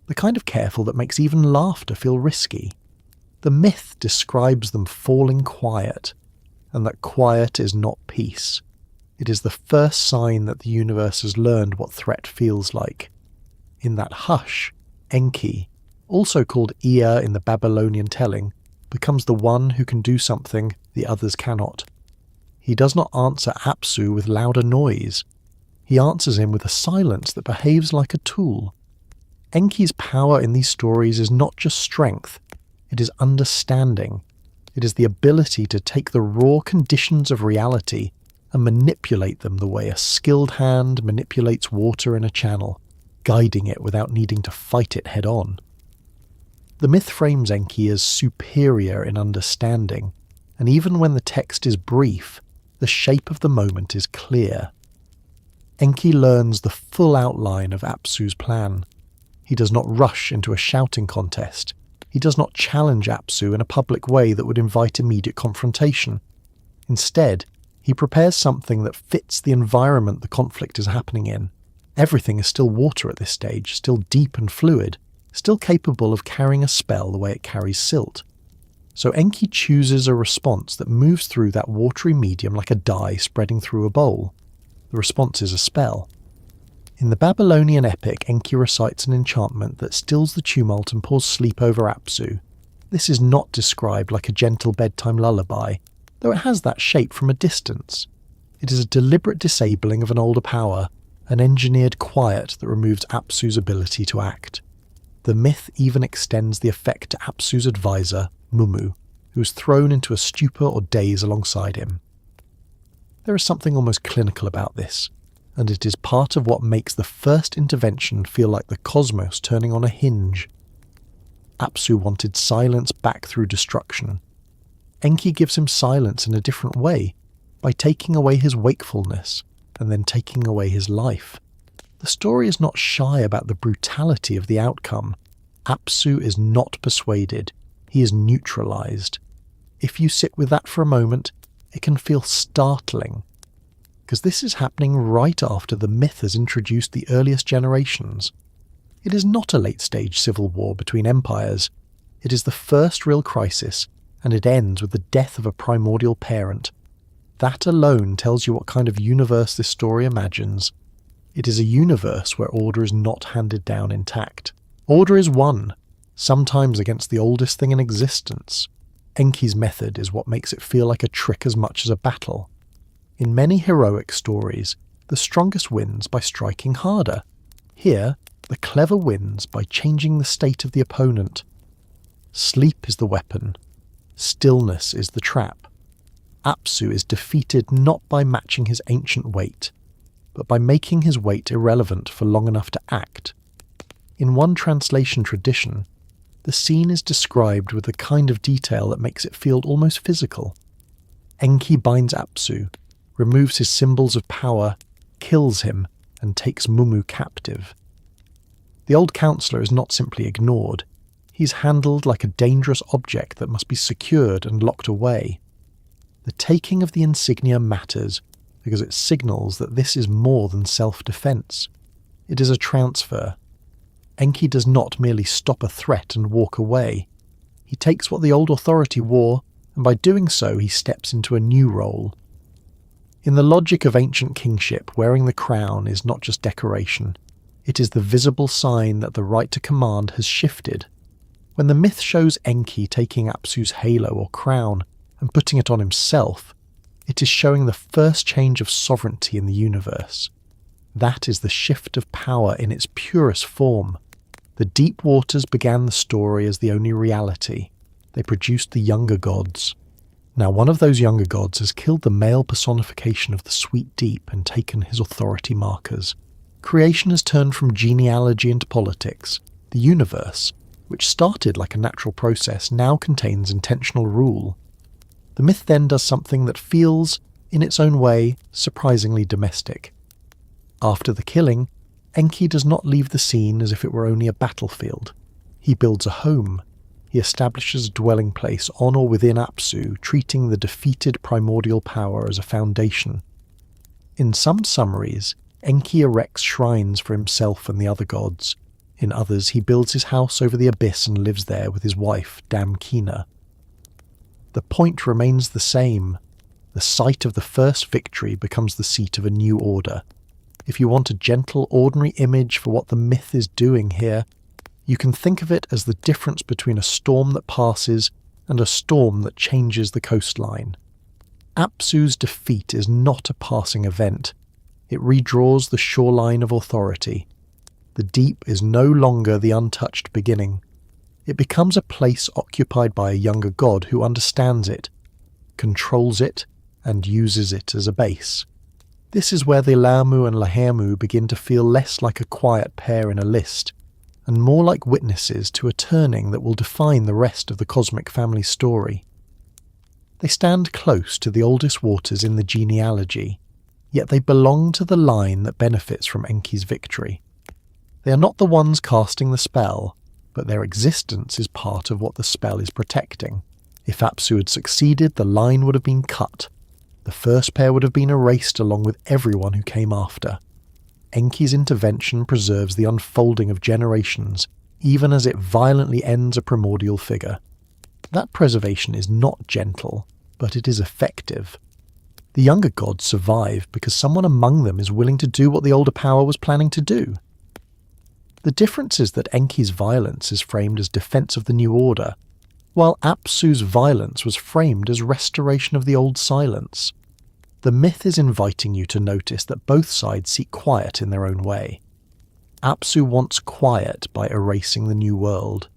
The kind of careful that makes even laughter feel risky. The myth describes them falling quiet, and that quiet is not peace. It is the first sign that the universe has learned what threat feels like. In that hush, Enki, also called Ea in the Babylonian telling, becomes the one who can do something the others cannot. He does not answer Apsu with louder noise. He answers him with a silence that behaves like a tool. Enki's power in these stories is not just strength, it is understanding. It is the ability to take the raw conditions of reality and manipulate them the way a skilled hand manipulates water in a channel, guiding it without needing to fight it head-on. The myth frames Enki as superior in understanding, and even when the text is brief, the shape of the moment is clear. Enki learns the full outline of Apsu's plan. He does not rush into a shouting contest. He does not challenge Apsu in a public way that would invite immediate confrontation. Instead, he prepares something that fits the environment the conflict is happening in. Everything is still water at this stage, still deep and fluid, still capable of carrying a spell the way it carries silt. So Enki chooses a response that moves through that watery medium like a dye spreading through a bowl. The response is a spell. In the Babylonian epic, Enki recites an enchantment that stills the tumult and pours sleep over Apsu. This is not described like a gentle bedtime lullaby, though it has that shape from a distance. It is a deliberate disabling of an older power, an engineered quiet that removes Apsu's ability to act. The myth even extends the effect to Apsu's advisor, Mumu, who is thrown into a stupor or daze alongside him. There is something almost clinical about this, and it is part of what makes the first intervention feel like the cosmos turning on a hinge. Apsu wanted silence back through destruction. Enki gives him silence in a different way, by taking away his wakefulness, and then taking away his life. The story is not shy about the brutality of the outcome. Apsu is not persuaded. He is neutralized. If you sit with that for a moment, it can feel startling, because this is happening right after the myth has introduced the earliest generations. It is not a late-stage civil war between empires. It is the first real crisis, and it ends with the death of a primordial parent. That alone tells you what kind of universe this story imagines. It is a universe where order is not handed down intact. Order is won, sometimes against the oldest thing in existence. Enki's method is what makes it feel like a trick as much as a battle. In many heroic stories, the strongest wins by striking harder. Here, the clever wins by changing the state of the opponent. Sleep is the weapon. Stillness is the trap. Apsu is defeated not by matching his ancient weight, but by making his weight irrelevant for long enough to act. In one translation tradition, the scene is described with the kind of detail that makes it feel almost physical. Enki binds Apsu, removes his symbols of power, kills him, and takes Mumu captive. The old counsellor is not simply ignored. He's handled like a dangerous object that must be secured and locked away. The taking of the insignia matters because it signals that this is more than self-defense. It is a transfer. Enki does not merely stop a threat and walk away. He takes what the old authority wore, and by doing so he steps into a new role. In the logic of ancient kingship, wearing the crown is not just decoration. It is the visible sign that the right to command has shifted. When the myth shows Enki taking Apsu's halo or crown and putting it on himself, it is showing the first change of sovereignty in the universe. That is the shift of power in its purest form. The deep waters began the story as the only reality. They produced the younger gods. Now one of those younger gods has killed the male personification of the sweet deep and taken his authority markers. Creation has turned from genealogy into politics. The universe, which started like a natural process, now contains intentional rule. The myth then does something that feels, in its own way, surprisingly domestic. After the killing, Enki does not leave the scene as if it were only a battlefield. He builds a home. He establishes a dwelling place on or within Apsu, treating the defeated primordial power as a foundation. In some summaries, Enki erects shrines for himself and the other gods. In others, he builds his house over the abyss and lives there with his wife, Damkina. The point remains the same. The site of the first victory becomes the seat of a new order. If you want a gentle, ordinary image for what the myth is doing here, you can think of it as the difference between a storm that passes and a storm that changes the coastline. Apsu's defeat is not a passing event. It redraws the shoreline of authority. The deep is no longer the untouched beginning. It becomes a place occupied by a younger god who understands it, controls it, and uses it as a base. This is where the Lahmu and Lahmu begin to feel less like a quiet pair in a list, and more like witnesses to a turning that will define the rest of the cosmic family story. They stand close to the oldest waters in the genealogy, yet they belong to the line that benefits from Enki's victory. They are not the ones casting the spell, but their existence is part of what the spell is protecting. If Apsu had succeeded, the line would have been cut. The first pair would have been erased along with everyone who came after. Enki's intervention preserves the unfolding of generations, even as it violently ends a primordial figure. That preservation is not gentle, but it is effective. The younger gods survive because someone among them is willing to do what the older power was planning to do. The difference is that Enki's violence is framed as defense of the new order, while Apsu's violence was framed as restoration of the old silence. The myth is inviting you to notice that both sides seek quiet in their own way. Apsu wants quiet by erasing the new world.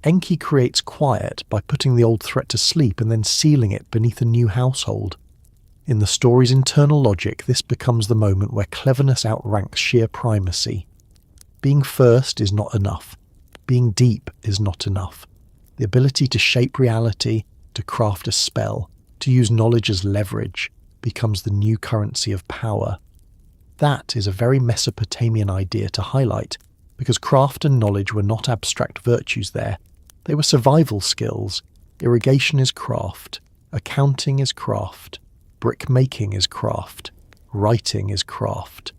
Enki creates quiet by putting the old threat to sleep and then sealing it beneath a new household. In the story's internal logic, this becomes the moment where cleverness outranks sheer primacy. Being first is not enough. Being deep is not enough. The ability to shape reality, to craft a spell, to use knowledge as leverage, becomes the new currency of power. That is a very Mesopotamian idea to highlight, because craft and knowledge were not abstract virtues there. They were survival skills. Irrigation is craft. Accounting is craft. Brick-making is craft. Writing is craft.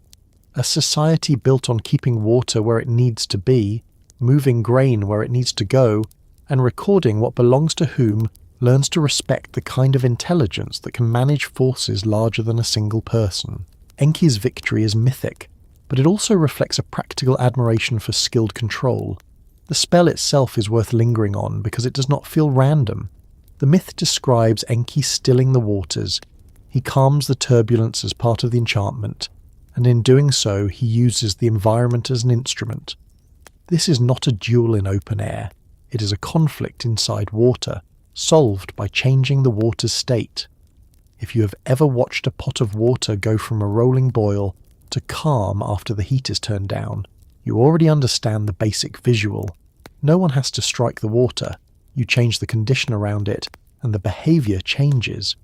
A society built on keeping water where it needs to be, moving grain where it needs to go, and recording what belongs to whom learns to respect the kind of intelligence that can manage forces larger than a single person. Enki's victory is mythic, but it also reflects a practical admiration for skilled control. The spell itself is worth lingering on because it does not feel random. The myth describes Enki stilling the waters. He calms the turbulence as part of the enchantment, and in doing so he uses the environment as an instrument. This is not a duel in open air. It is a conflict inside water, solved by changing the water's state. If you have ever watched a pot of water go from a rolling boil to calm after the heat is turned down, you already understand the basic visual. No one has to strike the water. You change the condition around it, and the behaviour changes.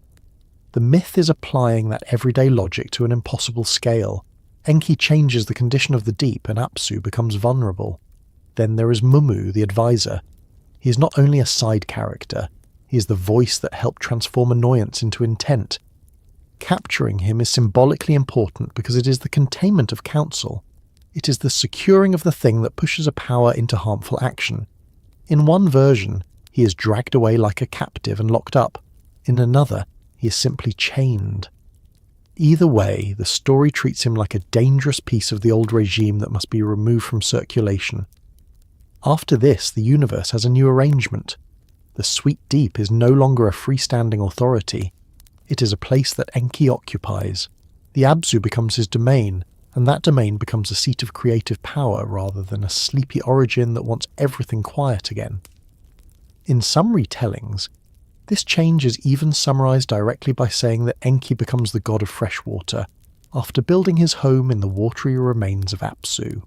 The myth is applying that everyday logic to an impossible scale. Enki changes the condition of the deep, and Apsu becomes vulnerable. Then there is Mumu, the advisor. He is not only a side character, he is the voice that helped transform annoyance into intent. Capturing him is symbolically important because it is the containment of counsel. It is the securing of the thing that pushes a power into harmful action. In one version, he is dragged away like a captive and locked up. In another, he is simply chained. Either way, the story treats him like a dangerous piece of the old regime that must be removed from circulation. After this, the universe has a new arrangement. The Sweet Deep is no longer a freestanding authority. It is a place that Enki occupies. The Apsu becomes his domain, and that domain becomes a seat of creative power rather than a sleepy origin that wants everything quiet again. In some retellings, this change is even summarized directly by saying that Enki becomes the god of freshwater, after building his home in the watery remains of Apsu.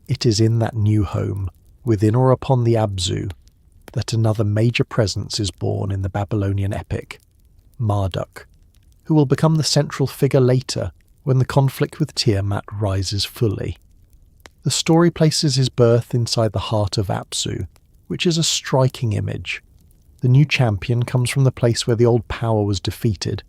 It is in that new home, within or upon the Apsu, that another major presence is born in the Babylonian epic, Marduk, who will become the central figure later when the conflict with Tiamat rises fully. The story places his birth inside the heart of Apsu, which is a striking image. The new champion comes from the place where the old power was defeated.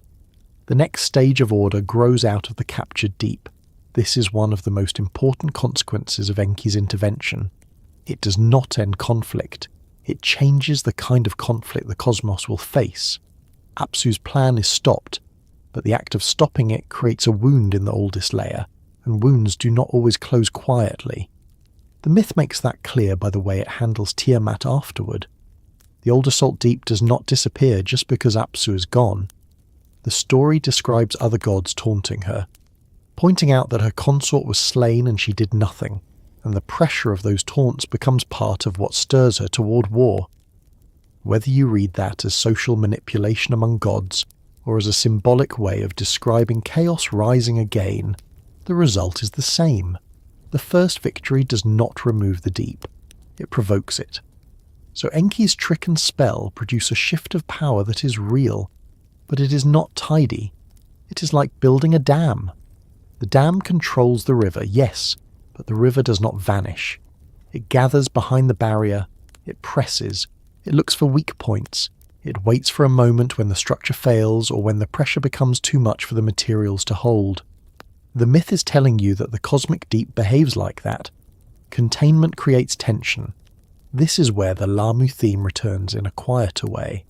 The next stage of order grows out of the captured deep. This is one of the most important consequences of Enki's intervention. It does not end conflict. It changes the kind of conflict the cosmos will face. Apsu's plan is stopped, but the act of stopping it creates a wound in the oldest layer, and wounds do not always close quietly. The myth makes that clear by the way it handles Tiamat afterward. The old Salt Deep does not disappear just because Apsu is gone. The story describes other gods taunting her, pointing out that her consort was slain and she did nothing, and the pressure of those taunts becomes part of what stirs her toward war. Whether you read that as social manipulation among gods, or as a symbolic way of describing chaos rising again, the result is the same. The first victory does not remove the deep. It provokes it. So Enki's trick and spell produce a shift of power that is real, but it is not tidy. It is like building a dam. The dam controls the river, yes, but the river does not vanish. It gathers behind the barrier, it presses, it looks for weak points, it waits for a moment when the structure fails or when the pressure becomes too much for the materials to hold. The myth is telling you that the cosmic deep behaves like that. Containment creates tension. This is where the Lahmu theme returns in a quieter way.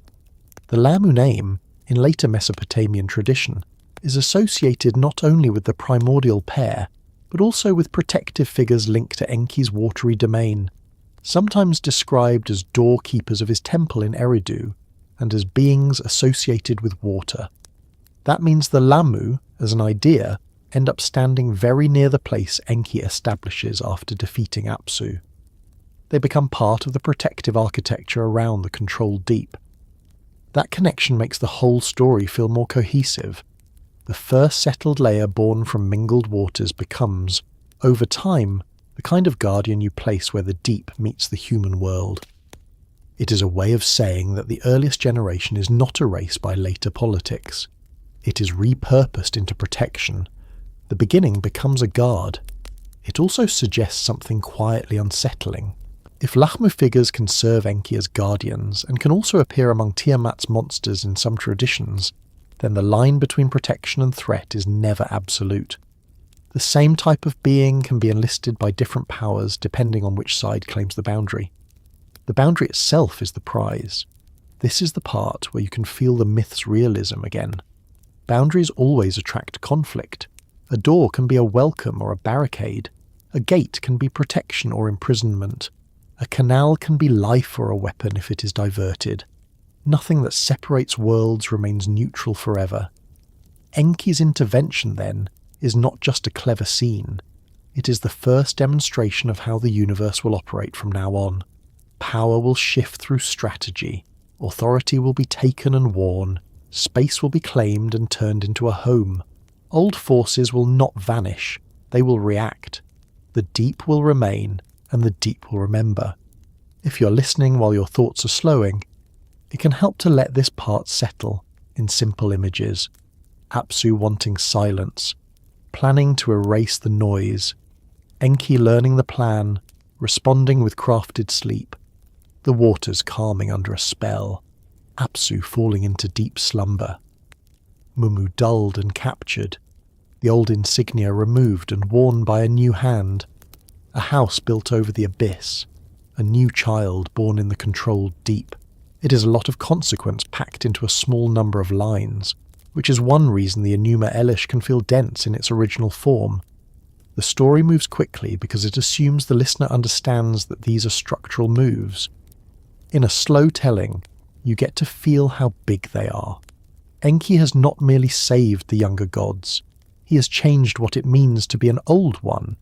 The Lahmu name, in later Mesopotamian tradition, is associated not only with the primordial pair, but also with protective figures linked to Enki's watery domain, sometimes described as doorkeepers of his temple in Eridu, and as beings associated with water. That means the Lahmu, as an idea, end up standing very near the place Enki establishes after defeating Apsu. They become part of the protective architecture around the controlled deep. That connection makes the whole story feel more cohesive. The first settled layer born from mingled waters becomes, over time, the kind of guardian you place where the deep meets the human world. It is a way of saying that the earliest generation is not erased by later politics. It is repurposed into protection. The beginning becomes a guard. It also suggests something quietly unsettling. If Lahmu figures can serve Enki as guardians and can also appear among Tiamat's monsters in some traditions, then the line between protection and threat is never absolute. The same type of being can be enlisted by different powers depending on which side claims the boundary. The boundary itself is the prize. This is the part where you can feel the myth's realism again. Boundaries always attract conflict. A door can be a welcome or a barricade. A gate can be protection or imprisonment. A canal can be life or a weapon if it is diverted. Nothing that separates worlds remains neutral forever. Enki's intervention, then, is not just a clever scene. It is the first demonstration of how the universe will operate from now on. Power will shift through strategy. Authority will be taken and worn. Space will be claimed and turned into a home. Old forces will not vanish. They will react. The deep will remain, and the deep will remember. If you're listening while your thoughts are slowing, it can help to let this part settle in simple images. Apsu wanting silence, planning to erase the noise, Enki learning the plan, responding with crafted sleep, the waters calming under a spell, Apsu falling into deep slumber, Mumu dulled and captured, the old insignia removed and worn by a new hand, a house built over the abyss, a new child born in the controlled deep. It is a lot of consequence packed into a small number of lines, which is one reason the Enuma Elish can feel dense in its original form. The story moves quickly because it assumes the listener understands that these are structural moves. In a slow telling, you get to feel how big they are. Enki has not merely saved the younger gods, he has changed what it means to be an old one.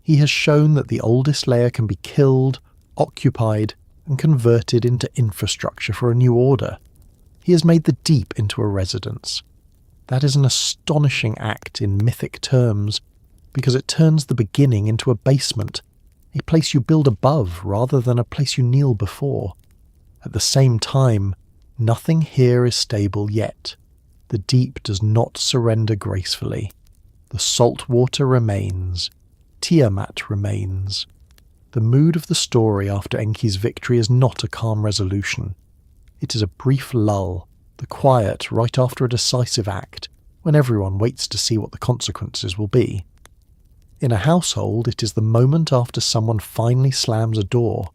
He has shown that the oldest layer can be killed, occupied, and converted into infrastructure for a new order. He has made the deep into a residence. That is an astonishing act in mythic terms, because it turns the beginning into a basement, a place you build above rather than a place you kneel before. At the same time, nothing here is stable yet. The deep does not surrender gracefully. The salt water remains. Tiamat remains. The mood of the story after Enki's victory is not a calm resolution. It is a brief lull, the quiet right after a decisive act, when everyone waits to see what the consequences will be. In a household, it is the moment after someone finally slams a door,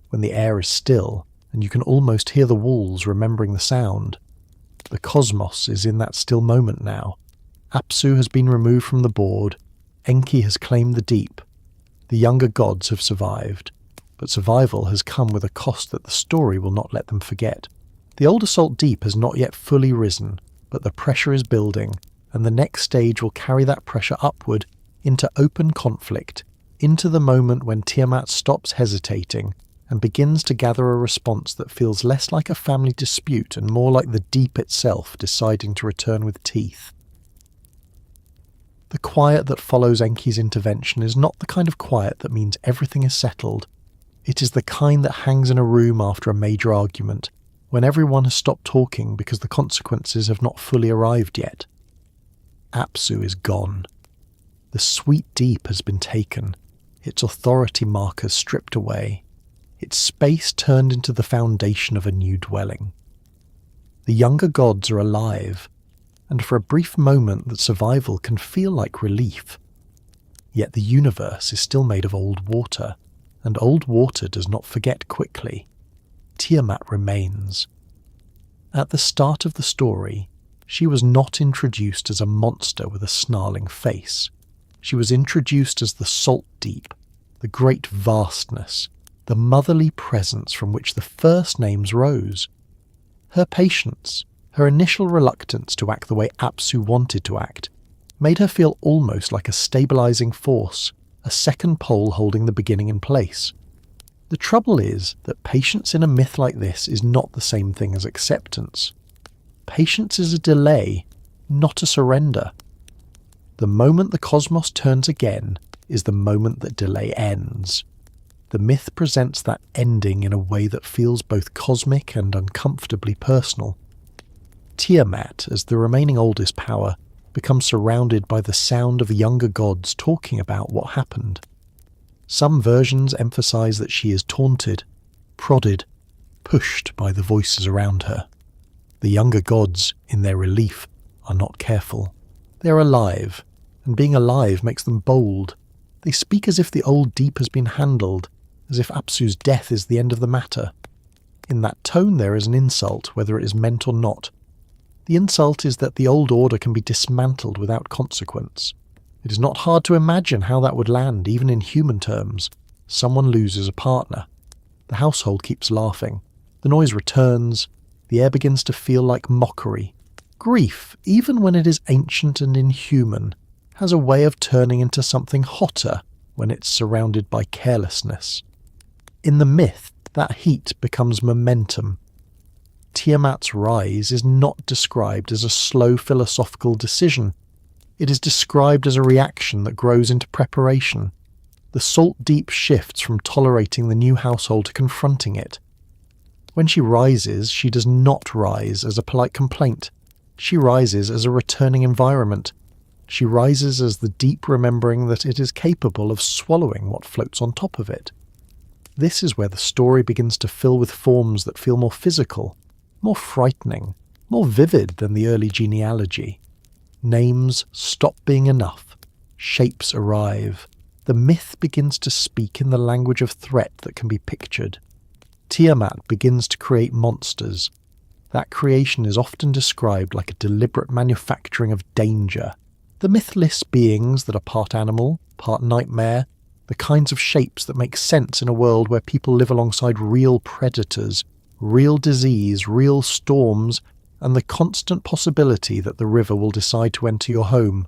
when the air is still and you can almost hear the walls remembering the sound. The cosmos is in that still moment now. Apsu has been removed from the board. Enki has claimed the deep. The younger gods have survived, but survival has come with a cost that the story will not let them forget. The older salt deep has not yet fully risen, but the pressure is building, and the next stage will carry that pressure upward into open conflict, into the moment when Tiamat stops hesitating and begins to gather a response that feels less like a family dispute and more like the deep itself deciding to return with teeth. The quiet that follows Enki's intervention is not the kind of quiet that means everything is settled. It is the kind that hangs in a room after a major argument, when everyone has stopped talking because the consequences have not fully arrived yet. Apsu is gone. The sweet deep has been taken, its authority markers stripped away, its space turned into the foundation of a new dwelling. The younger gods are alive, and for a brief moment that survival can feel like relief. Yet the universe is still made of old water, and old water does not forget quickly. Tiamat remains. At the start of the story, she was not introduced as a monster with a snarling face. She was introduced as the salt deep, the great vastness, the motherly presence from which the first names rose. Her patience, her initial reluctance to act the way Apsu wanted to act, made her feel almost like a stabilizing force, a second pole holding the beginning in place. The trouble is that patience in a myth like this is not the same thing as acceptance. Patience is a delay, not a surrender. The moment the cosmos turns again is the moment that delay ends. The myth presents that ending in a way that feels both cosmic and uncomfortably personal. Tiamat, as the remaining oldest power, becomes surrounded by the sound of the younger gods talking about what happened. Some versions emphasize that she is taunted, prodded, pushed by the voices around her. The younger gods, in their relief, are not careful. They are alive, and being alive makes them bold. They speak as if the old deep has been handled, as if Apsu's death is the end of the matter. In that tone there is an insult, whether it is meant or not. The insult is that the old order can be dismantled without consequence. It is not hard to imagine how that would land, even in human terms. Someone loses a partner. The household keeps laughing. The noise returns. The air begins to feel like mockery. Grief, even when it is ancient and inhuman, has a way of turning into something hotter when it's surrounded by carelessness. In the myth, that heat becomes momentum. Tiamat's rise is not described as a slow philosophical decision. It is described as a reaction that grows into preparation. The salt deep shifts from tolerating the new household to confronting it. When she rises, she does not rise as a polite complaint. She rises as a returning environment. She rises as the deep remembering that it is capable of swallowing what floats on top of it. This is where the story begins to fill with forms that feel more physical, more frightening, more vivid than the early genealogy. Names stop being enough. Shapes arrive. The myth begins to speak in the language of threat that can be pictured. Tiamat begins to create monsters. That creation is often described like a deliberate manufacturing of danger. The myth lists beings that are part animal, part nightmare, the kinds of shapes that make sense in a world where people live alongside real predators, real disease, real storms, and the constant possibility that the river will decide to enter your home.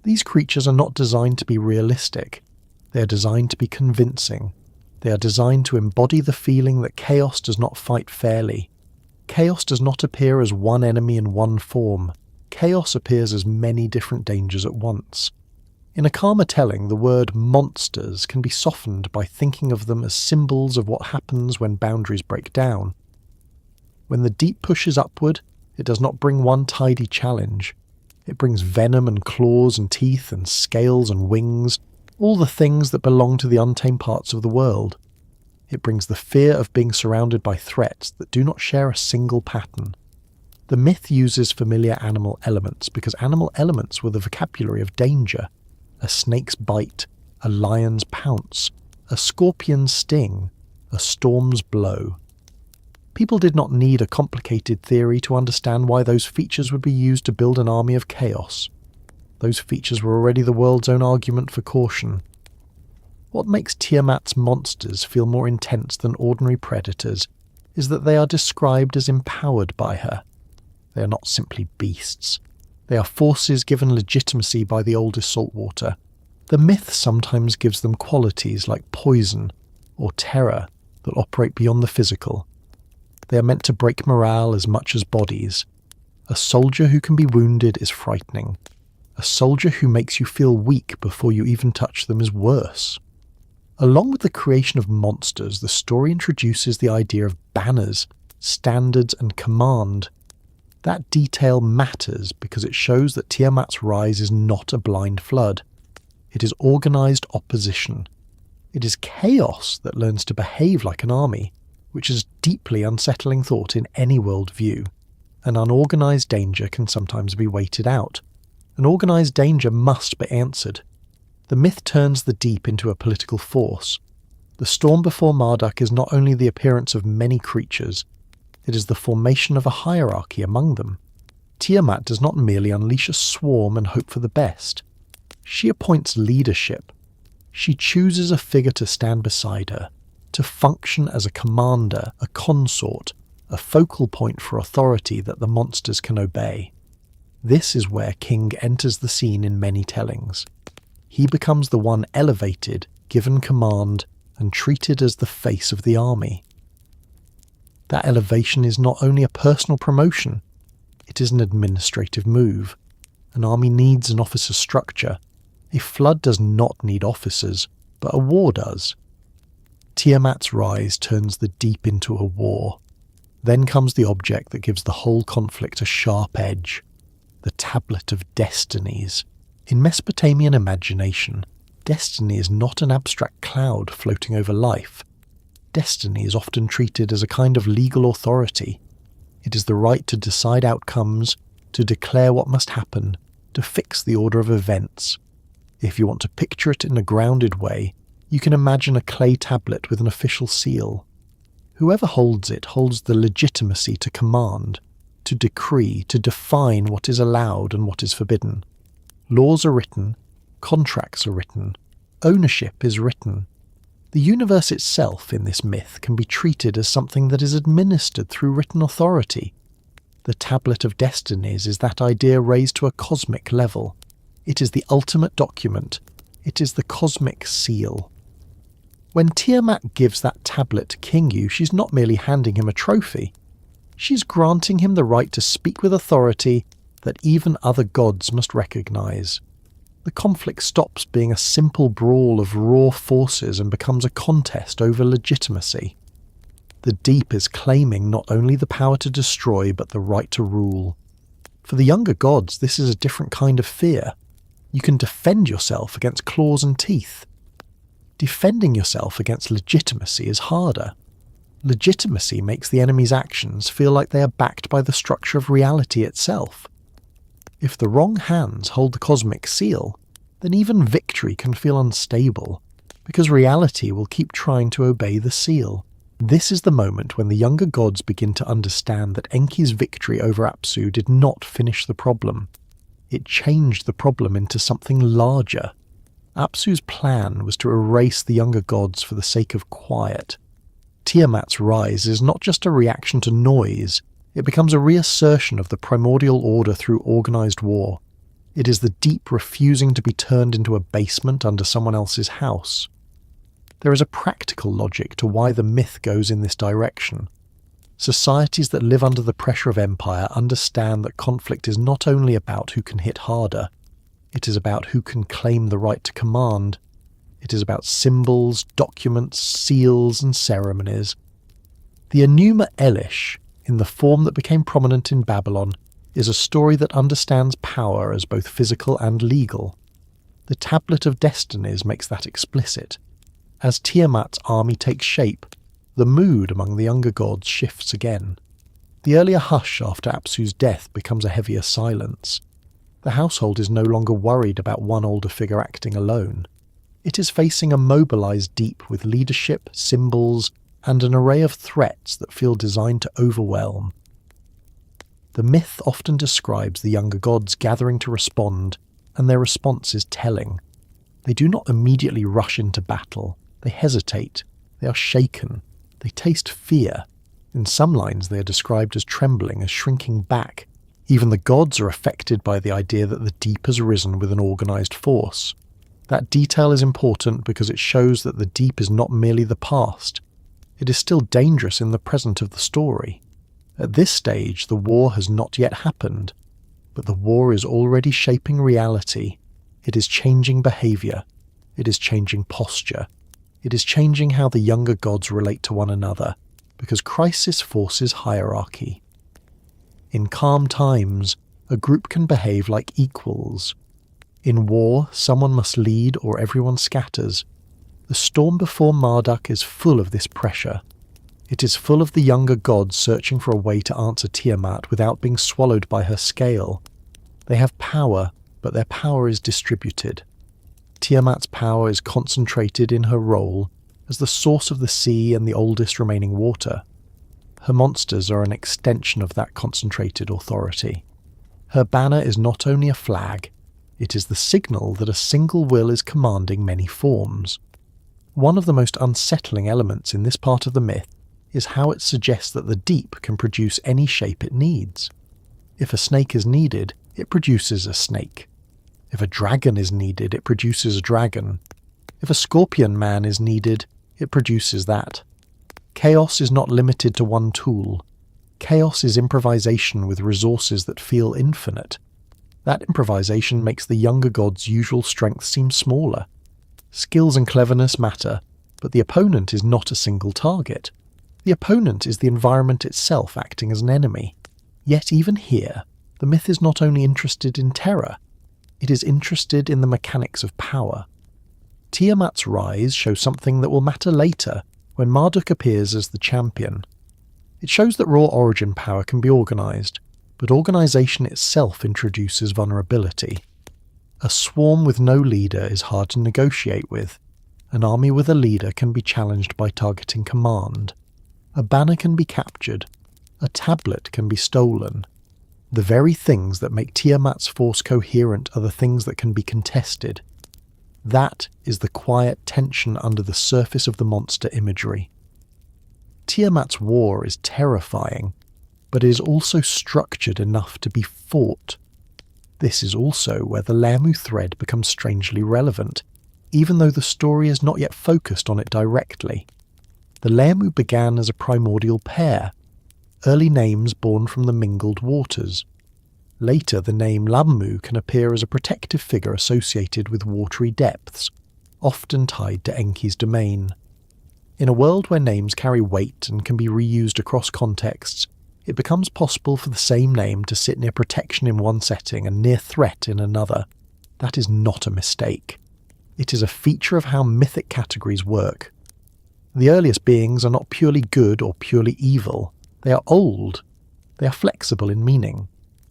These creatures are not designed to be realistic. They are designed to be convincing. They are designed to embody the feeling that chaos does not fight fairly. Chaos does not appear as one enemy in one form. Chaos appears as many different dangers at once. In a calmer telling, the word monsters can be softened by thinking of them as symbols of what happens when boundaries break down. When the deep pushes upward, it does not bring one tidy challenge. It brings venom and claws and teeth and scales and wings, all the things that belong to the untamed parts of the world. It brings the fear of being surrounded by threats that do not share a single pattern. The myth uses familiar animal elements because animal elements were the vocabulary of danger. A snake's bite, a lion's pounce, a scorpion's sting, a storm's blow. People did not need a complicated theory to understand why those features would be used to build an army of chaos. Those features were already the world's own argument for caution. What makes Tiamat's monsters feel more intense than ordinary predators is that they are described as empowered by her. They are not simply beasts. They are forces given legitimacy by the oldest saltwater. The myth sometimes gives them qualities like poison or terror that operate beyond the physical. They are meant to break morale as much as bodies. A soldier who can be wounded is frightening. A soldier who makes you feel weak before you even touch them is worse. Along with the creation of monsters, the story introduces the idea of banners, standards, and command. That detail matters because it shows that Tiamat's rise is not a blind flood. It is organised opposition. It is chaos that learns to behave like an army, which is deeply unsettling thought in any worldview. An unorganised danger can sometimes be waited out. An organised danger must be answered. The myth turns the deep into a political force. The storm before Marduk is not only the appearance of many creatures, it is the formation of a hierarchy among them. Tiamat does not merely unleash a swarm and hope for the best. She appoints leadership. She chooses a figure to stand beside her, to function as a commander, a consort, a focal point for authority that the monsters can obey. This is where King enters the scene in many tellings. He becomes the one elevated, given command, and treated as the face of the army. That elevation is not only a personal promotion, it is an administrative move. An army needs an officer structure. A flood does not need officers, but a war does. Tiamat's rise turns the deep into a war. Then comes the object that gives the whole conflict a sharp edge, the Tablet of Destinies. In Mesopotamian imagination, destiny is not an abstract cloud floating over life. Destiny is often treated as a kind of legal authority. It is the right to decide outcomes, to declare what must happen, to fix the order of events. If you want to picture it in a grounded way, you can imagine a clay tablet with an official seal. Whoever holds it holds the legitimacy to command, to decree, to define what is allowed and what is forbidden. Laws are written, contracts are written, ownership is written. The universe itself in this myth can be treated as something that is administered through written authority. The Tablet of Destinies is that idea raised to a cosmic level. It is the ultimate document. It is the cosmic seal. When Tiamat gives that tablet to Kingu, she's not merely handing him a trophy. She's granting him the right to speak with authority that even other gods must recognise. The conflict stops being a simple brawl of raw forces and becomes a contest over legitimacy. The deep is claiming not only the power to destroy but the right to rule. For the younger gods, this is a different kind of fear. You can defend yourself against claws and teeth. Defending yourself against legitimacy is harder. Legitimacy makes the enemy's actions feel like they are backed by the structure of reality itself. If the wrong hands hold the cosmic seal, then even victory can feel unstable, because reality will keep trying to obey the seal. This is the moment when the younger gods begin to understand that Enki's victory over Apsu did not finish the problem. It changed the problem into something larger. Apsu's plan was to erase the younger gods for the sake of quiet. Tiamat's rise is not just a reaction to noise, it becomes a reassertion of the primordial order through organised war. It is the deep refusing to be turned into a basement under someone else's house. There is a practical logic to why the myth goes in this direction. Societies that live under the pressure of empire understand that conflict is not only about who can hit harder, it is about who can claim the right to command. It is about symbols, documents, seals, and ceremonies. The Enuma Elish, in the form that became prominent in Babylon, is a story that understands power as both physical and legal. The Tablet of Destinies makes that explicit. As Tiamat's army takes shape, the mood among the younger gods shifts again. The earlier hush after Apsu's death becomes a heavier silence. The household is no longer worried about one older figure acting alone. It is facing a mobilised deep with leadership, symbols, and an array of threats that feel designed to overwhelm. The myth often describes the younger gods gathering to respond, and their response is telling. They do not immediately rush into battle. They hesitate. They are shaken. They taste fear. In some lines they are described as trembling, as shrinking back. Even the gods are affected by the idea that the deep has risen with an organised force. That detail is important because it shows that the deep is not merely the past. It is still dangerous in the present of the story. At this stage, the war has not yet happened, but the war is already shaping reality. It is changing behaviour. It is changing posture. It is changing how the younger gods relate to one another, because crisis forces hierarchy. In calm times, a group can behave like equals. In war, someone must lead or everyone scatters. The storm before Marduk is full of this pressure. It is full of the younger gods searching for a way to answer Tiamat without being swallowed by her scale. They have power, but their power is distributed. Tiamat's power is concentrated in her role as the source of the sea and the oldest remaining water. Her monsters are an extension of that concentrated authority. Her banner is not only a flag, it is the signal that a single will is commanding many forms. One of the most unsettling elements in this part of the myth is how it suggests that the deep can produce any shape it needs. If a snake is needed, it produces a snake. If a dragon is needed, it produces a dragon. If a scorpion man is needed, it produces that. Chaos is not limited to one tool. Chaos is improvisation with resources that feel infinite. That improvisation makes the younger god's usual strength seem smaller. Skills and cleverness matter, but the opponent is not a single target. The opponent is the environment itself acting as an enemy. Yet even here, the myth is not only interested in terror, it is interested in the mechanics of power. Tiamat's rise shows something that will matter later when Marduk appears as the champion. It shows that raw origin power can be organised, but organisation itself introduces vulnerability. A swarm with no leader is hard to negotiate with. An army with a leader can be challenged by targeting command. A banner can be captured. A tablet can be stolen. The very things that make Tiamat's force coherent are the things that can be contested. That is the quiet tension under the surface of the monster imagery. Tiamat's war is terrifying, but it is also structured enough to be fought. This is also where the Lahmu thread becomes strangely relevant, even though the story is not yet focused on it directly. The Lahmu began as a primordial pair, early names born from the mingled waters. Later, the name Lahmu can appear as a protective figure associated with watery depths, often tied to Enki's domain. In a world where names carry weight and can be reused across contexts, it becomes possible for the same name to sit near protection in one setting and near threat in another. That is not a mistake. It is a feature of how mythic categories work. The earliest beings are not purely good or purely evil. They are old. They are flexible in meaning.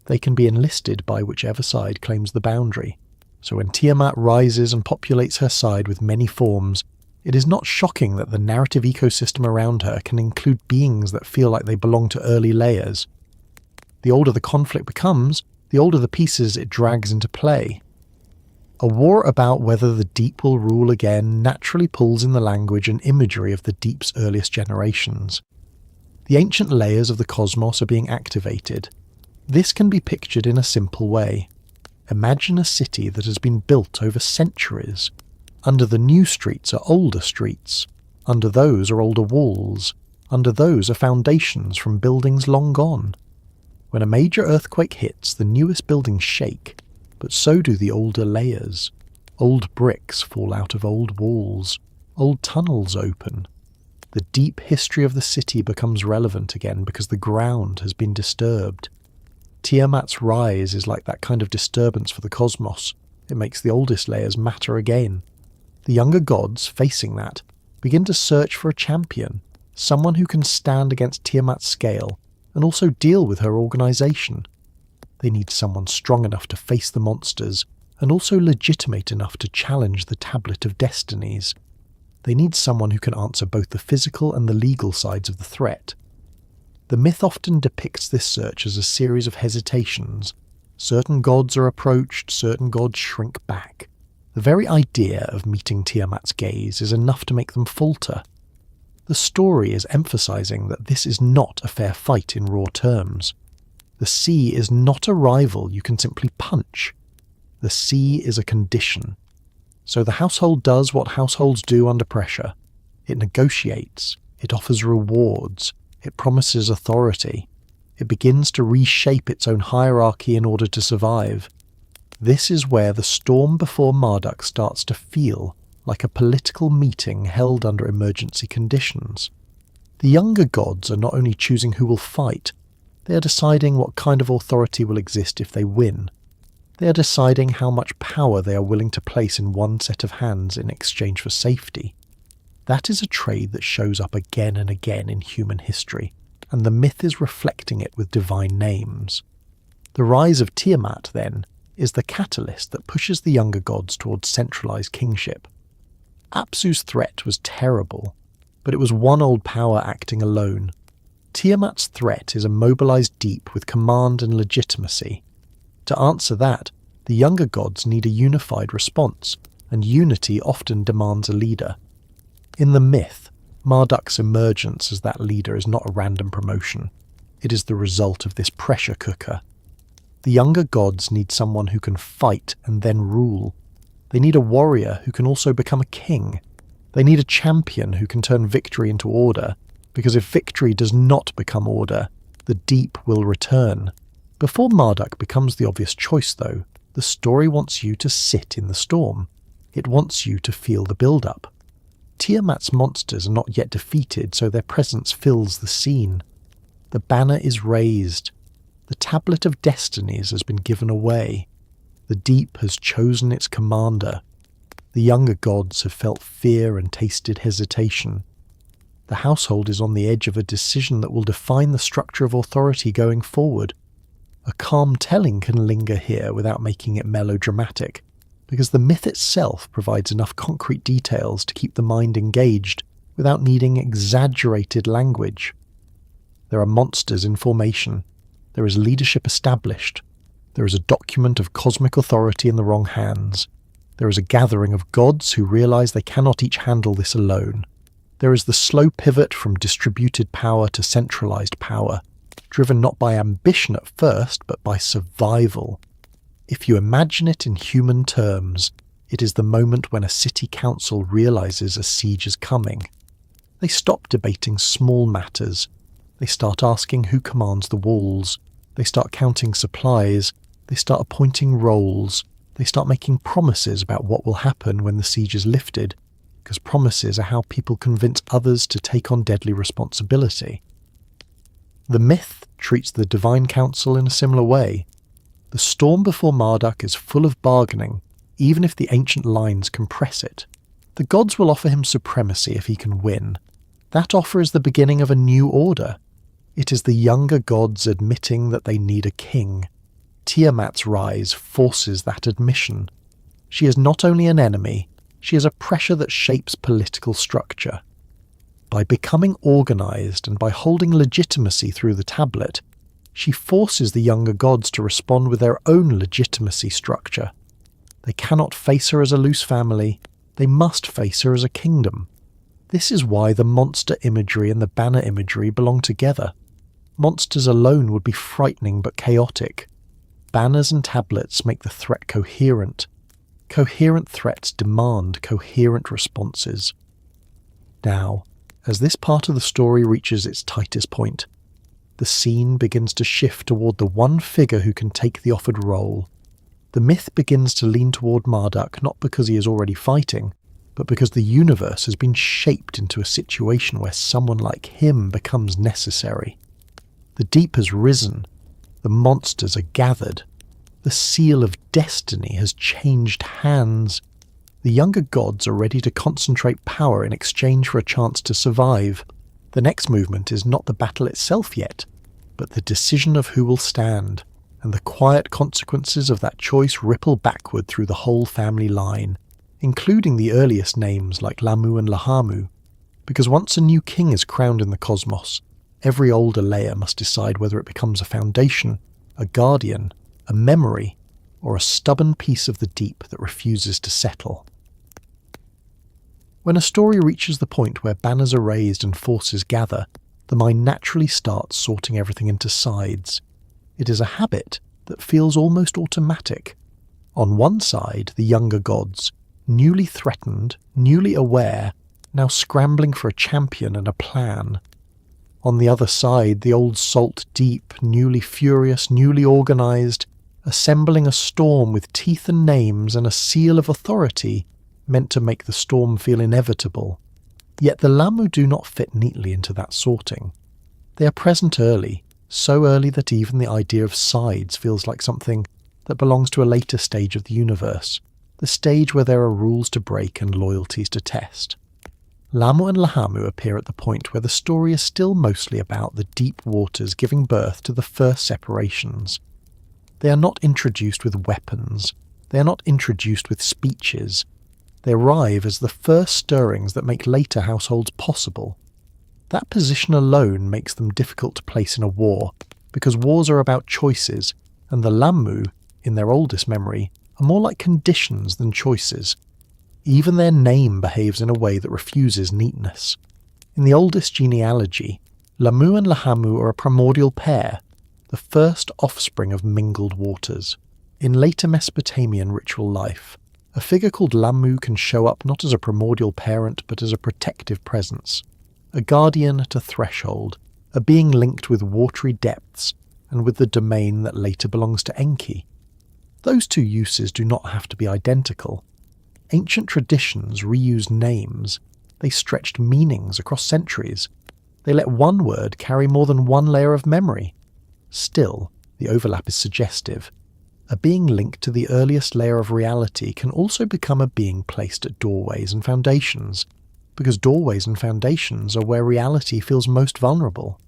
They can be enlisted by whichever side claims the boundary. So when Tiamat rises and populates her side with many forms, it is not shocking that the narrative ecosystem around her can include beings that feel like they belong to early layers. The older the conflict becomes, the older the pieces it drags into play. A war about whether the deep will rule again naturally pulls in the language and imagery of the deep's earliest generations. The ancient layers of the cosmos are being activated. This can be pictured in a simple way. Imagine a city that has been built over centuries. Under the new streets are older streets. Under those are older walls. Under those are foundations from buildings long gone. When a major earthquake hits, the newest buildings shake, but so do the older layers. Old bricks fall out of old walls. Old tunnels open. The deep history of the city becomes relevant again because the ground has been disturbed. Tiamat's rise is like that kind of disturbance for the cosmos. It makes the oldest layers matter again. The younger gods, facing that, begin to search for a champion, someone who can stand against Tiamat's scale and also deal with her organisation. They need someone strong enough to face the monsters and also legitimate enough to challenge the Tablet of Destinies. They need someone who can answer both the physical and the legal sides of the threat. The myth often depicts this search as a series of hesitations. Certain gods are approached, certain gods shrink back. The very idea of meeting Tiamat's gaze is enough to make them falter. The story is emphasizing that this is not a fair fight in raw terms. The sea is not a rival you can simply punch. The sea is a condition. So the household does what households do under pressure. It negotiates, it offers rewards, it promises authority. It begins to reshape its own hierarchy in order to survive. This is where the storm before Marduk starts to feel like a political meeting held under emergency conditions. The younger gods are not only choosing who will fight, they are deciding what kind of authority will exist if they win. They are deciding how much power they are willing to place in one set of hands in exchange for safety. That is a trade that shows up again and again in human history, and the myth is reflecting it with divine names. The rise of Tiamat, then, is the catalyst that pushes the younger gods towards centralized kingship. Apsu's threat was terrible, but it was one old power acting alone. Tiamat's threat is a mobilized deep with command and legitimacy. To answer that, the younger gods need a unified response, and unity often demands a leader. In the myth, Marduk's emergence as that leader is not a random promotion. It is the result of this pressure cooker. The younger gods need someone who can fight and then rule. They need a warrior who can also become a king. They need a champion who can turn victory into order, because if victory does not become order, the deep will return. Before Marduk becomes the obvious choice, though, the story wants you to sit in the storm. It wants you to feel the build-up. Tiamat's monsters are not yet defeated, so their presence fills the scene. The banner is raised. The tablet of destinies has been given away. The deep has chosen its commander. The younger gods have felt fear and tasted hesitation. The household is on the edge of a decision that will define the structure of authority going forward. A calm telling can linger here without making it melodramatic, because the myth itself provides enough concrete details to keep the mind engaged without needing exaggerated language. There are monsters in formation. There is leadership established. There is a document of cosmic authority in the wrong hands. There is a gathering of gods who realize they cannot each handle this alone. There is the slow pivot from distributed power to centralized power, driven not by ambition at first, but by survival. If you imagine it in human terms, it is the moment when a city council realizes a siege is coming. They stop debating small matters. They start asking who commands the walls. They start counting supplies. They start appointing roles. They start making promises about what will happen when the siege is lifted, because promises are how people convince others to take on deadly responsibility. The myth treats the divine council in a similar way. The storm before Marduk is full of bargaining, even if the ancient lines compress it. The gods will offer him supremacy if he can win. That offer is the beginning of a new order. It is the younger gods admitting that they need a king. Tiamat's rise forces that admission. She is not only an enemy, she is a pressure that shapes political structure. By becoming organized and by holding legitimacy through the tablet, she forces the younger gods to respond with their own legitimacy structure. They cannot face her as a loose family, they must face her as a kingdom. This is why the monster imagery and the banner imagery belong together. Monsters alone would be frightening but chaotic. Banners and tablets make the threat coherent. Coherent threats demand coherent responses. Now, as this part of the story reaches its tightest point, the scene begins to shift toward the one figure who can take the offered role. The myth begins to lean toward Marduk not because he is already fighting, but because the universe has been shaped into a situation where someone like him becomes necessary. The deep has risen. The monsters are gathered. The seal of destiny has changed hands. The younger gods are ready to concentrate power in exchange for a chance to survive. The next movement is not the battle itself yet, but the decision of who will stand, and the quiet consequences of that choice ripple backward through the whole family line, including the earliest names like Lahmu and Lahmu, because once a new king is crowned in the cosmos, every older layer must decide whether it becomes a foundation, a guardian, a memory, or a stubborn piece of the deep that refuses to settle. When a story reaches the point where banners are raised and forces gather, the mind naturally starts sorting everything into sides. It is a habit that feels almost automatic. On one side, the younger gods, newly threatened, newly aware, now scrambling for a champion and a plan. On the other side, the old salt deep, newly furious, newly organized, assembling a storm with teeth and names and a seal of authority, meant to make the storm feel inevitable. Yet the Lahmu do not fit neatly into that sorting. They are present early, so early that even the idea of sides feels like something that belongs to a later stage of the universe, the stage where there are rules to break and loyalties to test. Lahmu and Lahmu appear at the point where the story is still mostly about the deep waters giving birth to the first separations. They are not introduced with weapons. They are not introduced with speeches. They arrive as the first stirrings that make later households possible. That position alone makes them difficult to place in a war, because wars are about choices, and the Lahmu, in their oldest memory, are more like conditions than choices. Even their name behaves in a way that refuses neatness. In the oldest genealogy, Lahmu and Lahmu are a primordial pair, the first offspring of mingled waters. In later Mesopotamian ritual life, a figure called Lahmu can show up not as a primordial parent but as a protective presence, a guardian at a threshold, a being linked with watery depths and with the domain that later belongs to Enki. Those two uses do not have to be identical. Ancient traditions reused names. They stretched meanings across centuries. They let one word carry more than one layer of memory. Still, the overlap is suggestive. A being linked to the earliest layer of reality can also become a being placed at doorways and foundations, because doorways and foundations are where reality feels most vulnerable.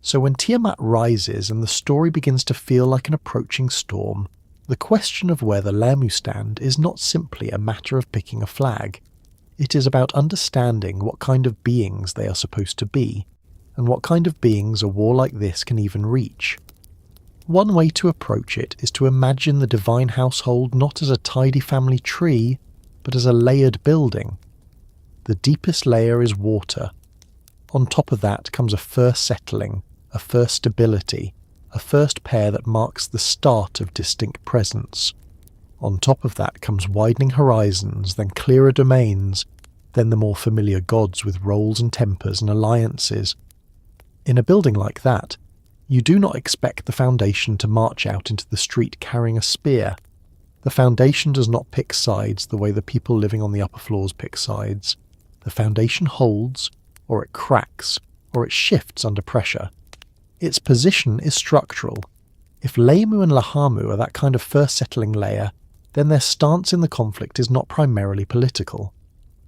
So when Tiamat rises and the story begins to feel like an approaching storm, the question of where the Lahmu stand is not simply a matter of picking a flag. It is about understanding what kind of beings they are supposed to be, and what kind of beings a war like this can even reach. One way to approach it is to imagine the divine household not as a tidy family tree, but as a layered building. The deepest layer is water. On top of that comes a first settling, a first stability, a first pair that marks the start of distinct presence. On top of that comes widening horizons, then clearer domains, then the more familiar gods with roles and tempers and alliances. In a building like that, you do not expect the foundation to march out into the street carrying a spear. The foundation does not pick sides the way the people living on the upper floors pick sides. The foundation holds, or it cracks, or it shifts under pressure. Its position is structural. If Lahmu and Lahmu are that kind of first settling layer, then their stance in the conflict is not primarily political.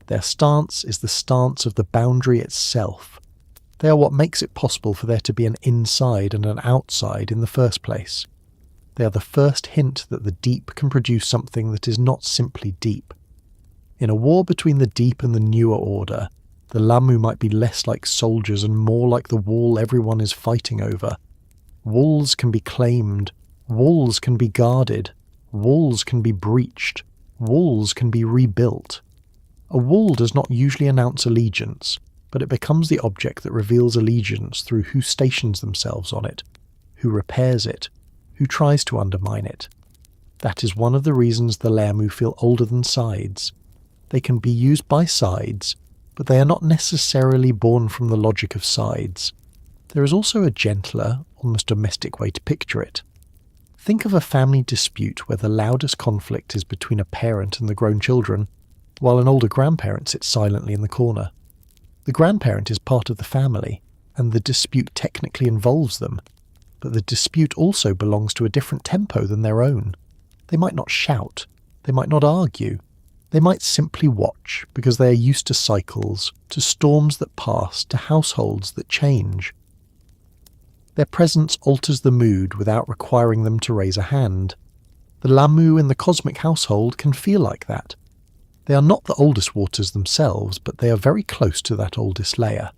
Their stance is the stance of the boundary itself. They are what makes it possible for there to be an inside and an outside in the first place. They are the first hint that the deep can produce something that is not simply deep. In a war between the deep and the newer order, the Lahmu might be less like soldiers and more like the wall everyone is fighting over. Walls can be claimed, walls can be guarded, walls can be breached, walls can be rebuilt. A wall does not usually announce allegiance, but it becomes the object that reveals allegiance through who stations themselves on it, who repairs it, who tries to undermine it. That is one of the reasons the Lahmu feel older than sides. They can be used by sides, but they are not necessarily born from the logic of sides. There is also a gentler, almost domestic way to picture it. Think of a family dispute where the loudest conflict is between a parent and the grown children, while an older grandparent sits silently in the corner. The grandparent is part of the family, and the dispute technically involves them, but the dispute also belongs to a different tempo than their own. They might not shout, they might not argue, they might simply watch because they are used to cycles, to storms that pass, to households that change. Their presence alters the mood without requiring them to raise a hand. The Lahmu in the cosmic household can feel like that. They are not the oldest waters themselves, but they are very close to that oldest layer.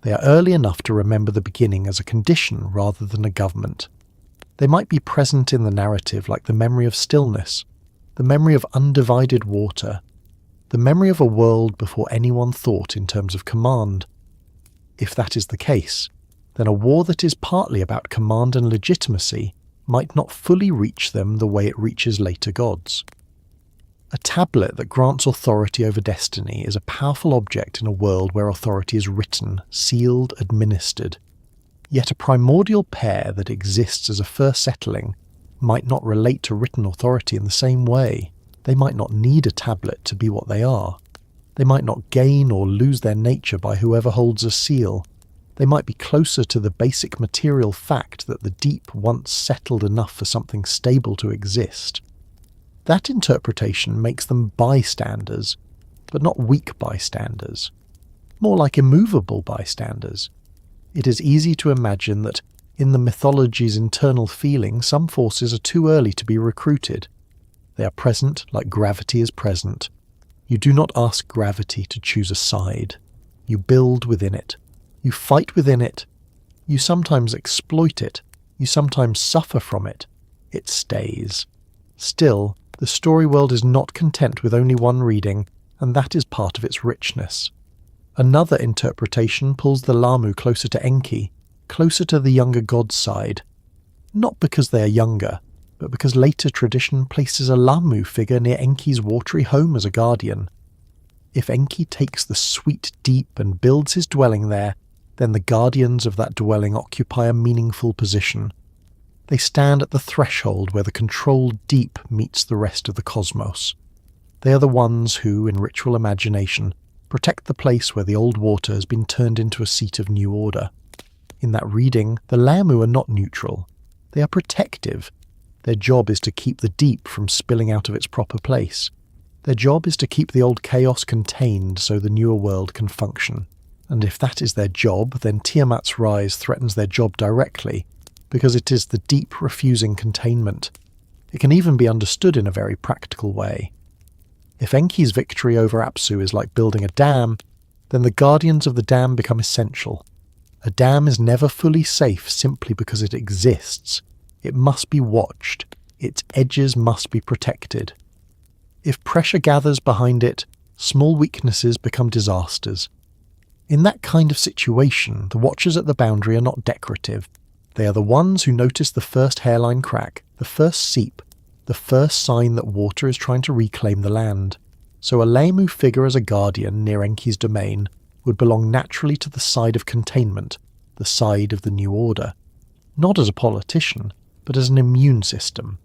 They are early enough to remember the beginning as a condition rather than a government. They might be present in the narrative like the memory of stillness, the memory of undivided water, the memory of a world before anyone thought in terms of command. If that is the case, then a war that is partly about command and legitimacy might not fully reach them the way it reaches later gods. A tablet that grants authority over destiny is a powerful object in a world where authority is written, sealed, administered. Yet a primordial pair that exists as a first settling might not relate to written authority in the same way. They might not need a tablet to be what they are. They might not gain or lose their nature by whoever holds a seal. They might be closer to the basic material fact that the deep once settled enough for something stable to exist. That interpretation makes them bystanders, but not weak bystanders. More like immovable bystanders. It is easy to imagine that in the mythology's internal feeling, some forces are too early to be recruited. They are present like gravity is present. You do not ask gravity to choose a side. You build within it. You fight within it. You sometimes exploit it. You sometimes suffer from it. It stays. Still, the story world is not content with only one reading, and that is part of its richness. Another interpretation pulls the Lahmu closer to Enki, closer to the younger god's side. Not because they are younger, but because later tradition places a Lahmu figure near Enki's watery home as a guardian. If Enki takes the sweet deep and builds his dwelling there, then the guardians of that dwelling occupy a meaningful position. They stand at the threshold where the controlled deep meets the rest of the cosmos. They are the ones who, in ritual imagination, protect the place where the old water has been turned into a seat of new order. In that reading, the Lahmu are not neutral. They are protective. Their job is to keep the deep from spilling out of its proper place. Their job is to keep the old chaos contained so the newer world can function. And if that is their job, then Tiamat's rise threatens their job directly, because it is the deep refusing containment. It can even be understood in a very practical way. If Enki's victory over Apsu is like building a dam, then the guardians of the dam become essential. A dam is never fully safe simply because it exists. It must be watched. Its edges must be protected. If pressure gathers behind it, small weaknesses become disasters. In that kind of situation, the watchers at the boundary are not decorative. They are the ones who notice the first hairline crack, the first seep, the first sign that water is trying to reclaim the land. So a Lahmu figure as a guardian near Enki's domain would belong naturally to the side of containment, the side of the new order. Not as a politician, but as an immune system.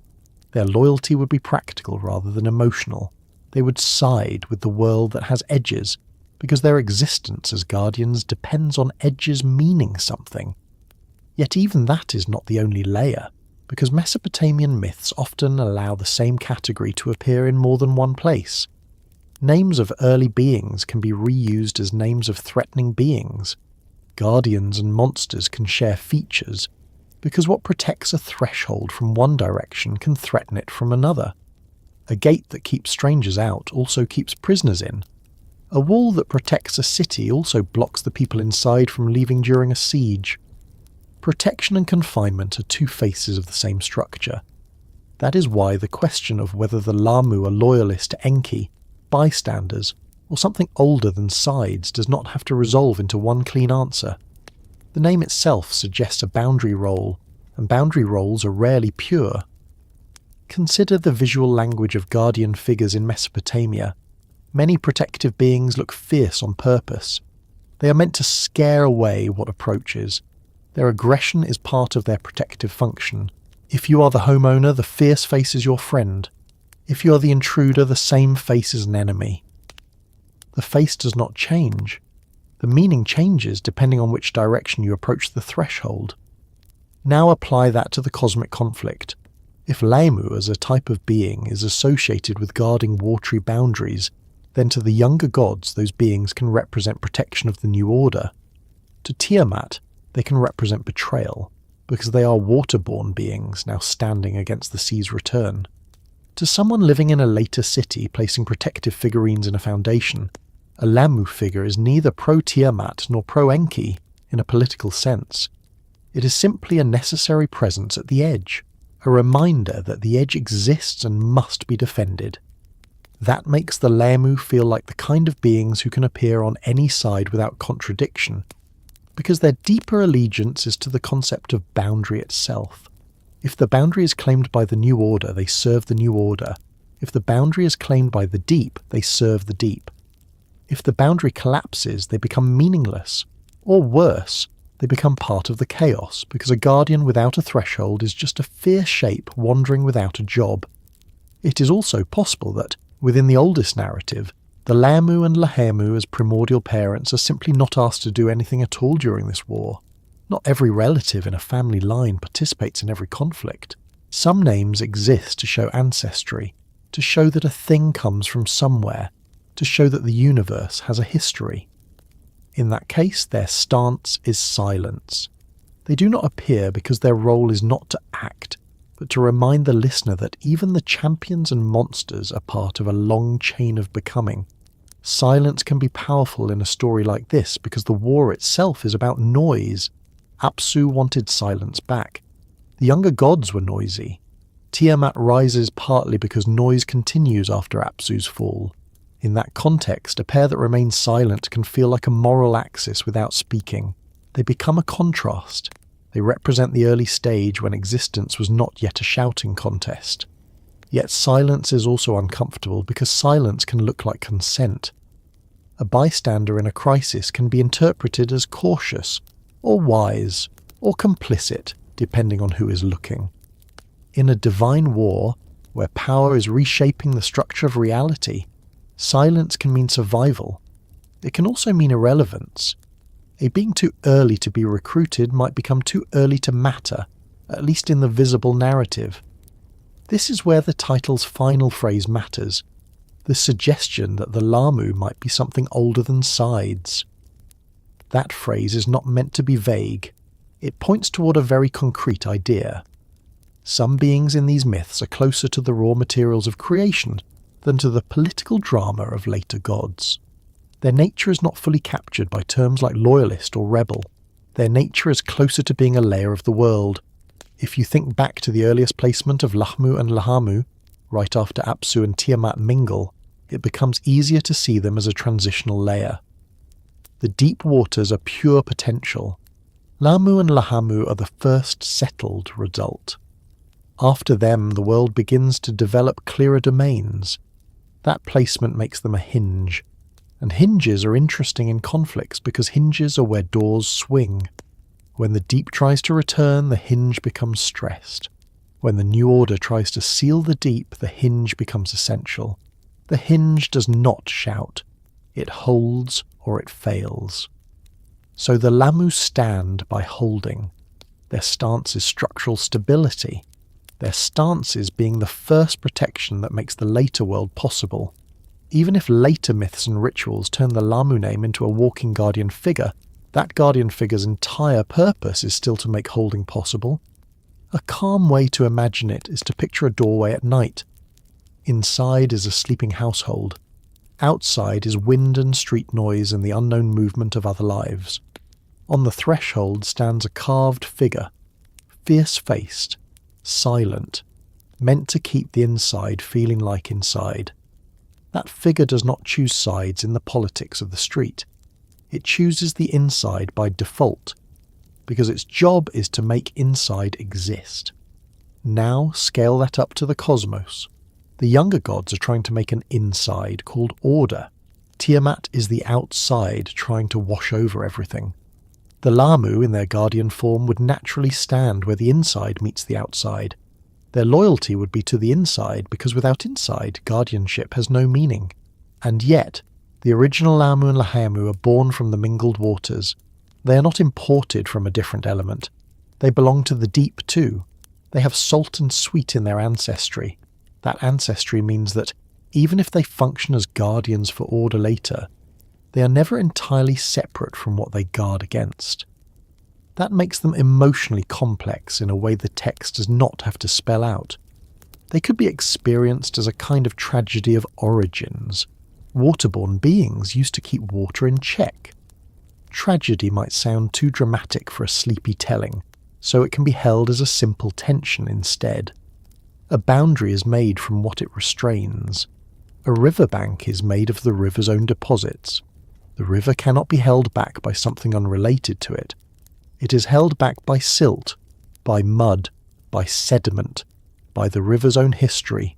Their loyalty would be practical rather than emotional. They would side with the world that has edges, because their existence as guardians depends on edges meaning something. Yet even that is not the only layer, because Mesopotamian myths often allow the same category to appear in more than one place. Names of early beings can be reused as names of threatening beings. Guardians and monsters can share features, because what protects a threshold from one direction can threaten it from another. A gate that keeps strangers out also keeps prisoners in. A wall that protects a city also blocks the people inside from leaving during a siege. Protection and confinement are two faces of the same structure. That is why the question of whether the Lahmu are loyalist to Enki, bystanders, or something older than sides does not have to resolve into one clean answer. The name itself suggests a boundary role, and boundary roles are rarely pure. Consider the visual language of guardian figures in Mesopotamia. Many protective beings look fierce on purpose. They are meant to scare away what approaches. Their aggression is part of their protective function. If you are the homeowner, the fierce face is your friend. If you are the intruder, the same face is an enemy. The face does not change. The meaning changes depending on which direction you approach the threshold. Now apply that to the cosmic conflict. If Lahmu as a type of being is associated with guarding watery boundaries, then to the younger gods those beings can represent protection of the new order. To Tiamat, they can represent betrayal, because they are waterborne beings now standing against the sea's return. To someone living in a later city placing protective figurines in a foundation, a Lahmu figure is neither pro-Tiamat nor pro-Enki in a political sense. It is simply a necessary presence at the edge, a reminder that the edge exists and must be defended. That makes the Lahmu feel like the kind of beings who can appear on any side without contradiction, because their deeper allegiance is to the concept of boundary itself. If the boundary is claimed by the new order, they serve the new order. If the boundary is claimed by the deep, they serve the deep. If the boundary collapses, they become meaningless. Or worse, they become part of the chaos, because a guardian without a threshold is just a fierce shape wandering without a job. It is also possible that, within the oldest narrative, the Lahmu and Lahmu as primordial parents are simply not asked to do anything at all during this war. Not every relative in a family line participates in every conflict. Some names exist to show ancestry, to show that a thing comes from somewhere, to show that the universe has a history. In that case, their stance is silence. They do not appear because their role is not to act, but to remind the listener that even the champions and monsters are part of a long chain of becoming. Silence can be powerful in a story like this because the war itself is about noise. Apsu wanted silence back. The younger gods were noisy. Tiamat rises partly because noise continues after Apsu's fall. In that context, a pair that remains silent can feel like a moral axis without speaking. They become a contrast. They represent the early stage when existence was not yet a shouting contest. Yet silence is also uncomfortable because silence can look like consent. A bystander in a crisis can be interpreted as cautious, or wise, or complicit, depending on who is looking. In a divine war, where power is reshaping the structure of reality, silence can mean survival. It can also mean irrelevance. A being too early to be recruited might become too early to matter, at least in the visible narrative. This is where the title's final phrase matters, the suggestion that the Lahmu might be something older than sides. That phrase is not meant to be vague. It points toward a very concrete idea. Some beings in these myths are closer to the raw materials of creation than to the political drama of later gods. Their nature is not fully captured by terms like loyalist or rebel. Their nature is closer to being a layer of the world. If you think back to the earliest placement of Lahmu and Lahmu, right after Apsu and Tiamat mingle, it becomes easier to see them as a transitional layer. The deep waters are pure potential. Lahmu and Lahmu are the first settled result. After them, the world begins to develop clearer domains. That placement makes them a hinge. And hinges are interesting in conflicts because hinges are where doors swing. When the deep tries to return, the hinge becomes stressed. When the new order tries to seal the deep, the hinge becomes essential. The hinge does not shout. It holds or it fails. So the Lahmu stand by holding. Their stance is structural stability. Their stance is being the first protection that makes the later world possible. Even if later myths and rituals turn the Lahmu name into a walking guardian figure, that guardian figure's entire purpose is still to make holding possible. A calm way to imagine it is to picture a doorway at night. Inside is a sleeping household. Outside is wind and street noise and the unknown movement of other lives. On the threshold stands a carved figure, fierce-faced, silent, meant to keep the inside feeling like inside. That figure does not choose sides in the politics of the street. It chooses the inside by default, because its job is to make inside exist. Now scale that up to the cosmos. The younger gods are trying to make an inside called order. Tiamat is the outside trying to wash over everything. The Lahmu in their guardian form would naturally stand where the inside meets the outside. Their loyalty would be to the inside because without inside, guardianship has no meaning. And yet, the original Lahmu and Lahmu are born from the mingled waters. They are not imported from a different element. They belong to the deep too. They have salt and sweet in their ancestry. That ancestry means that, even if they function as guardians for order later, they are never entirely separate from what they guard against. That makes them emotionally complex in a way the text does not have to spell out. They could be experienced as a kind of tragedy of origins. Waterborne beings used to keep water in check. Tragedy might sound too dramatic for a sleepy telling, so it can be held as a simple tension instead. A boundary is made from what it restrains. A riverbank is made of the river's own deposits. The river cannot be held back by something unrelated to it. It is held back by silt, by mud, by sediment, by the river's own history.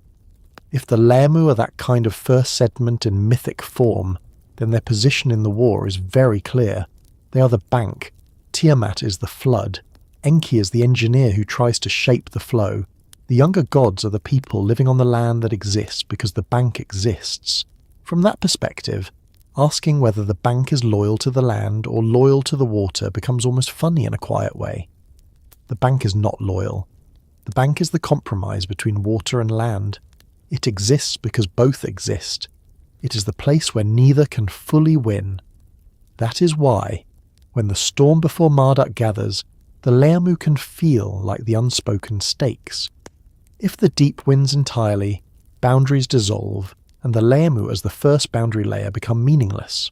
If the Lahmu are that kind of first sediment in mythic form, then their position in the war is very clear. They are the bank. Tiamat is the flood. Enki is the engineer who tries to shape the flow. The younger gods are the people living on the land that exists because the bank exists. From that perspective, asking whether the bank is loyal to the land or loyal to the water becomes almost funny in a quiet way. The bank is not loyal. The bank is the compromise between water and land. It exists because both exist. It is the place where neither can fully win. That is why, when the storm before Marduk gathers, the Lahmu can feel like the unspoken stakes. If the deep wins entirely, boundaries dissolve, and the Lahmu as the first boundary layer become meaningless.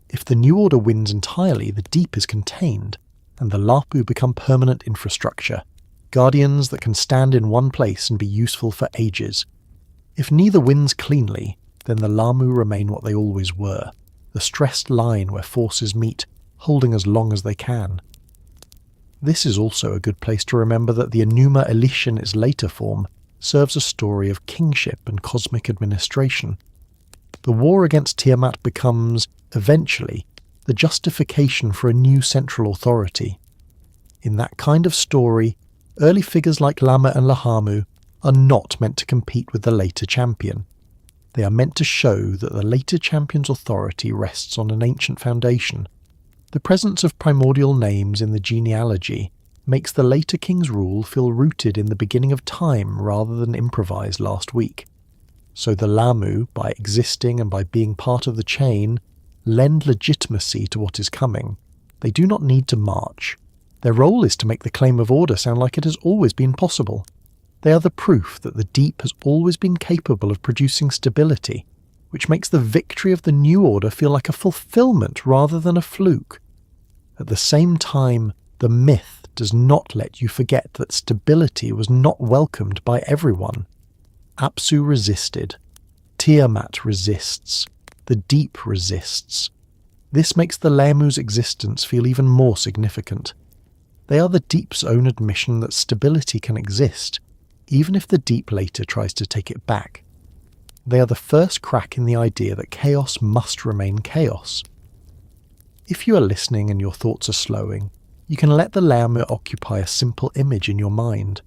If the new order wins entirely, the deep is contained, and the Lahmu become permanent infrastructure, guardians that can stand in one place and be useful for ages. If neither wins cleanly, then the Lahmu remain what they always were, the stressed line where forces meet, holding as long as they can. This is also a good place to remember that the Enuma Elish in its later form serves a story of kingship and cosmic administration. The war against Tiamat becomes, eventually, the justification for a new central authority. In that kind of story, early figures like Lama and Lahmu are not meant to compete with the later champion. They are meant to show that the later champion's authority rests on an ancient foundation. The presence of primordial names in the genealogy makes the later king's rule feel rooted in the beginning of time rather than improvised last week. So the Lahmu, by existing and by being part of the chain, lend legitimacy to what is coming. They do not need to march. Their role is to make the claim of order sound like it has always been possible. They are the proof that the deep has always been capable of producing stability, which makes the victory of the new order feel like a fulfillment rather than a fluke. At the same time, the myth does not let you forget that stability was not welcomed by everyone. Apsu resisted. Tiamat resists. The deep resists. This makes the Lahmu's existence feel even more significant. They are the deep's own admission that stability can exist, even if the deep later tries to take it back. They are the first crack in the idea that chaos must remain chaos. If you are listening and your thoughts are slowing, you can let the Lahmu occupy a simple image in your mind.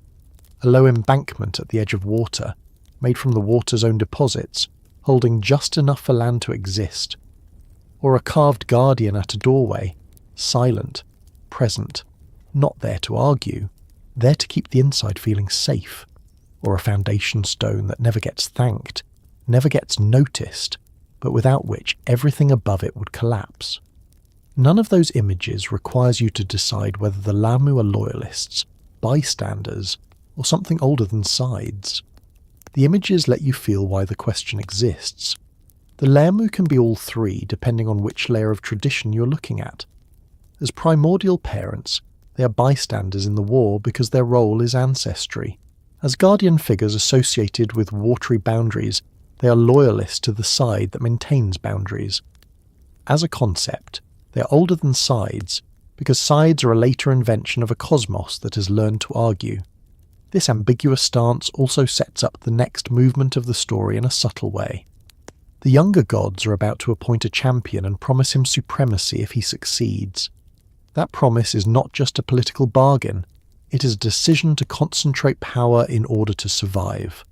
A low embankment at the edge of water, made from the water's own deposits, holding just enough for land to exist. Or a carved guardian at a doorway, silent, present, not there to argue, there to keep the inside feeling safe. Or a foundation stone that never gets thanked, never gets noticed, but without which everything above it would collapse. None of those images requires you to decide whether the Lahmu are loyalists, bystanders, or something older than sides. The images let you feel why the question exists. The Lahmu can be all three depending on which layer of tradition you're looking at. As primordial parents, they are bystanders in the war because their role is ancestry. As guardian figures associated with watery boundaries, they are loyalists to the side that maintains boundaries. As a concept, they are older than sides, because sides are a later invention of a cosmos that has learned to argue. This ambiguous stance also sets up the next movement of the story in a subtle way. The younger gods are about to appoint a champion and promise him supremacy if he succeeds. That promise is not just a political bargain, it is a decision to concentrate power in order to survive.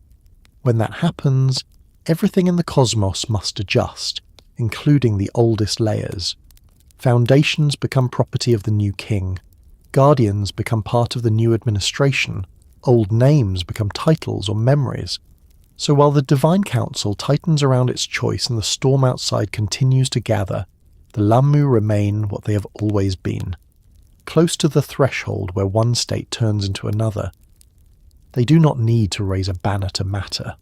When that happens, everything in the cosmos must adjust, including the oldest layers. Foundations become property of the new king. Guardians become part of the new administration. Old names become titles or memories. So while the Divine Council tightens around its choice and the storm outside continues to gather, the Lahmu remain what they have always been, close to the threshold where one state turns into another. They do not need to raise a banner to matter.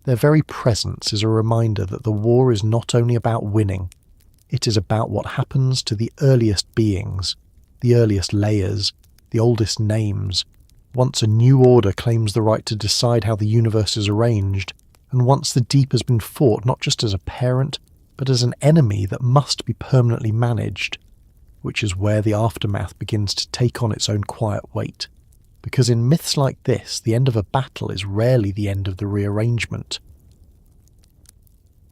Their very presence is a reminder that the war is not only about winning, it is about what happens to the earliest beings, the earliest layers, the oldest names, once a new order claims the right to decide how the universe is arranged, and once the deep has been fought not just as a parent, but as an enemy that must be permanently managed, which is where the aftermath begins to take on its own quiet weight. Because in myths like this, the end of a battle is rarely the end of the rearrangement.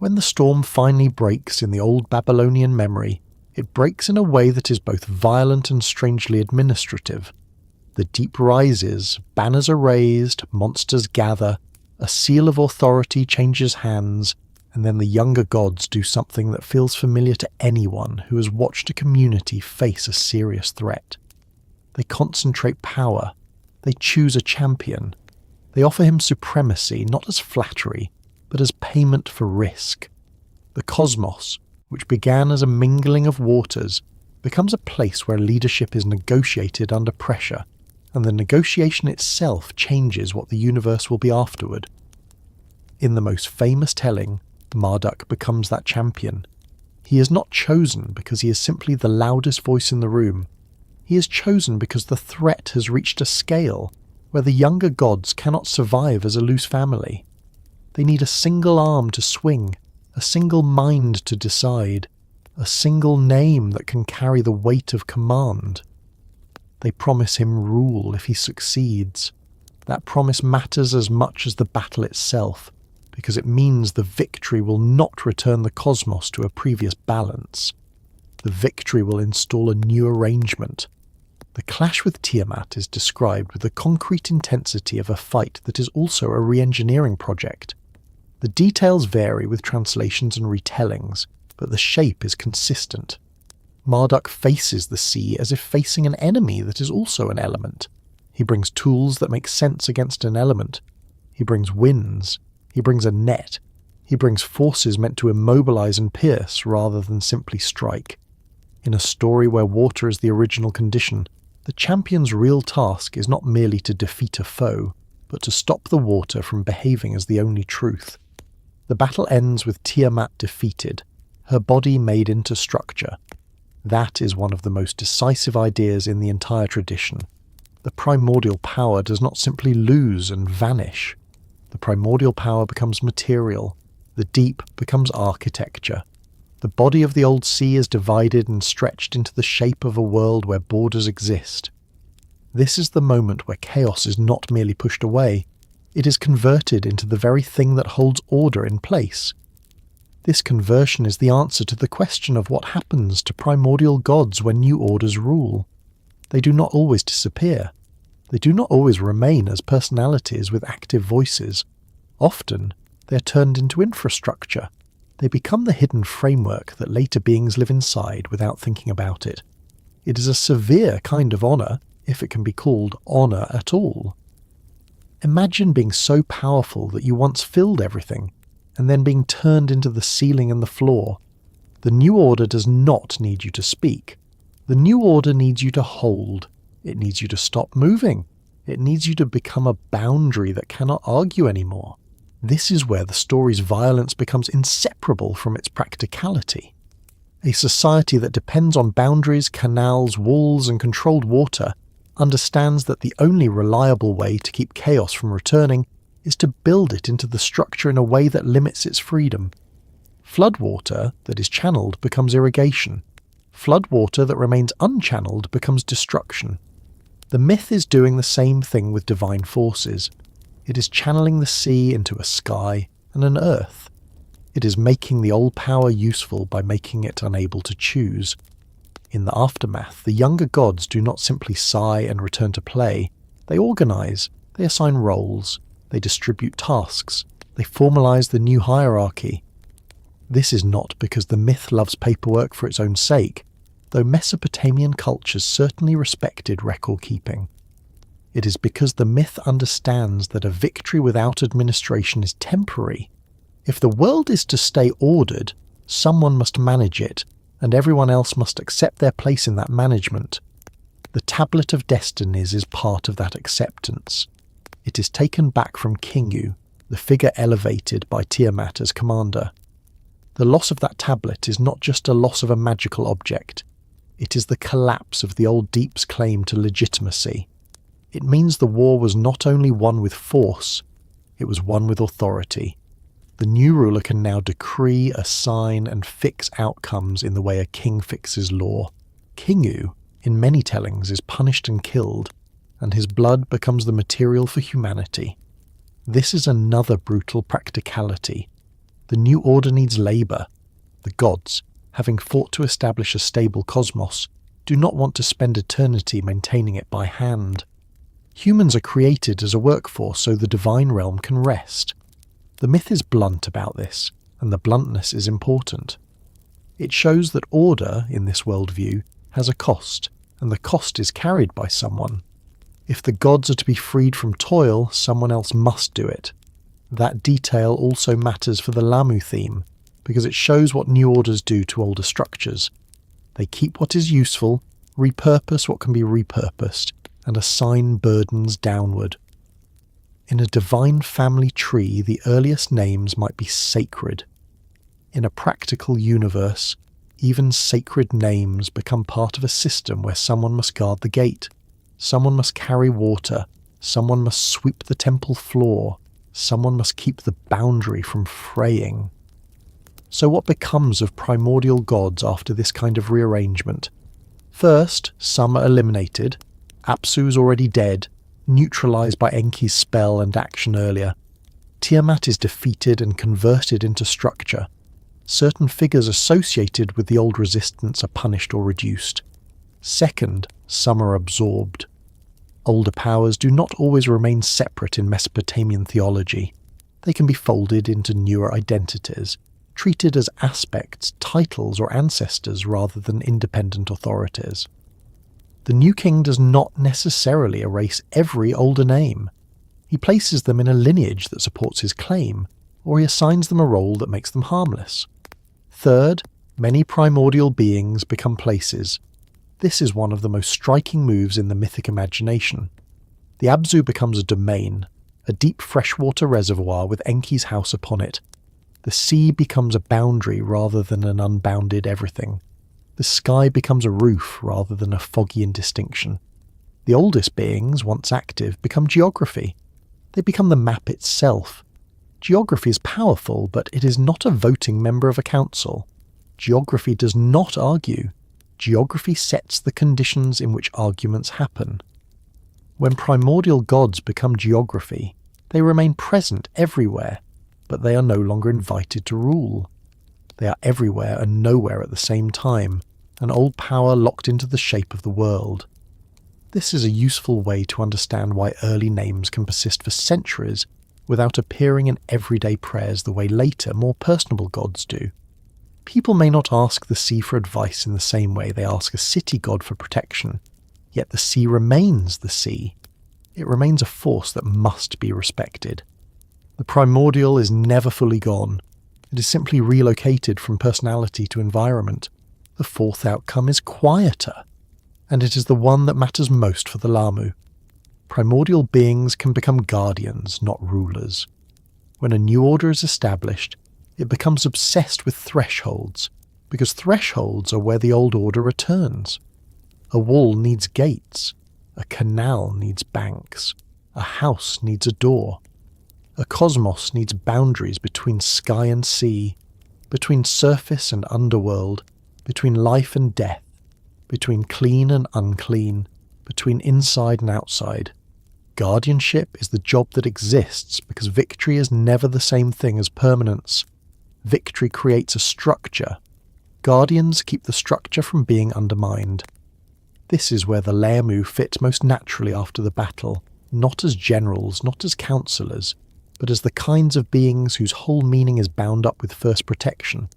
When the storm finally breaks in the old Babylonian memory, it breaks in a way that is both violent and strangely administrative. The deep rises, banners are raised, monsters gather, a seal of authority changes hands, and then the younger gods do something that feels familiar to anyone who has watched a community face a serious threat. They concentrate power. They choose a champion. They offer him supremacy not as flattery, but as payment for risk. The cosmos, which began as a mingling of waters, becomes a place where leadership is negotiated under pressure, and the negotiation itself changes what the universe will be afterward. In the most famous telling, Marduk becomes that champion. He is not chosen because he is simply the loudest voice in the room. He is chosen because the threat has reached a scale where the younger gods cannot survive as a loose family. They need a single arm to swing, a single mind to decide, a single name that can carry the weight of command. They promise him rule if he succeeds. That promise matters as much as the battle itself, because it means the victory will not return the cosmos to a previous balance. The victory will install a new arrangement. The clash with Tiamat is described with the concrete intensity of a fight that is also a re-engineering project. The details vary with translations and retellings, but the shape is consistent. Marduk faces the sea as if facing an enemy that is also an element. He brings tools that make sense against an element. He brings winds. He brings a net. He brings forces meant to immobilize and pierce rather than simply strike. In a story where water is the original condition, the champion's real task is not merely to defeat a foe, but to stop the water from behaving as the only truth. The battle ends with Tiamat defeated, her body made into structure. That is one of the most decisive ideas in the entire tradition. The primordial power does not simply lose and vanish. The primordial power becomes material. The deep becomes architecture. The body of the old sea is divided and stretched into the shape of a world where borders exist. This is the moment where chaos is not merely pushed away. It is converted into the very thing that holds order in place. This conversion is the answer to the question of what happens to primordial gods when new orders rule. They do not always disappear. They do not always remain as personalities with active voices. Often, they are turned into infrastructure. They become the hidden framework that later beings live inside without thinking about it. It is a severe kind of honor, if it can be called honor at all. Imagine being so powerful that you once filled everything, and then being turned into the ceiling and the floor. The new order does not need you to speak. The new order needs you to hold. It needs you to stop moving. It needs you to become a boundary that cannot argue anymore. This is where the story's violence becomes inseparable from its practicality. A society that depends on boundaries, canals, walls, and controlled water understands that the only reliable way to keep chaos from returning is to build it into the structure in a way that limits its freedom. Floodwater that is channeled becomes irrigation. Floodwater that remains unchanneled becomes destruction. The myth is doing the same thing with divine forces. It is channeling the sea into a sky and an earth. It is making the old power useful by making it unable to choose. In the aftermath, the younger gods do not simply sigh and return to play. They organize, they assign roles, they distribute tasks, they formalize the new hierarchy. This is not because the myth loves paperwork for its own sake, though Mesopotamian cultures certainly respected record keeping. It is because the myth understands that a victory without administration is temporary. If the world is to stay ordered, someone must manage it, and everyone else must accept their place in that management. The Tablet of Destinies is part of that acceptance. It is taken back from Kingu, the figure elevated by Tiamat as commander. The loss of that tablet is not just a loss of a magical object. It is the collapse of the old deep's claim to legitimacy. It means the war was not only won with force, it was won with authority. The new ruler can now decree, assign, and fix outcomes in the way a king fixes law. Kingu, in many tellings, is punished and killed, and his blood becomes the material for humanity. This is another brutal practicality. The new order needs labour. The gods, having fought to establish a stable cosmos, do not want to spend eternity maintaining it by hand. Humans are created as a workforce so the divine realm can rest. The myth is blunt about this, and the bluntness is important. It shows that order, in this worldview, has a cost, and the cost is carried by someone. If the gods are to be freed from toil, someone else must do it. That detail also matters for the Lahmu theme, because it shows what new orders do to older structures. They keep what is useful, repurpose what can be repurposed, and assign burdens downward. In a divine family tree, the earliest names might be sacred. In a practical universe, even sacred names become part of a system where someone must guard the gate, someone must carry water, someone must sweep the temple floor, someone must keep the boundary from fraying. So what becomes of primordial gods after this kind of rearrangement? First, some are eliminated. Apsu's already dead, neutralised by Enki's spell and action earlier. Tiamat is defeated and converted into structure. Certain figures associated with the old resistance are punished or reduced. Second, some are absorbed. Older powers do not always remain separate in Mesopotamian theology. They can be folded into newer identities, treated as aspects, titles, or ancestors rather than independent authorities. The new king does not necessarily erase every older name. He places them in a lineage that supports his claim, or he assigns them a role that makes them harmless. Third, many primordial beings become places. This is one of the most striking moves in the mythic imagination. The Apsu becomes a domain, a deep freshwater reservoir with Enki's house upon it. The sea becomes a boundary rather than an unbounded everything. The sky becomes a roof rather than a foggy indistinction. The oldest beings, once active, become geography. They become the map itself. Geography is powerful, but it is not a voting member of a council. Geography does not argue. Geography sets the conditions in which arguments happen. When primordial gods become geography, they remain present everywhere, but they are no longer invited to rule. They are everywhere and nowhere at the same time, an old power locked into the shape of the world. This is a useful way to understand why early names can persist for centuries without appearing in everyday prayers the way later, more personable gods do. People may not ask the sea for advice in the same way they ask a city god for protection, yet the sea remains the sea. It remains a force that must be respected. The primordial is never fully gone. It is simply relocated from personality to environment. The fourth outcome is quieter, and it is the one that matters most for the Lahmu. Primordial beings can become guardians, not rulers. When a new order is established, it becomes obsessed with thresholds, because thresholds are where the old order returns. A wall needs gates, a canal needs banks, a house needs a door. A cosmos needs boundaries between sky and sea, between surface and underworld, between life and death, between clean and unclean, between inside and outside. Guardianship is the job that exists because victory is never the same thing as permanence. Victory creates a structure. Guardians keep the structure from being undermined. This is where the Lahmu fit most naturally after the battle, not as generals, not as counsellors, but as the kinds of beings whose whole meaning is bound up with first protection.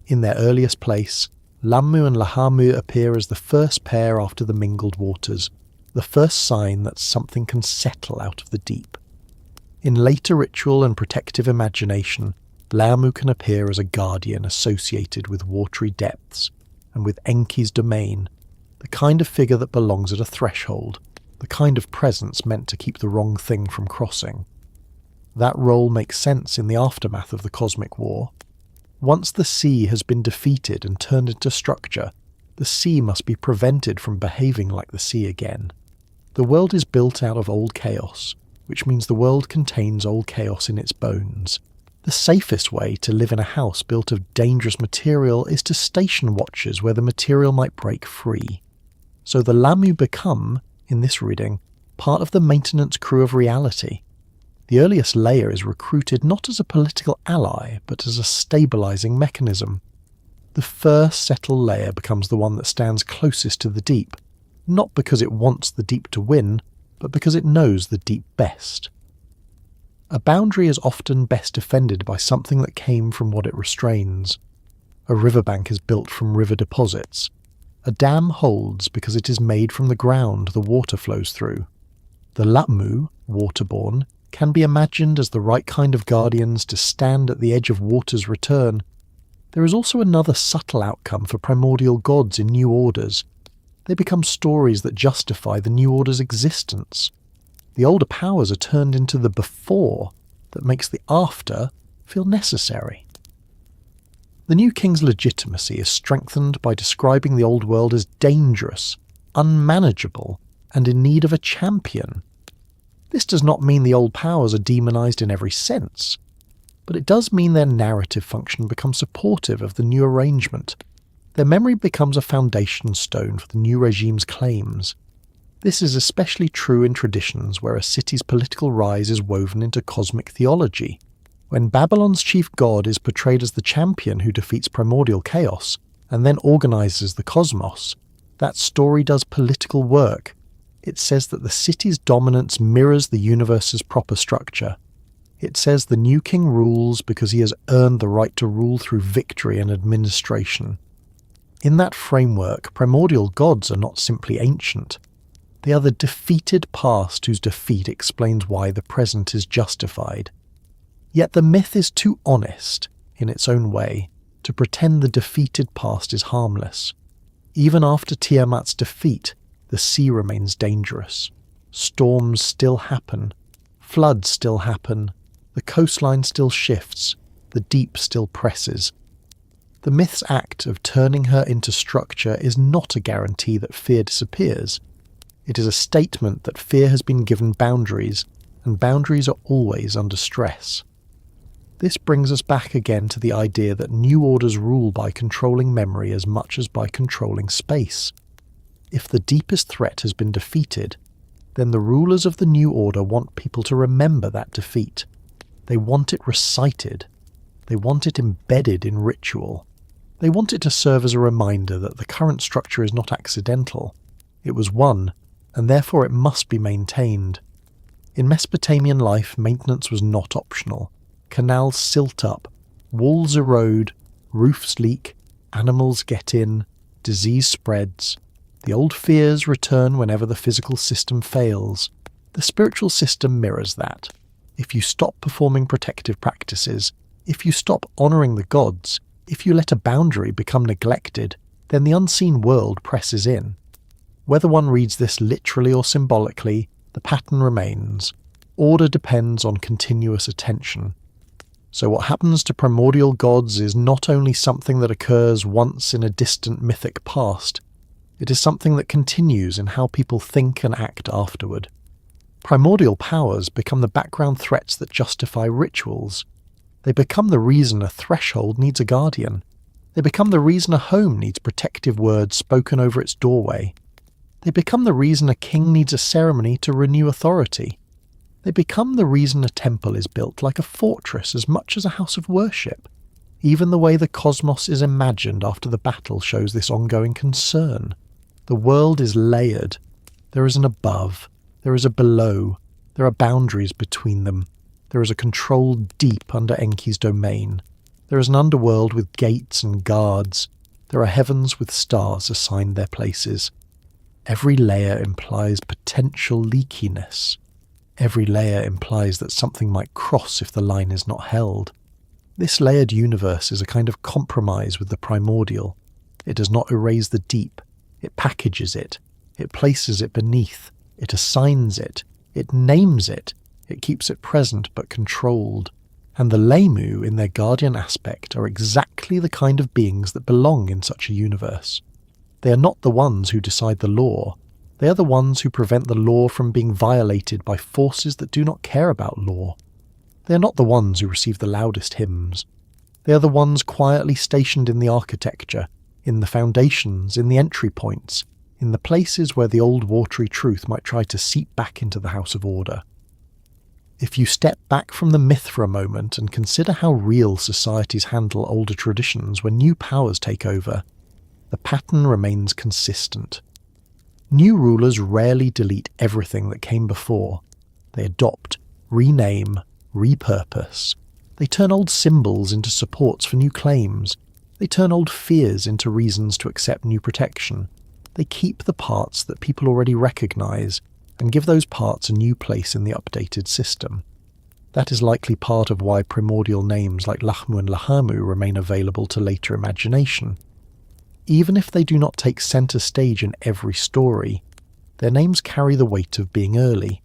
In their earliest place, Lahmu and Lahmu appear as the first pair after the mingled waters, the first sign that something can settle out of the deep. In later ritual and protective imagination, Lahmu can appear as a guardian associated with watery depths, and with Enki's domain, the kind of figure that belongs at a threshold, the kind of presence meant to keep the wrong thing from crossing. That role makes sense in the aftermath of the cosmic war. Once the sea has been defeated and turned into structure, the sea must be prevented from behaving like the sea again. The world is built out of old chaos, which means the world contains old chaos in its bones. The safest way to live in a house built of dangerous material is to station watchers where the material might break free. So the Lahmu become, in this reading, part of the maintenance crew of reality. The earliest layer is recruited not as a political ally, but as a stabilizing mechanism. The first settled layer becomes the one that stands closest to the deep, not because it wants the deep to win, but because it knows the deep best. A boundary is often best defended by something that came from what it restrains. A riverbank is built from river deposits. A dam holds because it is made from the ground the water flows through. The Lahmu, waterborne, can be imagined as the right kind of guardians to stand at the edge of water's return. There is also another subtle outcome for primordial gods in new orders. They become stories that justify the new order's existence. The older powers are turned into the before that makes the after feel necessary. The new king's legitimacy is strengthened by describing the old world as dangerous, unmanageable, and in need of a champion. This does not mean the old powers are demonized in every sense, but it does mean their narrative function becomes supportive of the new arrangement. Their memory becomes a foundation stone for the new regime's claims. This is especially true in traditions where a city's political rise is woven into cosmic theology. When Babylon's chief god is portrayed as the champion who defeats primordial chaos and then organizes the cosmos, that story does political work. It says that the city's dominance mirrors the universe's proper structure. It says the new king rules because he has earned the right to rule through victory and administration. In that framework, primordial gods are not simply ancient. They are the defeated past whose defeat explains why the present is justified. Yet the myth is too honest, in its own way, to pretend the defeated past is harmless. Even after Tiamat's defeat, the sea remains dangerous. Storms still happen. Floods still happen. The coastline still shifts. The deep still presses. The myth's act of turning her into structure is not a guarantee that fear disappears. It is a statement that fear has been given boundaries, and boundaries are always under stress. This brings us back again to the idea that new orders rule by controlling memory as much as by controlling space. If the deepest threat has been defeated, then the rulers of the new order want people to remember that defeat. They want it recited. They want it embedded in ritual. They want it to serve as a reminder that the current structure is not accidental. It was won, and therefore it must be maintained. In Mesopotamian life, maintenance was not optional. Canals silt up, walls erode, roofs leak, animals get in, disease spreads. The old fears return whenever the physical system fails. The spiritual system mirrors that. If you stop performing protective practices, if you stop honouring the gods, if you let a boundary become neglected, then the unseen world presses in. Whether one reads this literally or symbolically, the pattern remains. Order depends on continuous attention. So what happens to primordial gods is not only something that occurs once in a distant mythic past, it is something that continues in how people think and act afterward. Primordial powers become the background threats that justify rituals. They become the reason a threshold needs a guardian. They become the reason a home needs protective words spoken over its doorway. They become the reason a king needs a ceremony to renew authority. They become the reason a temple is built like a fortress as much as a house of worship. Even the way the cosmos is imagined after the battle shows this ongoing concern. The world is layered. There is an above. There is a below. There are boundaries between them. There is a controlled deep under Enki's domain. There is an underworld with gates and guards. There are heavens with stars assigned their places. Every layer implies potential leakiness. Every layer implies that something might cross if the line is not held. This layered universe is a kind of compromise with the primordial. It does not erase the deep. It packages it. It places it beneath. It assigns it. It names it. It keeps it present but controlled. And the Lahmu, in their guardian aspect, are exactly the kind of beings that belong in such a universe. They are not the ones who decide the law. They are the ones who prevent the law from being violated by forces that do not care about law. They are not the ones who receive the loudest hymns. They are the ones quietly stationed in the architecture, in the foundations, in the entry points, in the places where the old watery truth might try to seep back into the house of order. If you step back from the myth for a moment and consider how real societies handle older traditions when new powers take over, the pattern remains consistent. New rulers rarely delete everything that came before. They adopt, rename, repurpose. They turn old symbols into supports for new claims. They turn old fears into reasons to accept new protection. They keep the parts that people already recognize and give those parts a new place in the updated system. That is likely part of why primordial names like Lahmu and Lahmu remain available to later imagination. Even if they do not take center stage in every story, their names carry the weight of being early.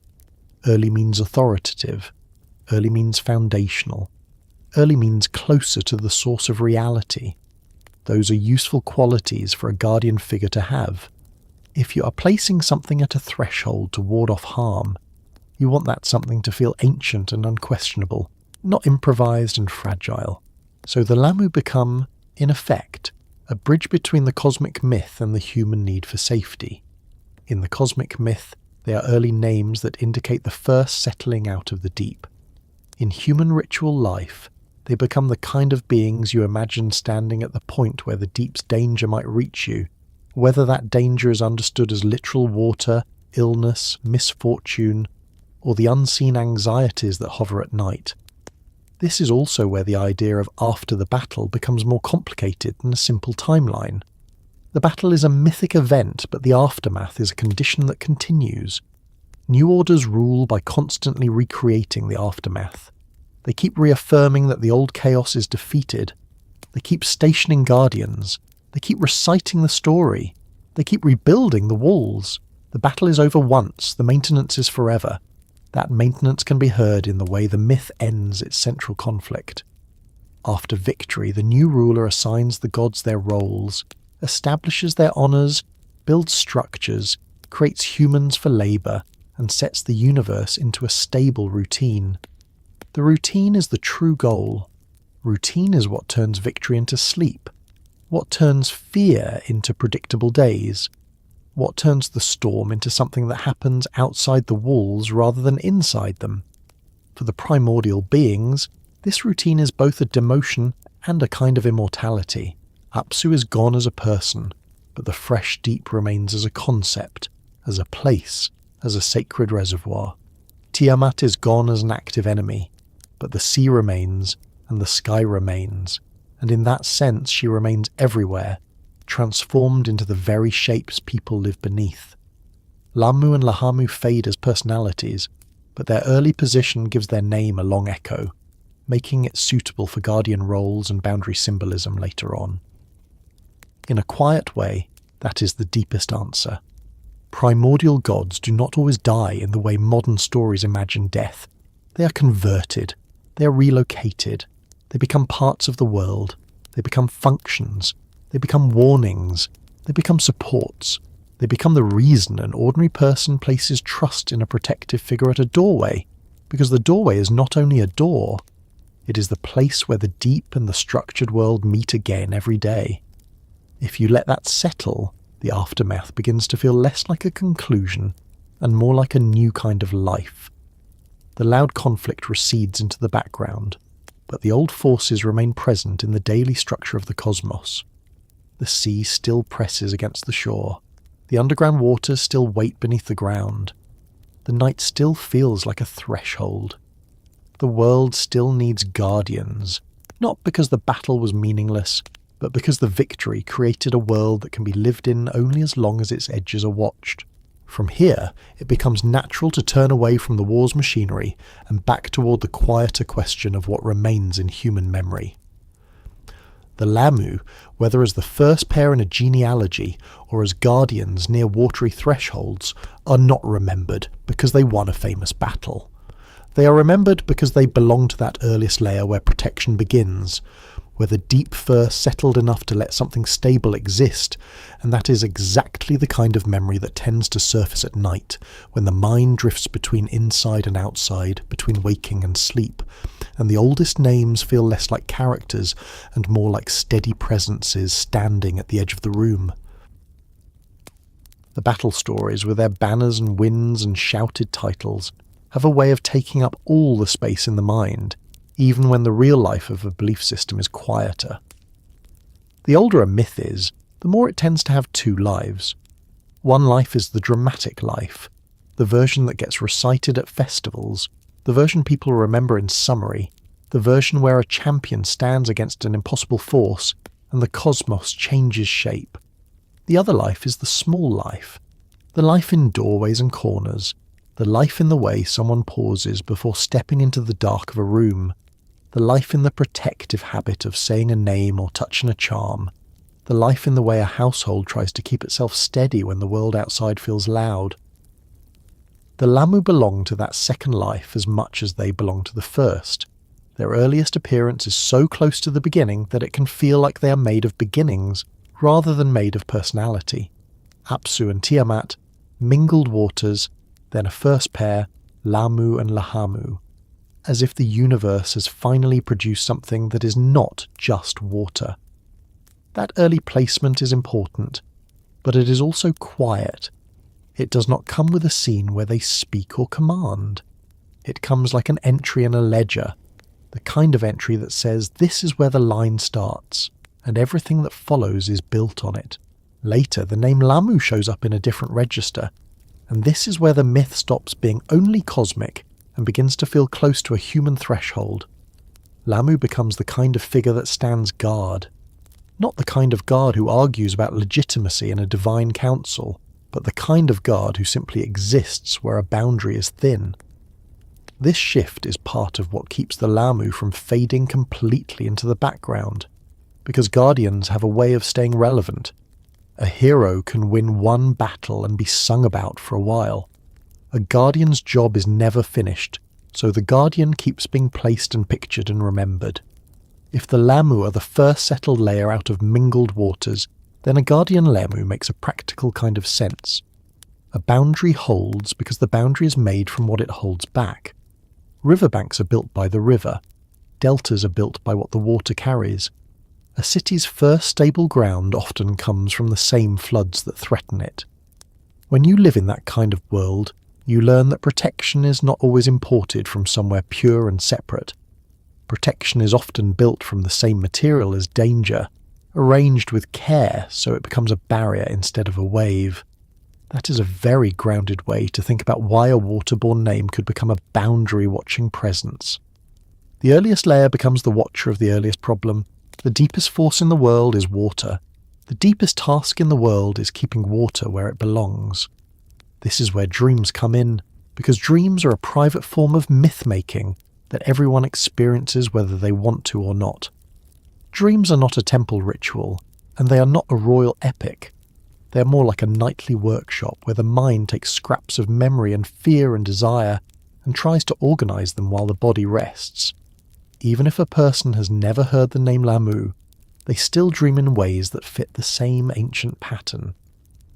Early means authoritative. Early means foundational. Early means closer to the source of reality. Those are useful qualities for a guardian figure to have. If you are placing something at a threshold to ward off harm, you want that something to feel ancient and unquestionable, not improvised and fragile. So the Lahmu become, in effect, a bridge between the cosmic myth and the human need for safety. In the cosmic myth, they are early names that indicate the first settling out of the deep. In human ritual life, they become the kind of beings you imagine standing at the point where the deep's danger might reach you, whether that danger is understood as literal water, illness, misfortune, or the unseen anxieties that hover at night. This is also where the idea of after the battle becomes more complicated than a simple timeline. The battle is a mythic event, but the aftermath is a condition that continues. New orders rule by constantly recreating the aftermath. They keep reaffirming that the old chaos is defeated. They keep stationing guardians. They keep reciting the story. They keep rebuilding the walls. The battle is over once, the maintenance is forever. That maintenance can be heard in the way the myth ends its central conflict. After victory, the new ruler assigns the gods their roles, establishes their honours, builds structures, creates humans for labour, and sets the universe into a stable routine. The routine is the true goal. Routine is what turns victory into sleep, what turns fear into predictable days, what turns the storm into something that happens outside the walls rather than inside them. For the primordial beings, this routine is both a demotion and a kind of immortality. Apsu is gone as a person, but the fresh deep remains as a concept, as a place, as a sacred reservoir. Tiamat is gone as an active enemy, but the sea remains and the sky remains, and in that sense she remains everywhere, transformed into the very shapes people live beneath. Lahmu and Lahmu fade as personalities, but their early position gives their name a long echo, making it suitable for guardian roles and boundary symbolism later on. In a quiet way, that is the deepest answer. Primordial gods do not always die in the way modern stories imagine death. They are converted. They are relocated. They become parts of the world. They become functions. They become warnings. They become supports. They become the reason an ordinary person places trust in a protective figure at a doorway, because the doorway is not only a door, it is the place where the deep and the structured world meet again every day. If you let that settle, the aftermath begins to feel less like a conclusion and more like a new kind of life. The loud conflict recedes into the background, but the old forces remain present in the daily structure of the cosmos. The sea still presses against the shore. The underground waters still wait beneath the ground. The night still feels like a threshold. The world still needs guardians, not because the battle was meaningless, but because the victory created a world that can be lived in only as long as its edges are watched. From here, it becomes natural to turn away from the war's machinery and back toward the quieter question of what remains in human memory. The Lahmu, whether as the first pair in a genealogy or as guardians near watery thresholds, are not remembered because they won a famous battle. They are remembered because they belong to that earliest layer where protection begins, where the deep first settled enough to let something stable exist, and that is exactly the kind of memory that tends to surface at night, when the mind drifts between inside and outside, between waking and sleep, and the oldest names feel less like characters and more like steady presences standing at the edge of the room. The battle stories, with their banners and winds and shouted titles, have a way of taking up all the space in the mind, even when the real life of a belief system is quieter. The older a myth is, the more it tends to have two lives. One life is the dramatic life, the version that gets recited at festivals, the version people remember in summary, the version where a champion stands against an impossible force and the cosmos changes shape. The other life is the small life, the life in doorways and corners, the life in the way someone pauses before stepping into the dark of a room, the life in the protective habit of saying a name or touching a charm, the life in the way a household tries to keep itself steady when the world outside feels loud. The Lahmu belong to that second life as much as they belong to the first. Their earliest appearance is so close to the beginning that it can feel like they are made of beginnings rather than made of personality. Apsu and Tiamat, mingled waters, then a first pair, Lahmu and Lahmu, as if the universe has finally produced something that is not just water. That early placement is important, but it is also quiet. It does not come with a scene where they speak or command. It comes like an entry in a ledger, the kind of entry that says this is where the line starts, and everything that follows is built on it. Later, the name Lahmu shows up in a different register, and this is where the myth stops being only cosmic and begins to feel close to a human threshold. Lahmu becomes the kind of figure that stands guard. Not the kind of guard who argues about legitimacy in a divine council, but the kind of guard who simply exists where a boundary is thin. This shift is part of what keeps the Lahmu from fading completely into the background, because guardians have a way of staying relevant. A hero can win one battle and be sung about for a while. A guardian's job is never finished, so the guardian keeps being placed and pictured and remembered. If the Lahmu are the first settled layer out of mingled waters, then a guardian Lahmu makes a practical kind of sense. A boundary holds because the boundary is made from what it holds back. Riverbanks are built by the river. Deltas are built by what the water carries. A city's first stable ground often comes from the same floods that threaten it. When you live in that kind of world, you learn that protection is not always imported from somewhere pure and separate. Protection is often built from the same material as danger, arranged with care so it becomes a barrier instead of a wave. That is a very grounded way to think about why a waterborne name could become a boundary-watching presence. The earliest layer becomes the watcher of the earliest problem. The deepest force in the world is water. The deepest task in the world is keeping water where it belongs. This is where dreams come in, because dreams are a private form of myth-making that everyone experiences whether they want to or not. Dreams are not a temple ritual, and they are not a royal epic. They are more like a nightly workshop where the mind takes scraps of memory and fear and desire and tries to organize them while the body rests. Even if a person has never heard the name Lahmu, they still dream in ways that fit the same ancient pattern.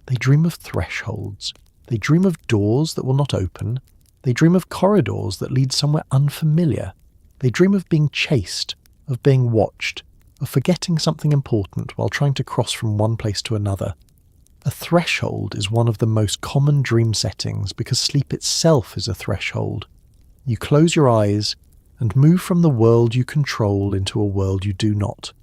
They dream of thresholds. They dream of doors that will not open. They dream of corridors that lead somewhere unfamiliar. They dream of being chased, of being watched, of forgetting something important while trying to cross from one place to another. A threshold is one of the most common dream settings because sleep itself is a threshold. You close your eyes and move from the world you control into a world you do not.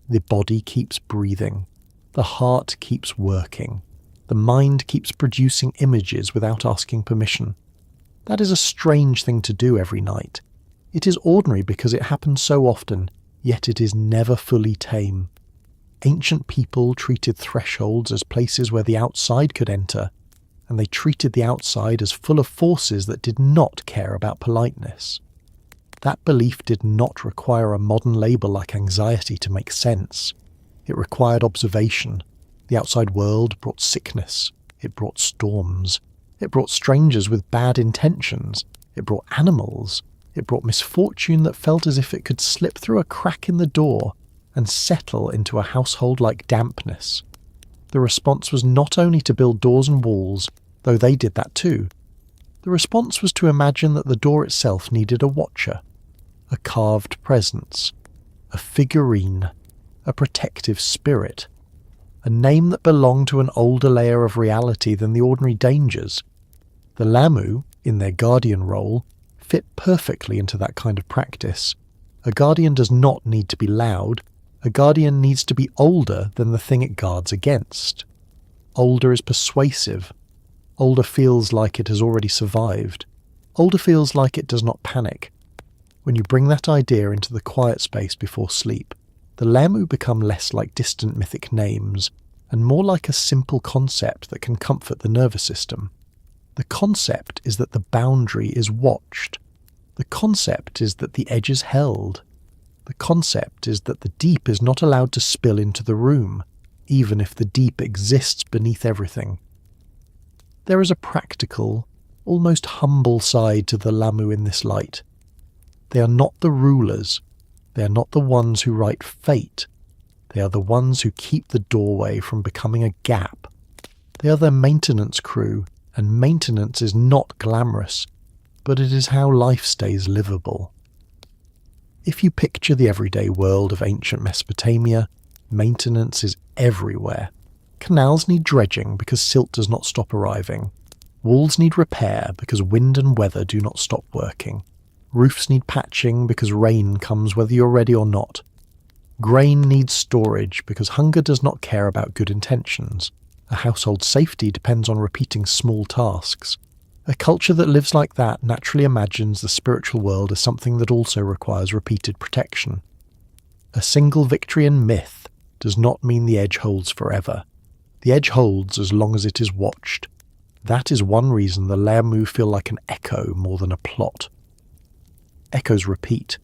The body keeps breathing. The heart keeps working. The mind keeps producing images without asking permission. That is a strange thing to do every night. It is ordinary because it happens so often, yet it is never fully tame. Ancient people treated thresholds as places where the outside could enter, and they treated the outside as full of forces that did not care about politeness. That belief did not require a modern label like anxiety to make sense. It required observation. The outside world brought sickness. It brought storms. It brought strangers with bad intentions. It brought animals. It brought misfortune that felt as if it could slip through a crack in the door and settle into a household like dampness. The response was not only to build doors and walls, though they did that too. The response was to imagine that the door itself needed a watcher, a carved presence, a figurine, a protective spirit, a name that belonged to an older layer of reality than the ordinary dangers. The Lahmu, in their guardian role, fit perfectly into that kind of practice. A guardian does not need to be loud. A guardian needs to be older than the thing it guards against. Older is persuasive. Older feels like it has already survived. Older feels like it does not panic. When you bring that idea into the quiet space before sleep, the Lahmu become less like distant mythic names and more like a simple concept that can comfort the nervous system. The concept is that the boundary is watched. The concept is that the edge is held. The concept is that the deep is not allowed to spill into the room, even if the deep exists beneath everything. There is a practical, almost humble side to the Lahmu in this light. They are not the rulers. They are not the ones who write fate. They are the ones who keep the doorway from becoming a gap. They are their maintenance crew, and maintenance is not glamorous, but it is how life stays livable. If you picture the everyday world of ancient Mesopotamia, maintenance is everywhere. Canals need dredging because silt does not stop arriving. Walls need repair because wind and weather do not stop working. Roofs need patching because rain comes whether you're ready or not. Grain needs storage because hunger does not care about good intentions. A household's safety depends on repeating small tasks. A culture that lives like that naturally imagines the spiritual world as something that also requires repeated protection. A single victory in myth does not mean the edge holds forever. The edge holds as long as it is watched. That is one reason the Lahmu feel like an echo more than a plot. Echoes repeat.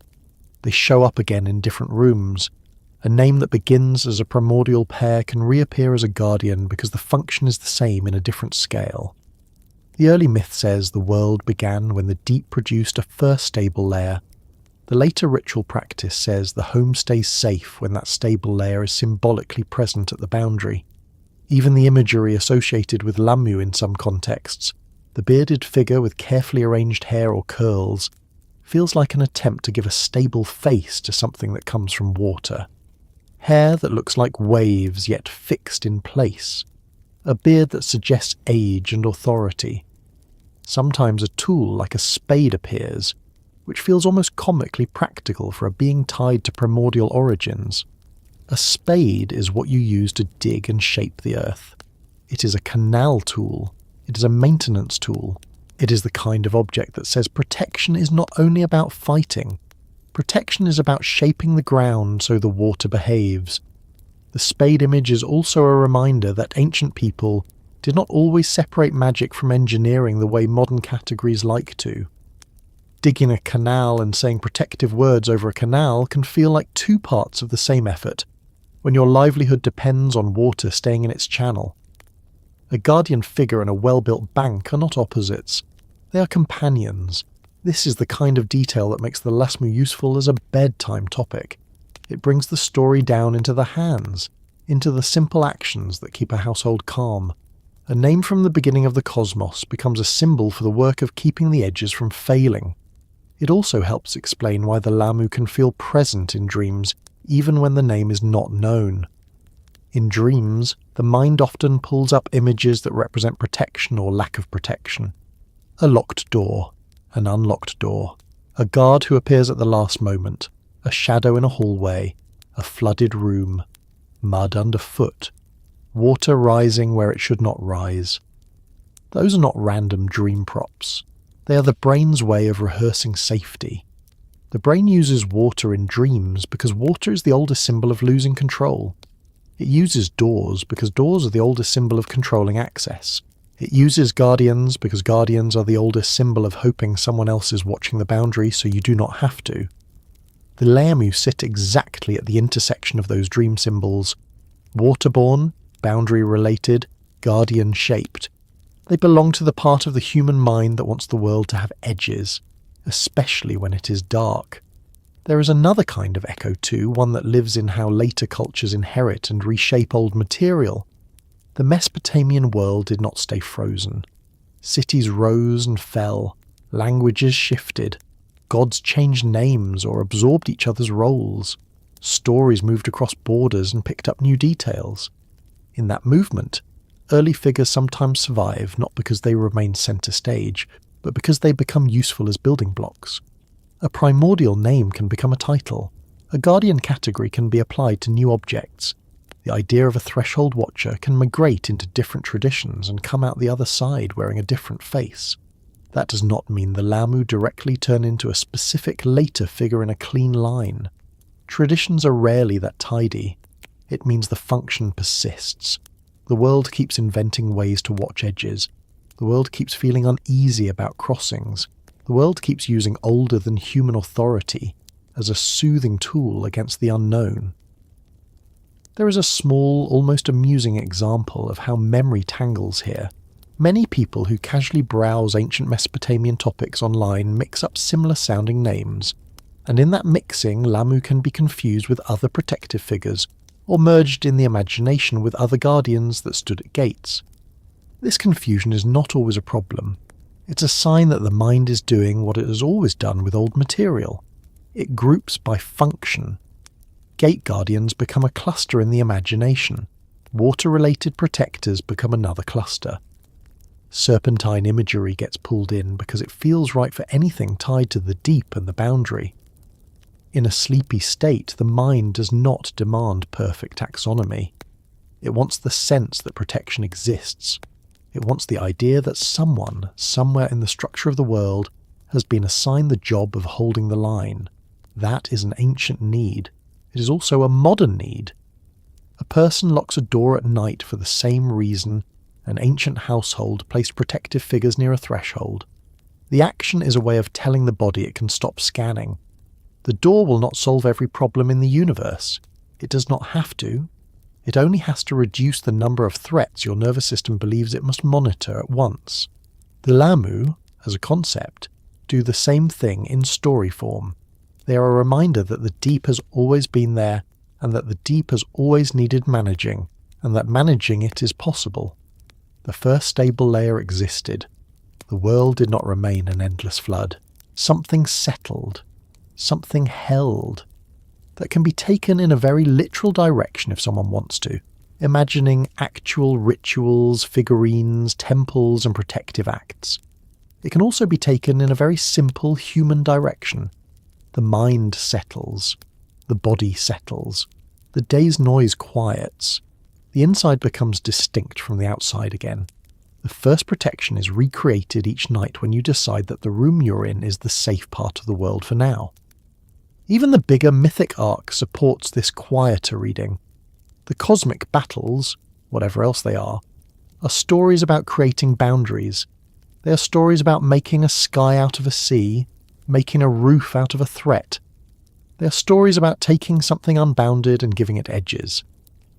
They show up again in different rooms. A name that begins as a primordial pair can reappear as a guardian because the function is the same in a different scale. The early myth says the world began when the deep produced a first stable layer. The later ritual practice says the home stays safe when that stable layer is symbolically present at the boundary. Even the imagery associated with Lahmu in some contexts, the bearded figure with carefully arranged hair or curls, feels like an attempt to give a stable face to something that comes from water. Hair that looks like waves yet fixed in place. A beard that suggests age and authority. Sometimes a tool like a spade appears, which feels almost comically practical for a being tied to primordial origins. A spade is what you use to dig and shape the earth. It is a canal tool. It is a maintenance tool. It is the kind of object that says protection is not only about fighting. Protection is about shaping the ground so the water behaves. The spade image is also a reminder that ancient people did not always separate magic from engineering the way modern categories like to. Digging a canal and saying protective words over a canal can feel like two parts of the same effort, when your livelihood depends on water staying in its channel. A guardian figure and a well-built bank are not opposites. They are companions. This is the kind of detail that makes the Lahmu useful as a bedtime topic. It brings the story down into the hands, into the simple actions that keep a household calm. A name from the beginning of the cosmos becomes a symbol for the work of keeping the edges from failing. It also helps explain why the Lahmu can feel present in dreams even when the name is not known. In dreams, the mind often pulls up images that represent protection or lack of protection. A locked door, an unlocked door, a guard who appears at the last moment, a shadow in a hallway, a flooded room, mud underfoot, water rising where it should not rise. Those are not random dream props. They are the brain's way of rehearsing safety. The brain uses water in dreams because water is the oldest symbol of losing control. It uses doors because doors are the oldest symbol of controlling access. It uses guardians because guardians are the oldest symbol of hoping someone else is watching the boundary so you do not have to. The Lahmu sit exactly at the intersection of those dream symbols. Waterborne, boundary-related, guardian-shaped. They belong to the part of the human mind that wants the world to have edges, especially when it is dark. There is another kind of echo too, one that lives in how later cultures inherit and reshape old material. The Mesopotamian world did not stay frozen. Cities rose and fell, languages shifted, gods changed names or absorbed each other's roles. Stories moved across borders and picked up new details. In that movement, early figures sometimes survive not because they remain centre stage, but because they become useful as building blocks. A primordial name can become a title. A guardian category can be applied to new objects. The idea of a threshold watcher can migrate into different traditions and come out the other side wearing a different face. That does not mean the Lahmu directly turn into a specific later figure in a clean line. Traditions are rarely that tidy. It means the function persists. The world keeps inventing ways to watch edges. The world keeps feeling uneasy about crossings. The world keeps using older than human authority as a soothing tool against the unknown. There is a small, almost amusing example of how memory tangles here. Many people who casually browse ancient Mesopotamian topics online mix up similar sounding names, and in that mixing, Lahmu can be confused with other protective figures, or merged in the imagination with other guardians that stood at gates. This confusion is not always a problem. It's a sign that the mind is doing what it has always done with old material. It groups by function. Gate guardians become a cluster in the imagination. Water-related protectors become another cluster. Serpentine imagery gets pulled in because it feels right for anything tied to the deep and the boundary. In a sleepy state, the mind does not demand perfect taxonomy. It wants the sense that protection exists. It wants the idea that someone, somewhere in the structure of the world, has been assigned the job of holding the line. That is an ancient need. It is also a modern need. A person locks a door at night for the same reason an ancient household placed protective figures near a threshold. The action is a way of telling the body it can stop scanning. The door will not solve every problem in the universe. It does not have to. It only has to reduce the number of threats your nervous system believes it must monitor at once. The Lahmu, as a concept, do the same thing in story form. They are a reminder that the deep has always been there, and that the deep has always needed managing, and that managing it is possible. The first stable layer existed. The world did not remain an endless flood. Something settled. Something held. That can be taken in a very literal direction if someone wants to, imagining actual rituals, figurines, temples and protective acts. It can also be taken in a very simple human direction. The mind settles. The body settles. The day's noise quiets. The inside becomes distinct from the outside again. The first protection is recreated each night when you decide that the room you're in is the safe part of the world for now. Even the bigger mythic arc supports this quieter reading. The cosmic battles, whatever else they are stories about creating boundaries. They are stories about making a sky out of a sea, making a roof out of a threat. They are stories about taking something unbounded and giving it edges.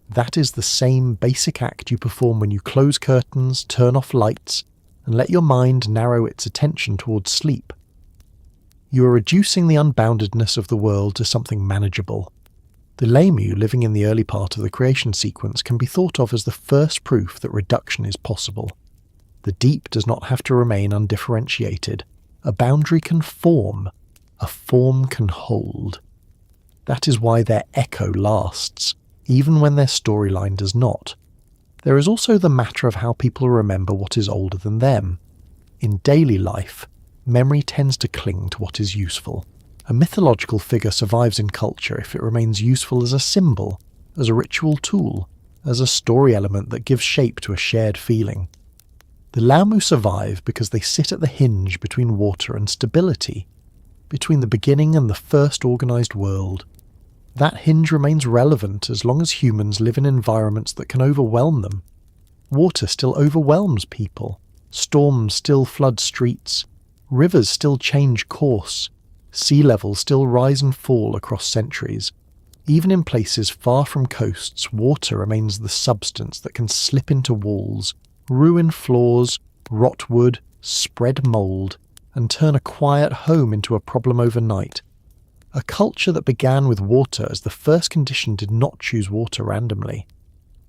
That is the same basic act you perform when you close curtains, turn off lights, and let your mind narrow its attention towards sleep. You are reducing the unboundedness of the world to something manageable. The Lahmu living in the early part of the creation sequence can be thought of as the first proof that reduction is possible. The deep does not have to remain undifferentiated. A boundary can form. A form can hold. That is why their echo lasts, even when their storyline does not. There is also the matter of how people remember what is older than them. In daily life, memory tends to cling to what is useful. A mythological figure survives in culture if it remains useful as a symbol, as a ritual tool, as a story element that gives shape to a shared feeling. The Lahmu survive because they sit at the hinge between water and stability, between the beginning and the first organised world. That hinge remains relevant as long as humans live in environments that can overwhelm them. Water still overwhelms people. Storms still flood streets. Rivers still change course. Sea levels still rise and fall across centuries. Even in places far from coasts, water remains the substance that can slip into walls, ruin floors, rot wood, spread mould, and turn a quiet home into a problem overnight. A culture that began with water as the first condition did not choose water randomly.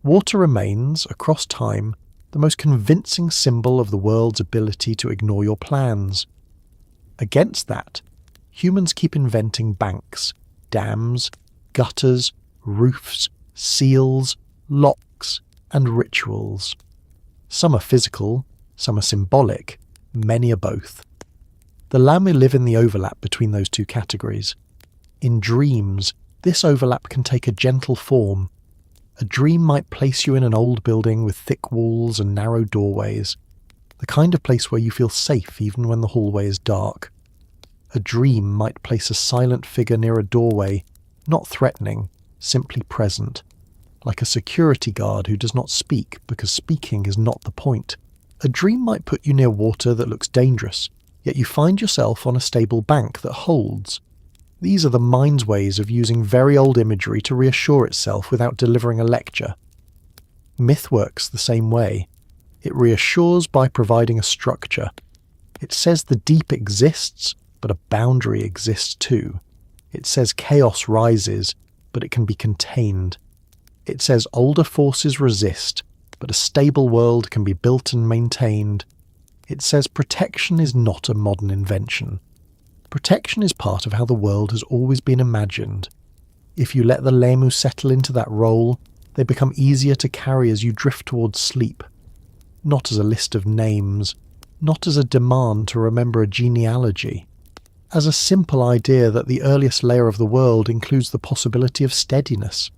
Water remains, across time, the most convincing symbol of the world's ability to ignore your plans. Against that, humans keep inventing banks, dams, gutters, roofs, seals, locks, and rituals. Some are physical, some are symbolic, many are both. The Lahmu live in the overlap between those two categories. In dreams, this overlap can take a gentle form. A dream might place you in an old building with thick walls and narrow doorways, the kind of place where you feel safe even when the hallway is dark. A dream might place a silent figure near a doorway, not threatening, simply present, like a security guard who does not speak because speaking is not the point. A dream might put you near water that looks dangerous, yet you find yourself on a stable bank that holds. These are the mind's ways of using very old imagery to reassure itself without delivering a lecture. Myth works the same way. It reassures by providing a structure. It says the deep exists, but a boundary exists too. It says chaos rises, but it can be contained. It says older forces resist, but a stable world can be built and maintained. It says protection is not a modern invention. Protection is part of how the world has always been imagined. If you let the Lahmu settle into that role, they become easier to carry as you drift towards sleep. Not as a list of names, not as a demand to remember a genealogy. As a simple idea that the earliest layer of the world includes the possibility of steadiness.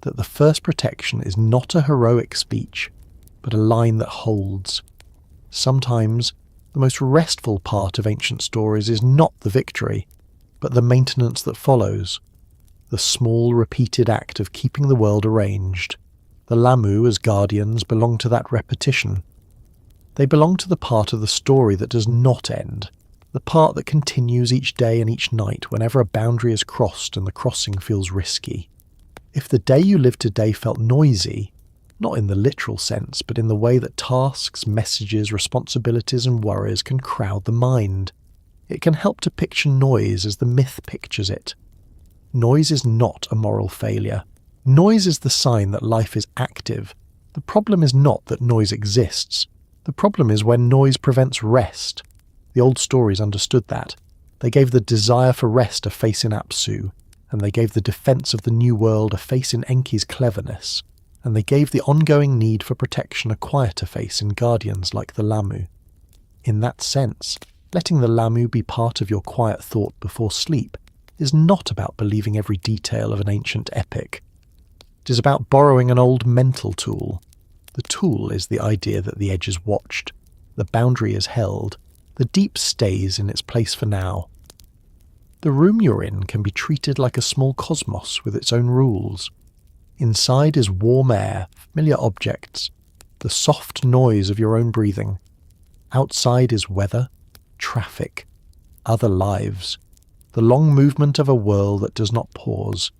That the first protection is not a heroic speech, but a line that holds. Sometimes, the most restful part of ancient stories is not the victory, but the maintenance that follows. The small, repeated act of keeping the world arranged. The Lahmu, as guardians, belong to that repetition. They belong to the part of the story that does not end, the part that continues each day and each night whenever a boundary is crossed and the crossing feels risky. If the day you live today felt noisy, not in the literal sense, but in the way that tasks, messages, responsibilities and worries can crowd the mind, it can help to picture noise as the myth pictures it. Noise is not a moral failure. Noise is the sign that life is active. The problem is not that noise exists. The problem is when noise prevents rest. The old stories understood that. They gave the desire for rest a face in Apsu, and they gave the defence of the new world a face in Enki's cleverness, and they gave the ongoing need for protection a quieter face in guardians like the Lahmu. In that sense, letting the Lahmu be part of your quiet thought before sleep is not about believing every detail of an ancient epic. It is about borrowing an old mental tool. The tool is the idea that the edge is watched, the boundary is held, the deep stays in its place for now. The room you're in can be treated like a small cosmos with its own rules. Inside is warm air, familiar objects, the soft noise of your own breathing. Outside is weather, traffic, other lives, the long movement of a world that does not pause.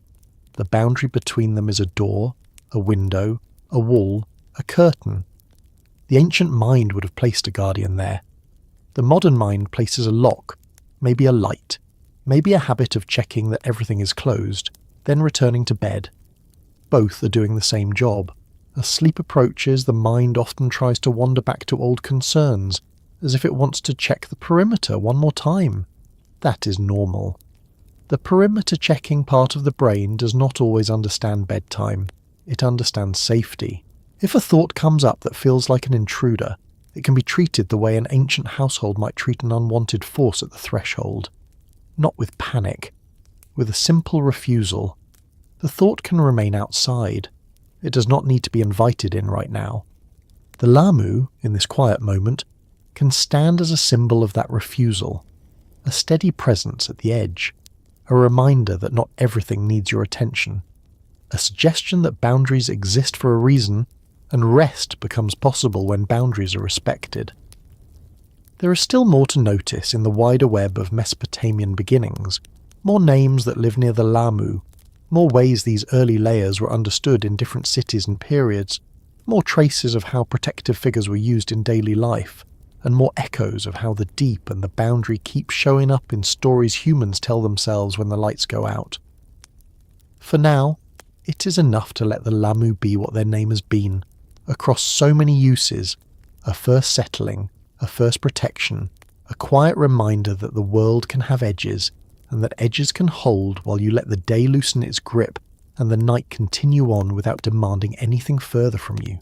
The boundary between them is a door, a window, a wall, a curtain. The ancient mind would have placed a guardian there. The modern mind places a lock, maybe a light, maybe a habit of checking that everything is closed, then returning to bed. Both are doing the same job. As sleep approaches, the mind often tries to wander back to old concerns, as if it wants to check the perimeter one more time. That is normal. The perimeter checking part of the brain does not always understand bedtime. It understands safety. If a thought comes up that feels like an intruder, it can be treated the way an ancient household might treat an unwanted force at the threshold. Not with panic, with a simple refusal. The thought can remain outside. It does not need to be invited in right now. The Lahmu, in this quiet moment, can stand as a symbol of that refusal, a steady presence at the edge, a reminder that not everything needs your attention, a suggestion that boundaries exist for a reason, and rest becomes possible when boundaries are respected. There is still more to notice in the wider web of Mesopotamian beginnings, more names that live near the Lahmu, more ways these early layers were understood in different cities and periods, more traces of how protective figures were used in daily life, and more echoes of how the deep and the boundary keep showing up in stories humans tell themselves when the lights go out. For now, it is enough to let the Lahmu be what their name has been, across so many uses, a first settling, a first protection, a quiet reminder that the world can have edges, and that edges can hold while you let the day loosen its grip and the night continue on without demanding anything further from you.